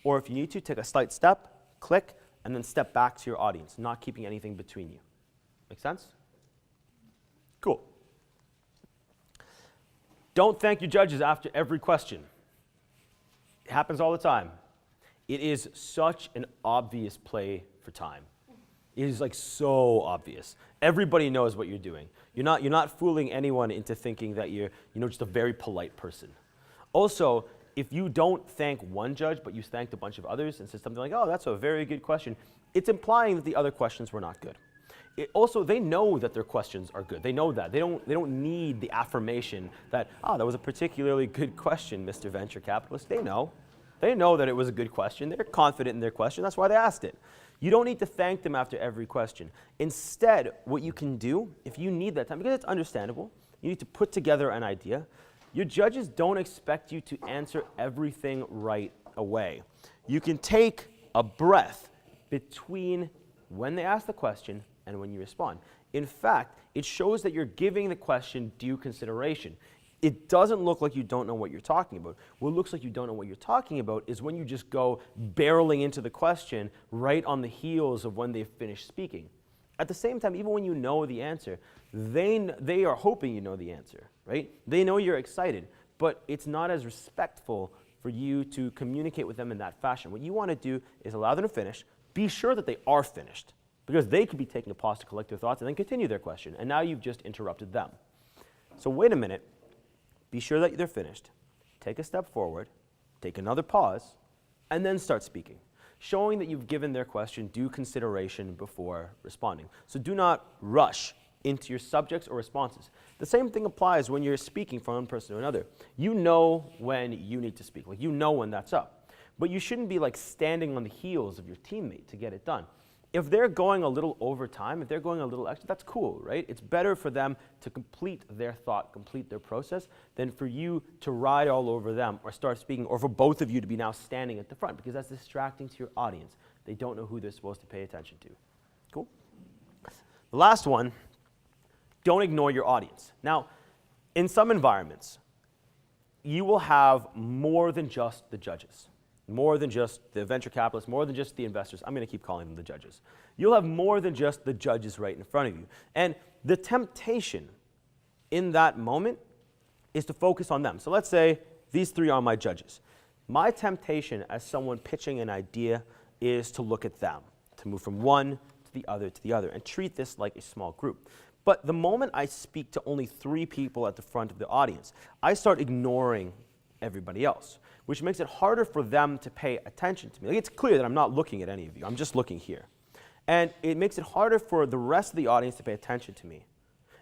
or if you need to, take a slight step, click, and then step back to your audience, not keeping anything between you. Make sense? Cool. Don't thank your judges after every question. It happens all the time. It is such an obvious play for time. It is like so obvious. Everybody knows what you're doing. You're not fooling anyone into thinking that you're just a very polite person. Also, if you don't thank one judge, but you thanked a bunch of others and said something like, oh, that's a very good question, it's implying that the other questions were not good. Also, they know that their questions are good. They know that. They don't need the affirmation that, oh, that was a particularly good question, Mr. Venture Capitalist. They know. They know that it was a good question. They're confident in their question. That's why they asked it. You don't need to thank them after every question. Instead, what you can do, if you need that time, because it's understandable, you need to put together an idea. Your judges don't expect you to answer everything right away. You can take a breath between when they ask the question and when you respond. In fact, it shows that you're giving the question due consideration. It doesn't look like you don't know what you're talking about. What looks like you don't know what you're talking about is when you just go barreling into the question right on the heels of when they've finished speaking. At the same time, even when you know the answer, they are hoping you know the answer, right? They know you're excited, but it's not as respectful for you to communicate with them in that fashion. What you want to do is allow them to finish, be sure that they are finished, because they could be taking a pause to collect their thoughts and then continue their question, and now you've just interrupted them. So wait a minute. Be sure that they're finished. Take a step forward, take another pause, and then start speaking, showing that you've given their question due consideration before responding. So do not rush into your subjects or responses. The same thing applies when you're speaking from one person to another. You know when you need to speak, like you know when that's up. But you shouldn't be like standing on the heels of your teammate to get it done. If they're going a little over time, if they're going a little extra, that's cool, right? It's better for them to complete their thought, complete their process, than for you to ride all over them or start speaking, or for both of you to be now standing at the front, because that's distracting to your audience. They don't know who they're supposed to pay attention to. Cool? The last one, don't ignore your audience. Now, in some environments, you will have more than just the judges. More than just the venture capitalists, more than just the investors. I'm going to keep calling them the judges. You'll have more than just the judges right in front of you. And the temptation in that moment is to focus on them. So let's say these three are my judges. My temptation as someone pitching an idea is to look at them, to move from one to the other, and treat this like a small group. But the moment I speak to only three people at the front of the audience, I start ignoring everybody else, which makes it harder for them to pay attention to me. Like, it's clear that I'm not looking at any of you. I'm just looking here. And it makes it harder for the rest of the audience to pay attention to me.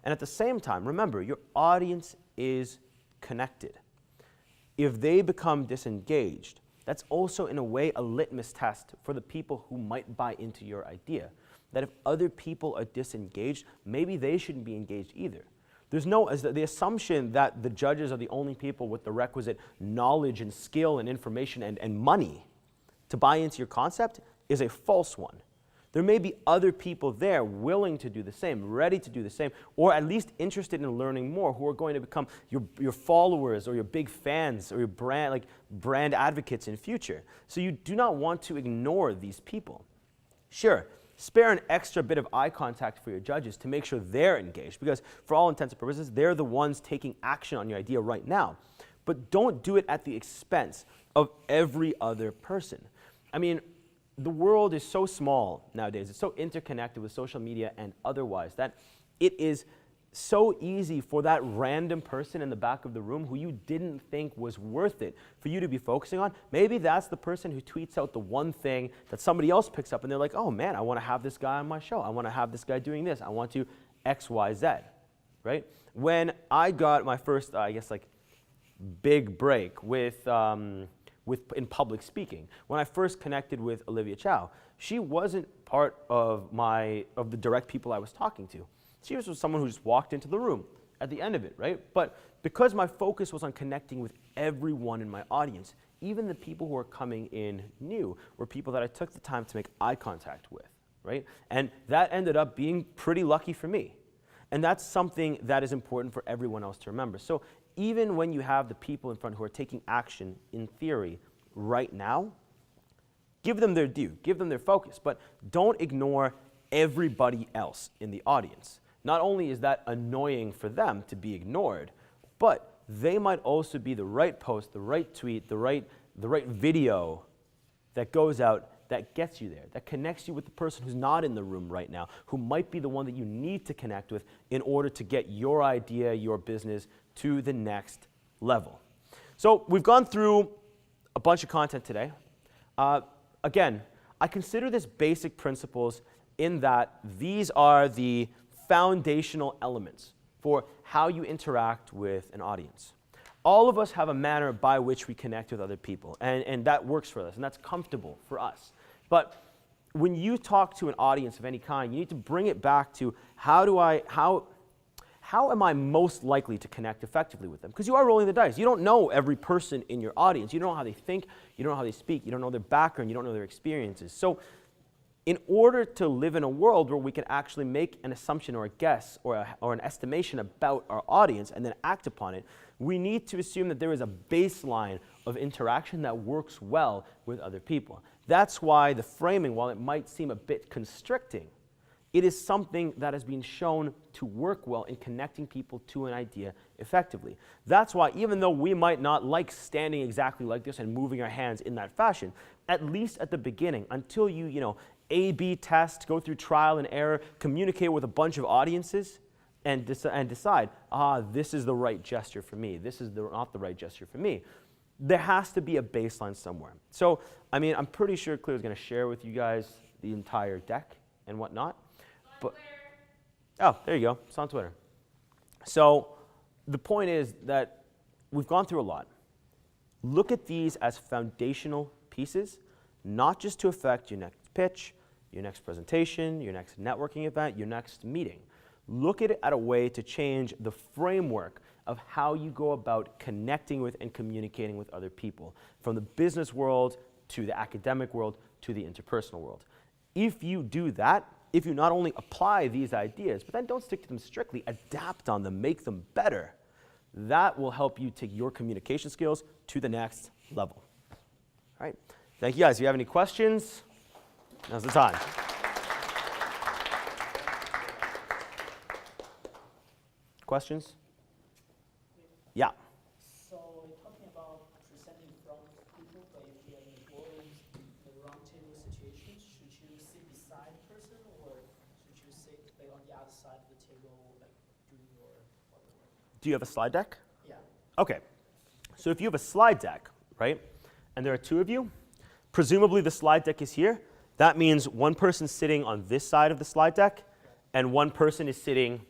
And at the same time, remember, your audience is connected. If they become disengaged, that's also, in a way, a litmus test for the people who might buy into your idea. That if other people are disengaged, maybe they shouldn't be engaged either. There's the assumption that the judges are the only people with the requisite knowledge and skill and information and money to buy into your concept is a false one. There may be other people there willing to do the same, ready to do the same, or at least interested in learning more, who are going to become your followers or your big fans or your brand advocates in future. So you do not want to ignore these people. Sure, spare an extra bit of eye contact for your judges to make sure they're engaged, because for all intents and purposes, they're the ones taking action on your idea right now. But don't do it at the expense of every other person. I mean, the world is so small nowadays, it's so interconnected with social media and otherwise, that it is so easy for that random person in the back of the room who you didn't think was worth it for you to be focusing on. Maybe that's the person who tweets out the one thing that somebody else picks up and they're like, oh man, I want to have this guy on my show. I want to have this guy doing this. I want to X, Y, Z, right? When I got my first, big break in public speaking, when I first connected with Olivia Chow, she wasn't part of the direct people I was talking to. She was someone who just walked into the room at the end of it, right? But because my focus was on connecting with everyone in my audience, even the people who were coming in new were people that I took the time to make eye contact with, right? And that ended up being pretty lucky for me. And that's something that is important for everyone else to remember. So even when you have the people in front who are taking action in theory right now, give them their due, give them their focus, but don't ignore everybody else in the audience. Not only is that annoying for them to be ignored, but they might also be the right post, the right tweet, the right video that goes out that gets you there, that connects you with the person who's not in the room right now, who might be the one that you need to connect with in order to get your idea, your business to the next level. So we've gone through a bunch of content today. Again, I consider this basic principles in that these are the foundational elements for how you interact with an audience. All of us have a manner by which we connect with other people, and that works for us, and that's comfortable for us. But when you talk to an audience of any kind, you need to bring it back to how am I most likely to connect effectively with them? Because you are rolling the dice. You don't know every person in your audience. You don't know how they think. You don't know how they speak. You don't know their background. You don't know their experiences. So in order to live in a world where we can actually make an assumption or a guess or an estimation about our audience and then act upon it, we need to assume that there is a baseline of interaction that works well with other people. That's why the framing, while it might seem a bit constricting, it is something that has been shown to work well in connecting people to an idea effectively. That's why even though we might not like standing exactly like this and moving our hands in that fashion, at least at the beginning, until you A/B test, go through trial and error, communicate with a bunch of audiences, and decide, this is the right gesture for me, this is not the right gesture for me. There has to be a baseline somewhere. So, I mean, I'm pretty sure Clear is going to share with you guys the entire deck and whatnot. Oh, there you go. It's on Twitter. So the point is that we've gone through a lot. Look at these as foundational pieces, not just to affect your next pitch, your next presentation, your next networking event, your next meeting. Look at it as a way to change the framework of how you go about connecting with and communicating with other people, from the business world to the academic world to the interpersonal world. If you do that, if you not only apply these ideas, but then don't stick to them strictly, adapt on them, make them better, that will help you take your communication skills to the next level. All right. Thank you guys. If you have any questions, now's the time. Questions? Yeah. So talking about presenting in front of people, but if you're in a boardroom, in a round table situation, should you sit beside the person or should you sit like on the other side of the table, like doing your other work? Do you have a slide deck? Yeah. Okay. So if you have a slide deck, right, and there are two of you, presumably the slide deck is here. That means one person's sitting on this side of the slide deck, and one person is sitting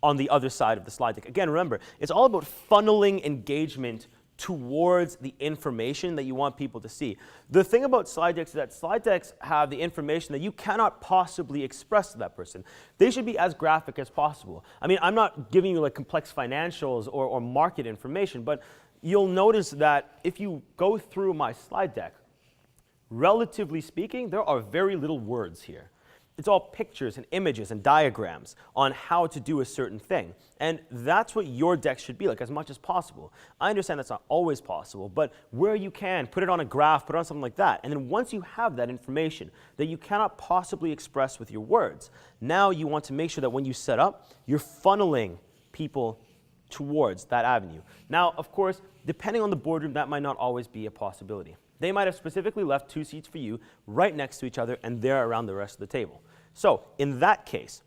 on the other side of the slide deck. Again, remember, it's all about funneling engagement towards the information that you want people to see. The thing about slide decks is that slide decks have the information that you cannot possibly express to that person. They should be as graphic as possible. I mean, I'm not giving you like complex financials or market information, but you'll notice that if you go through my slide deck, relatively speaking, there are very little words here. It's all pictures and images and diagrams on how to do a certain thing. And that's what your deck should be like as much as possible. I understand that's not always possible, but where you can, put it on a graph, put it on something like that. And then once you have that information that you cannot possibly express with your words, now you want to make sure that when you set up, you're funneling people towards that avenue. Now, of course, depending on the boardroom, that might not always be a possibility. They might have specifically left 2 seats for you right next to each other, and they're around the rest of the table. So in that case,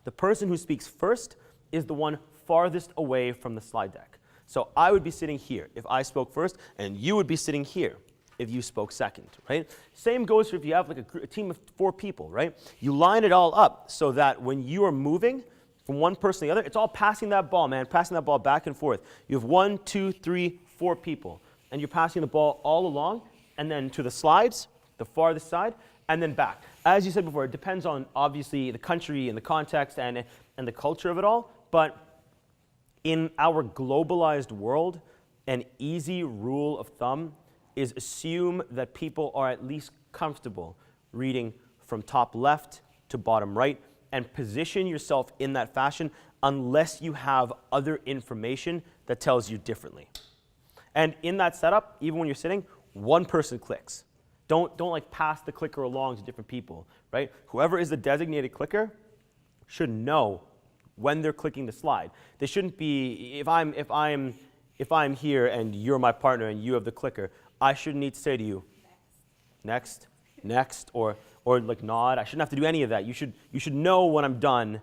the person who speaks first is the one farthest away from the slide deck. So I would be sitting here if I spoke first, and you would be sitting here if you spoke second, right? Same goes for if you have like a team of 4 people, right? You line it all up so that when you are moving from one person to the other, it's all passing that ball, man, passing that ball back and forth. You have 1, 2, 3, 4 people, and you're passing the ball all along, and then to the slides, the farthest side, and then back. As you said before, it depends on, obviously, the country and the context and the culture of it all. But in our globalized world, an easy rule of thumb is assume that people are at least comfortable reading from top left to bottom right, and position yourself in that fashion unless you have other information that tells you differently. And in that setup, even when you're sitting, one person clicks. Don't like pass the clicker along to different people, right? Whoever is the designated clicker should know when they're clicking the slide. They shouldn't be, if I'm here and you're my partner and you have the clicker, I shouldn't need to say to you, next, next, or like nod. I shouldn't have to do any of that. You should know when I'm done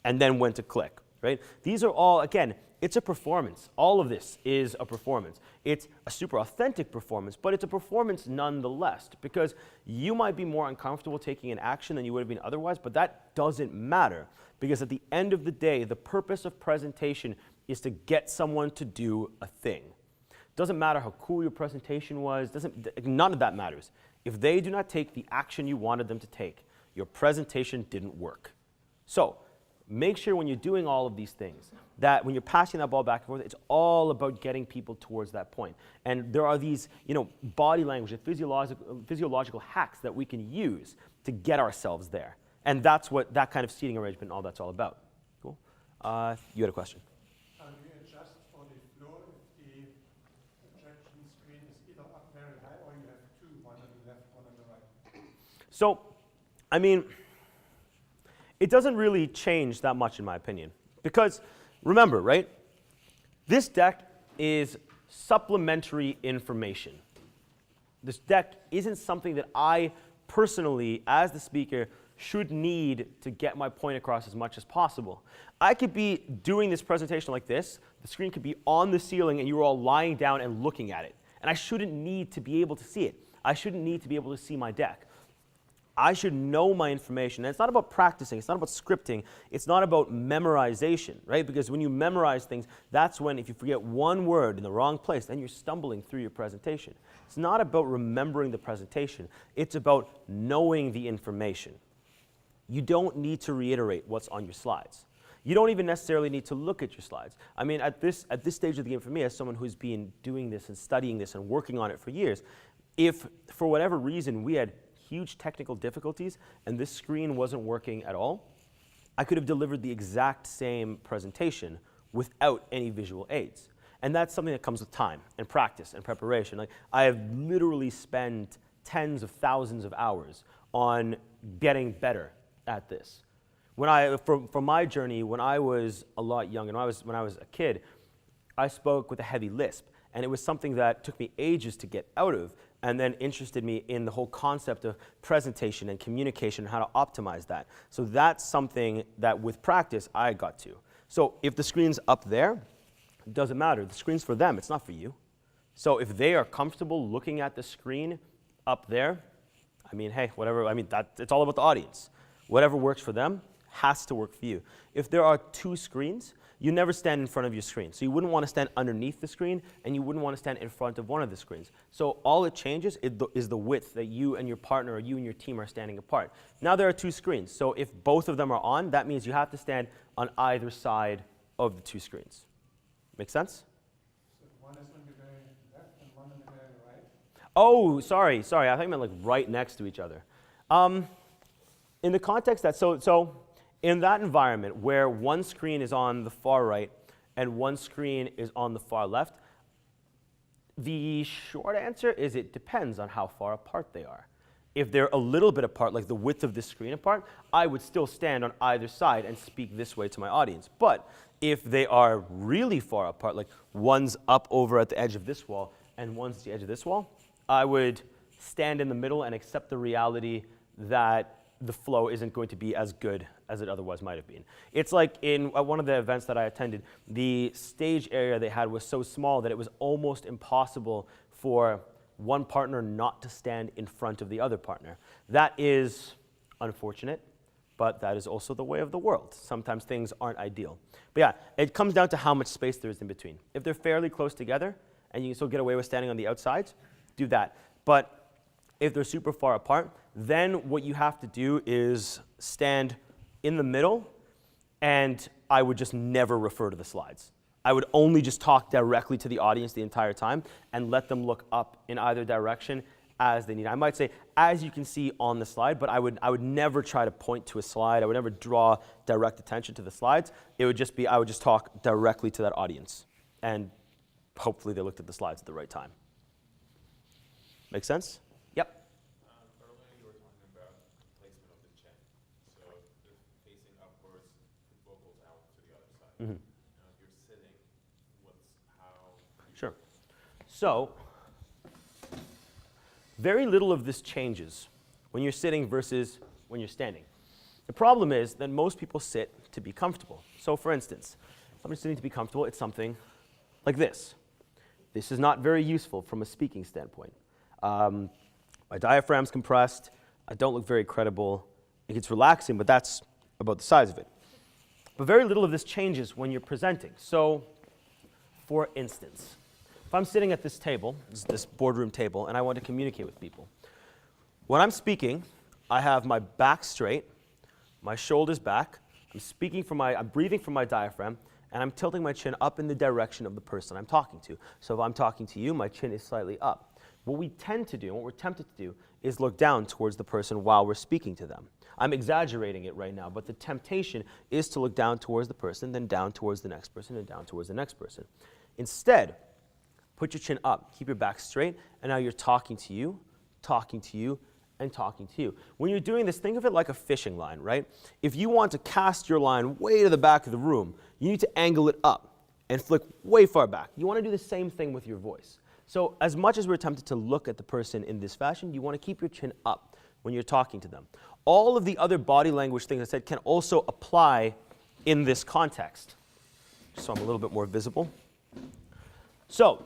and then when to click, right? These are all, again, it's a performance. All of this is a performance. It's a super authentic performance, but it's a performance nonetheless, because you might be more uncomfortable taking an action than you would have been otherwise, but that doesn't matter, because at the end of the day, the purpose of presentation is to get someone to do a thing. Doesn't matter how cool your presentation was, none of that matters. If they do not take the action you wanted them to take, your presentation didn't work. So make sure when you're doing all of these things that when you're passing that ball back and forth, it's all about getting people towards that point. And there are these, body language and physiological hacks that we can use to get ourselves there. And that's what that kind of seating arrangement and all that's all about. Cool? You had a question. Can we adjust for the flow if the projection screen is either up very high or you have two, one on the left, one on the right? So, I mean, it doesn't really change that much in my opinion. Because remember, right, this deck is supplementary information. This deck isn't something that I personally, as the speaker, should need to get my point across as much as possible. I could be doing this presentation like this, the screen could be on the ceiling and you're all lying down and looking at it. And I shouldn't need to be able to see it. I shouldn't need to be able to see my deck. I should know my information. And it's not about practicing, it's not about scripting, it's not about memorization, right? Because when you memorize things, that's when if you forget one word in the wrong place, then you're stumbling through your presentation. It's not about remembering the presentation, it's about knowing the information. You don't need to reiterate what's on your slides. You don't even necessarily need to look at your slides. I mean, at this stage of the game for me, as someone who's been doing this and studying this and working on it for years, if for whatever reason we had huge technical difficulties and this screen wasn't working at all, I could have delivered the exact same presentation without any visual aids. And that's something that comes with time and practice and preparation. Like, I have literally spent tens of thousands of hours on getting better at this. For my journey, when I was a lot younger, when I was a kid, I spoke with a heavy lisp, and it was something that took me ages to get out of, and then interested me in the whole concept of presentation and communication and how to optimize that. So that's something that with practice I got to. So if the screen's up there, it doesn't matter. The screen's for them, it's not for you. So if they are comfortable looking at the screen up there, I mean, hey, whatever, I mean, it's all about the audience. Whatever works for them has to work for you. If there are two screens, you never stand in front of your screen. So you wouldn't want to stand underneath the screen, and you wouldn't want to stand in front of one of the screens. So all it changes is the width that you and your partner or you and your team are standing apart. Now there are two screens. So if both of them are on, that means you have to stand on either side of the two screens. Make sense? So one is on the very left and one on the very right? Oh, sorry. I think I meant like right next to each other. In the context that, so in that environment where one screen is on the far right and one screen is on the far left, the short answer is it depends on how far apart they are. If they're a little bit apart, like the width of this screen apart, I would still stand on either side and speak this way to my audience. But if they are really far apart, like one's up over at the edge of this wall and one's at the edge of this wall, I would stand in the middle and accept the reality that the flow isn't going to be as good as it otherwise might have been. It's like at one of the events that I attended, the stage area they had was so small that it was almost impossible for one partner not to stand in front of the other partner. That is unfortunate, but that is also the way of the world. Sometimes things aren't ideal. But yeah, it comes down to how much space there is in between. If they're fairly close together and you can still get away with standing on the outsides, do that. But if they're super far apart, then what you have to do is stand in the middle, and I would just never refer to the slides. I would only just talk directly to the audience the entire time and let them look up in either direction as they need. I might say, as you can see on the slide, but I would never try to point to a slide. I would never draw direct attention to the slides. It would just be, I would just talk directly to that audience, and hopefully they looked at the slides at the right time. Make sense? Yep. Earlier you were talking about placement of the chin. So if facing upwards, the vocals out to the other side. Mm-hmm. Now if you're sitting, how? Sure. So very little of this changes when you're sitting versus when you're standing. The problem is that most people sit to be comfortable. So for instance, somebody's sitting to be comfortable, it's something like this. This is not very useful from a speaking standpoint. My diaphragm's compressed, I don't look very credible. It gets relaxing, but that's about the size of it. But very little of this changes when you're presenting. So, for instance, if I'm sitting at this table, this boardroom table, and I want to communicate with people, when I'm speaking, I have my back straight, my shoulders back, I'm breathing from my diaphragm, and I'm tilting my chin up in the direction of the person I'm talking to. So if I'm talking to you, my chin is slightly up. What we tend to do, and what we're tempted to do, is look down towards the person while we're speaking to them. I'm exaggerating it right now, but the temptation is to look down towards the person, then down towards the next person, and down towards the next person. Instead, put your chin up, keep your back straight, and now you're talking to you, and talking to you. When you're doing this, think of it like a fishing line, right? If you want to cast your line way to the back of the room, you need to angle it up and flick way far back. You want to do the same thing with your voice. So as much as we're tempted to look at the person in this fashion, you want to keep your chin up when you're talking to them. All of the other body language things I said can also apply in this context. So I'm a little bit more visible. So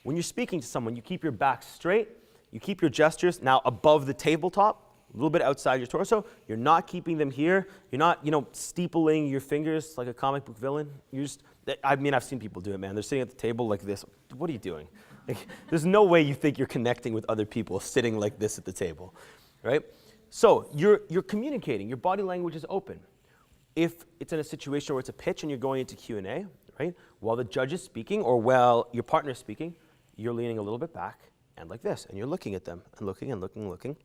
when you're speaking to someone, you keep your back straight, you keep your gestures now above the tabletop, a little bit outside your torso. You're not keeping them here. You're not, steepling your fingers like a comic book villain. I've seen people do it, man. They're sitting at the table like this. What are you doing? There's no way you think you're connecting with other people sitting like this at the table, right? So you're communicating. Your body language is open. If it's in a situation where it's a pitch and you're going into Q&A, right, while the judge is speaking or while your partner is speaking, you're leaning a little bit back and like this, and you're looking at them and looking and looking and looking.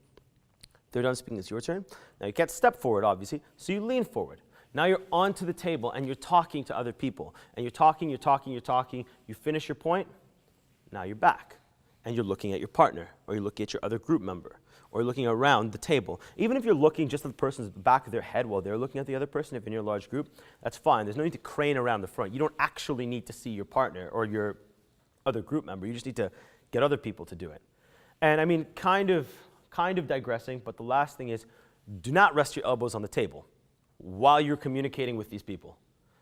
They're done speaking, it's your turn. Now you can't step forward, obviously, so you lean forward. Now you're onto the table and you're talking to other people. And you're talking, you finish your point, now you're back. And you're looking at your partner, or you're looking at your other group member, or you're looking around the table. Even if you're looking just at the person's back of their head while they're looking at the other person, if you're in your large group, that's fine. There's no need to crane around the front. You don't actually need to see your partner or your other group member. You just need to get other people to do it. And I mean, kind of digressing, but the last thing is, do not rest your elbows on the table while you're communicating with these people.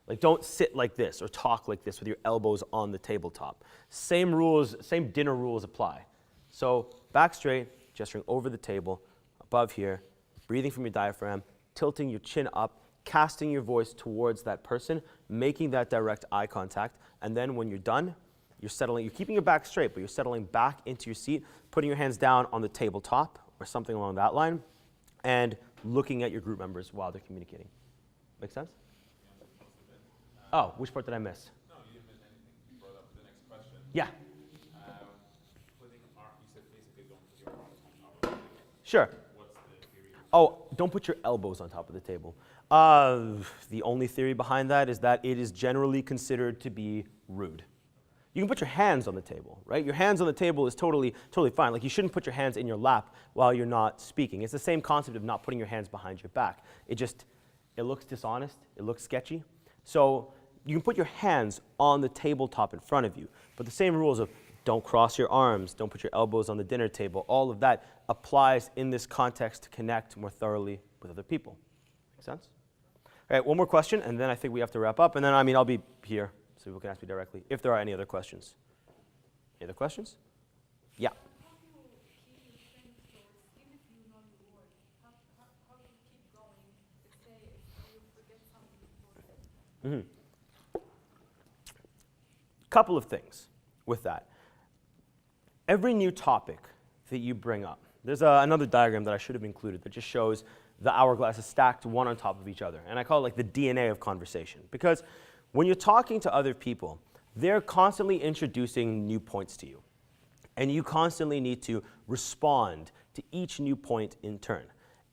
Like, don't sit like this or talk like this with your elbows on the tabletop. Same rules, same dinner rules apply. So back straight, gesturing over the table, above here, breathing from your diaphragm, tilting your chin up, casting your voice towards that person, making that direct eye contact, and then when you're done, you're keeping your back straight, but you're settling back into your seat, putting your hands down on the tabletop or something along that line, and looking at your group members while they're communicating. Make sense? Oh, which part did I miss? No, you didn't miss anything. You brought up the next question. Yeah. You said basically don't put your arms on top of the table. Sure. What's the theory? Oh, don't put your elbows on top of the table. The only theory behind that is that it is generally considered to be rude. You can put your hands on the table, right? Your hands on the table is totally fine. Like, you shouldn't put your hands in your lap while you're not speaking. It's the same concept of not putting your hands behind your back. It looks dishonest. It looks sketchy. So you can put your hands on the tabletop in front of you, but the same rules of don't cross your arms, don't put your elbows on the dinner table, all of that applies in this context to connect more thoroughly with other people. Make sense? All right, one more question, and then I think we have to wrap up, and then, I'll be here so people can ask me directly if there are any other questions. Any other questions? Yeah. Couple of things with that. Every new topic that you bring up, there's another diagram that I should have included that just shows the hourglasses stacked one on top of each other. And I call it like the DNA of conversation. Because when you're talking to other people, they're constantly introducing new points to you. And you constantly need to respond to each new point in turn.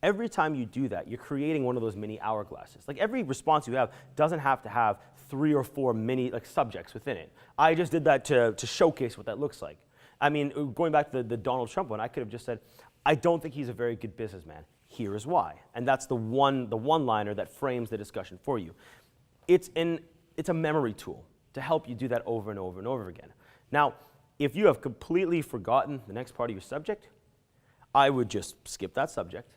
Every time you do that, you're creating one of those mini hourglasses. Like, every response you have doesn't have to have 3 or 4 mini subjects within it. I just did that to showcase what that looks like. I mean, going back to the Donald Trump one, I could have just said, I don't think he's a very good businessman. Here is why. And that's the one-liner that frames the discussion for you. It's a memory tool to help you do that over and over and over again. Now, if you have completely forgotten the next part of your subject, I would just skip that subject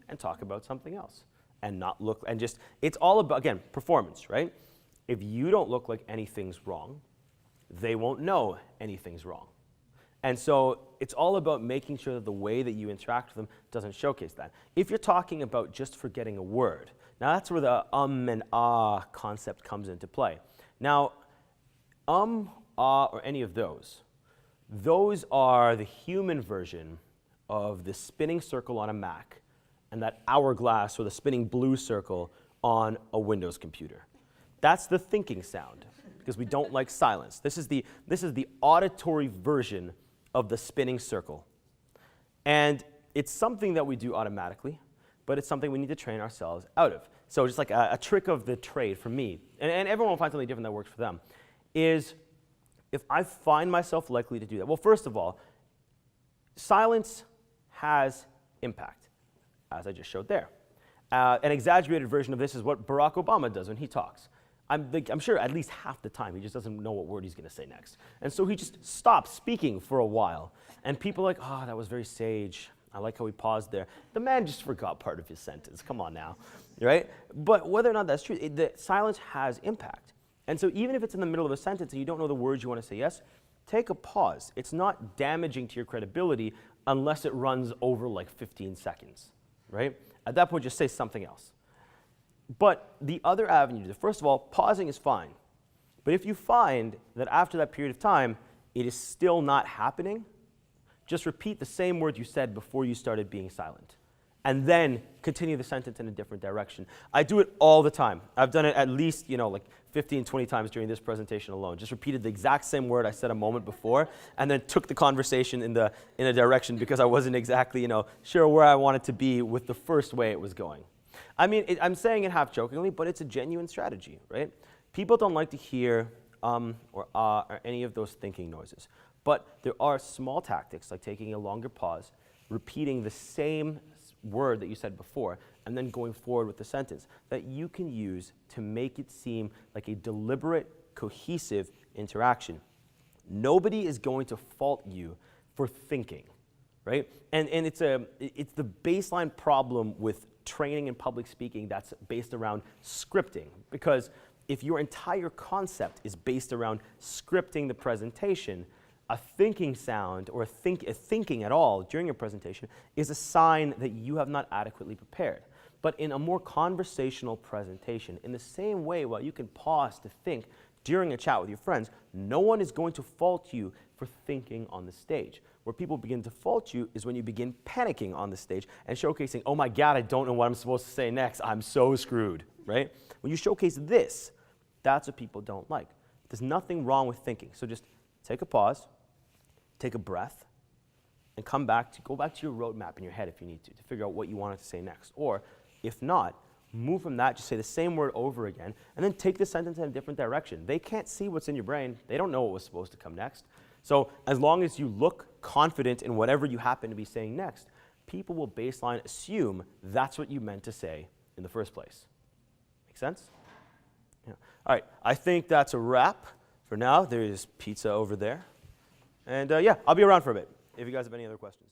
and talk about something else and not look, and just, it's all about, again, performance, right? If you don't look like anything's wrong, they won't know anything's wrong. And so it's all about making sure that the way that you interact with them doesn't showcase that. If you're talking about just forgetting a word, now that's where the and ah concept comes into play. Now, ah, or any of those are the human version of the spinning circle on a Mac and that hourglass or the spinning blue circle on a Windows computer. That's the thinking sound, because we don't like silence. This is the auditory version of the spinning circle. And it's something that we do automatically, but it's something we need to train ourselves out of. So just like a trick of the trade for me, and everyone will find something different that works for them, is if I find myself likely to do that. Well, first of all, silence has impact, as I just showed there. An exaggerated version of this is what Barack Obama does when he talks. I'm sure at least half the time he just doesn't know what word he's going to say next. And so he just stops speaking for a while. And people are like, oh, that was very sage. I like how he paused there. The man just forgot part of his sentence. Come on now, right? But whether or not that's true, the silence has impact. And so even if it's in the middle of a sentence and you don't know the words you want to say yes, take a pause. It's not damaging to your credibility unless it runs over like 15 seconds, right? At that point, just say something else. But the other avenue, first of all, pausing is fine. But if you find that after that period of time, it is still not happening, just repeat the same word you said before you started being silent. And then continue the sentence in a different direction. I do it all the time. I've done it at least, like 15, 20 times during this presentation alone. Just repeated the exact same word I said a moment before, and then took the conversation in a direction because I wasn't exactly, sure where I wanted to be with the first way it was going. I mean, I'm saying it half jokingly, but it's a genuine strategy, right? People don't like to hear or ah or any of those thinking noises. But there are small tactics, like taking a longer pause, repeating the same word that you said before, and then going forward with the sentence, that you can use to make it seem like a deliberate, cohesive interaction. Nobody is going to fault you for thinking, right? And it's the baseline problem with training in public speaking that's based around scripting, because if your entire concept is based around scripting the presentation, a thinking sound or a thinking at all during your presentation is a sign that you have not adequately prepared. But in a more conversational presentation, in the same way, while you can pause to think during a chat with your friends, no one is going to fault you for thinking on the stage. Where people begin to fault you is when you begin panicking on the stage and showcasing, oh my God, I don't know what I'm supposed to say next. I'm so screwed, right? When you showcase this, that's what people don't like. There's nothing wrong with thinking. So just take a pause, take a breath, and go back to your roadmap in your head if you need to figure out what you wanted to say next. Or if not, move from that, just say the same word over again, and then take the sentence in a different direction. They can't see what's in your brain. They don't know what was supposed to come next. So as long as you look confident in whatever you happen to be saying next, people will baseline assume that's what you meant to say in the first place. Make sense? Yeah. All right, I think that's a wrap for now. There is pizza over there. And yeah, I'll be around for a bit if you guys have any other questions.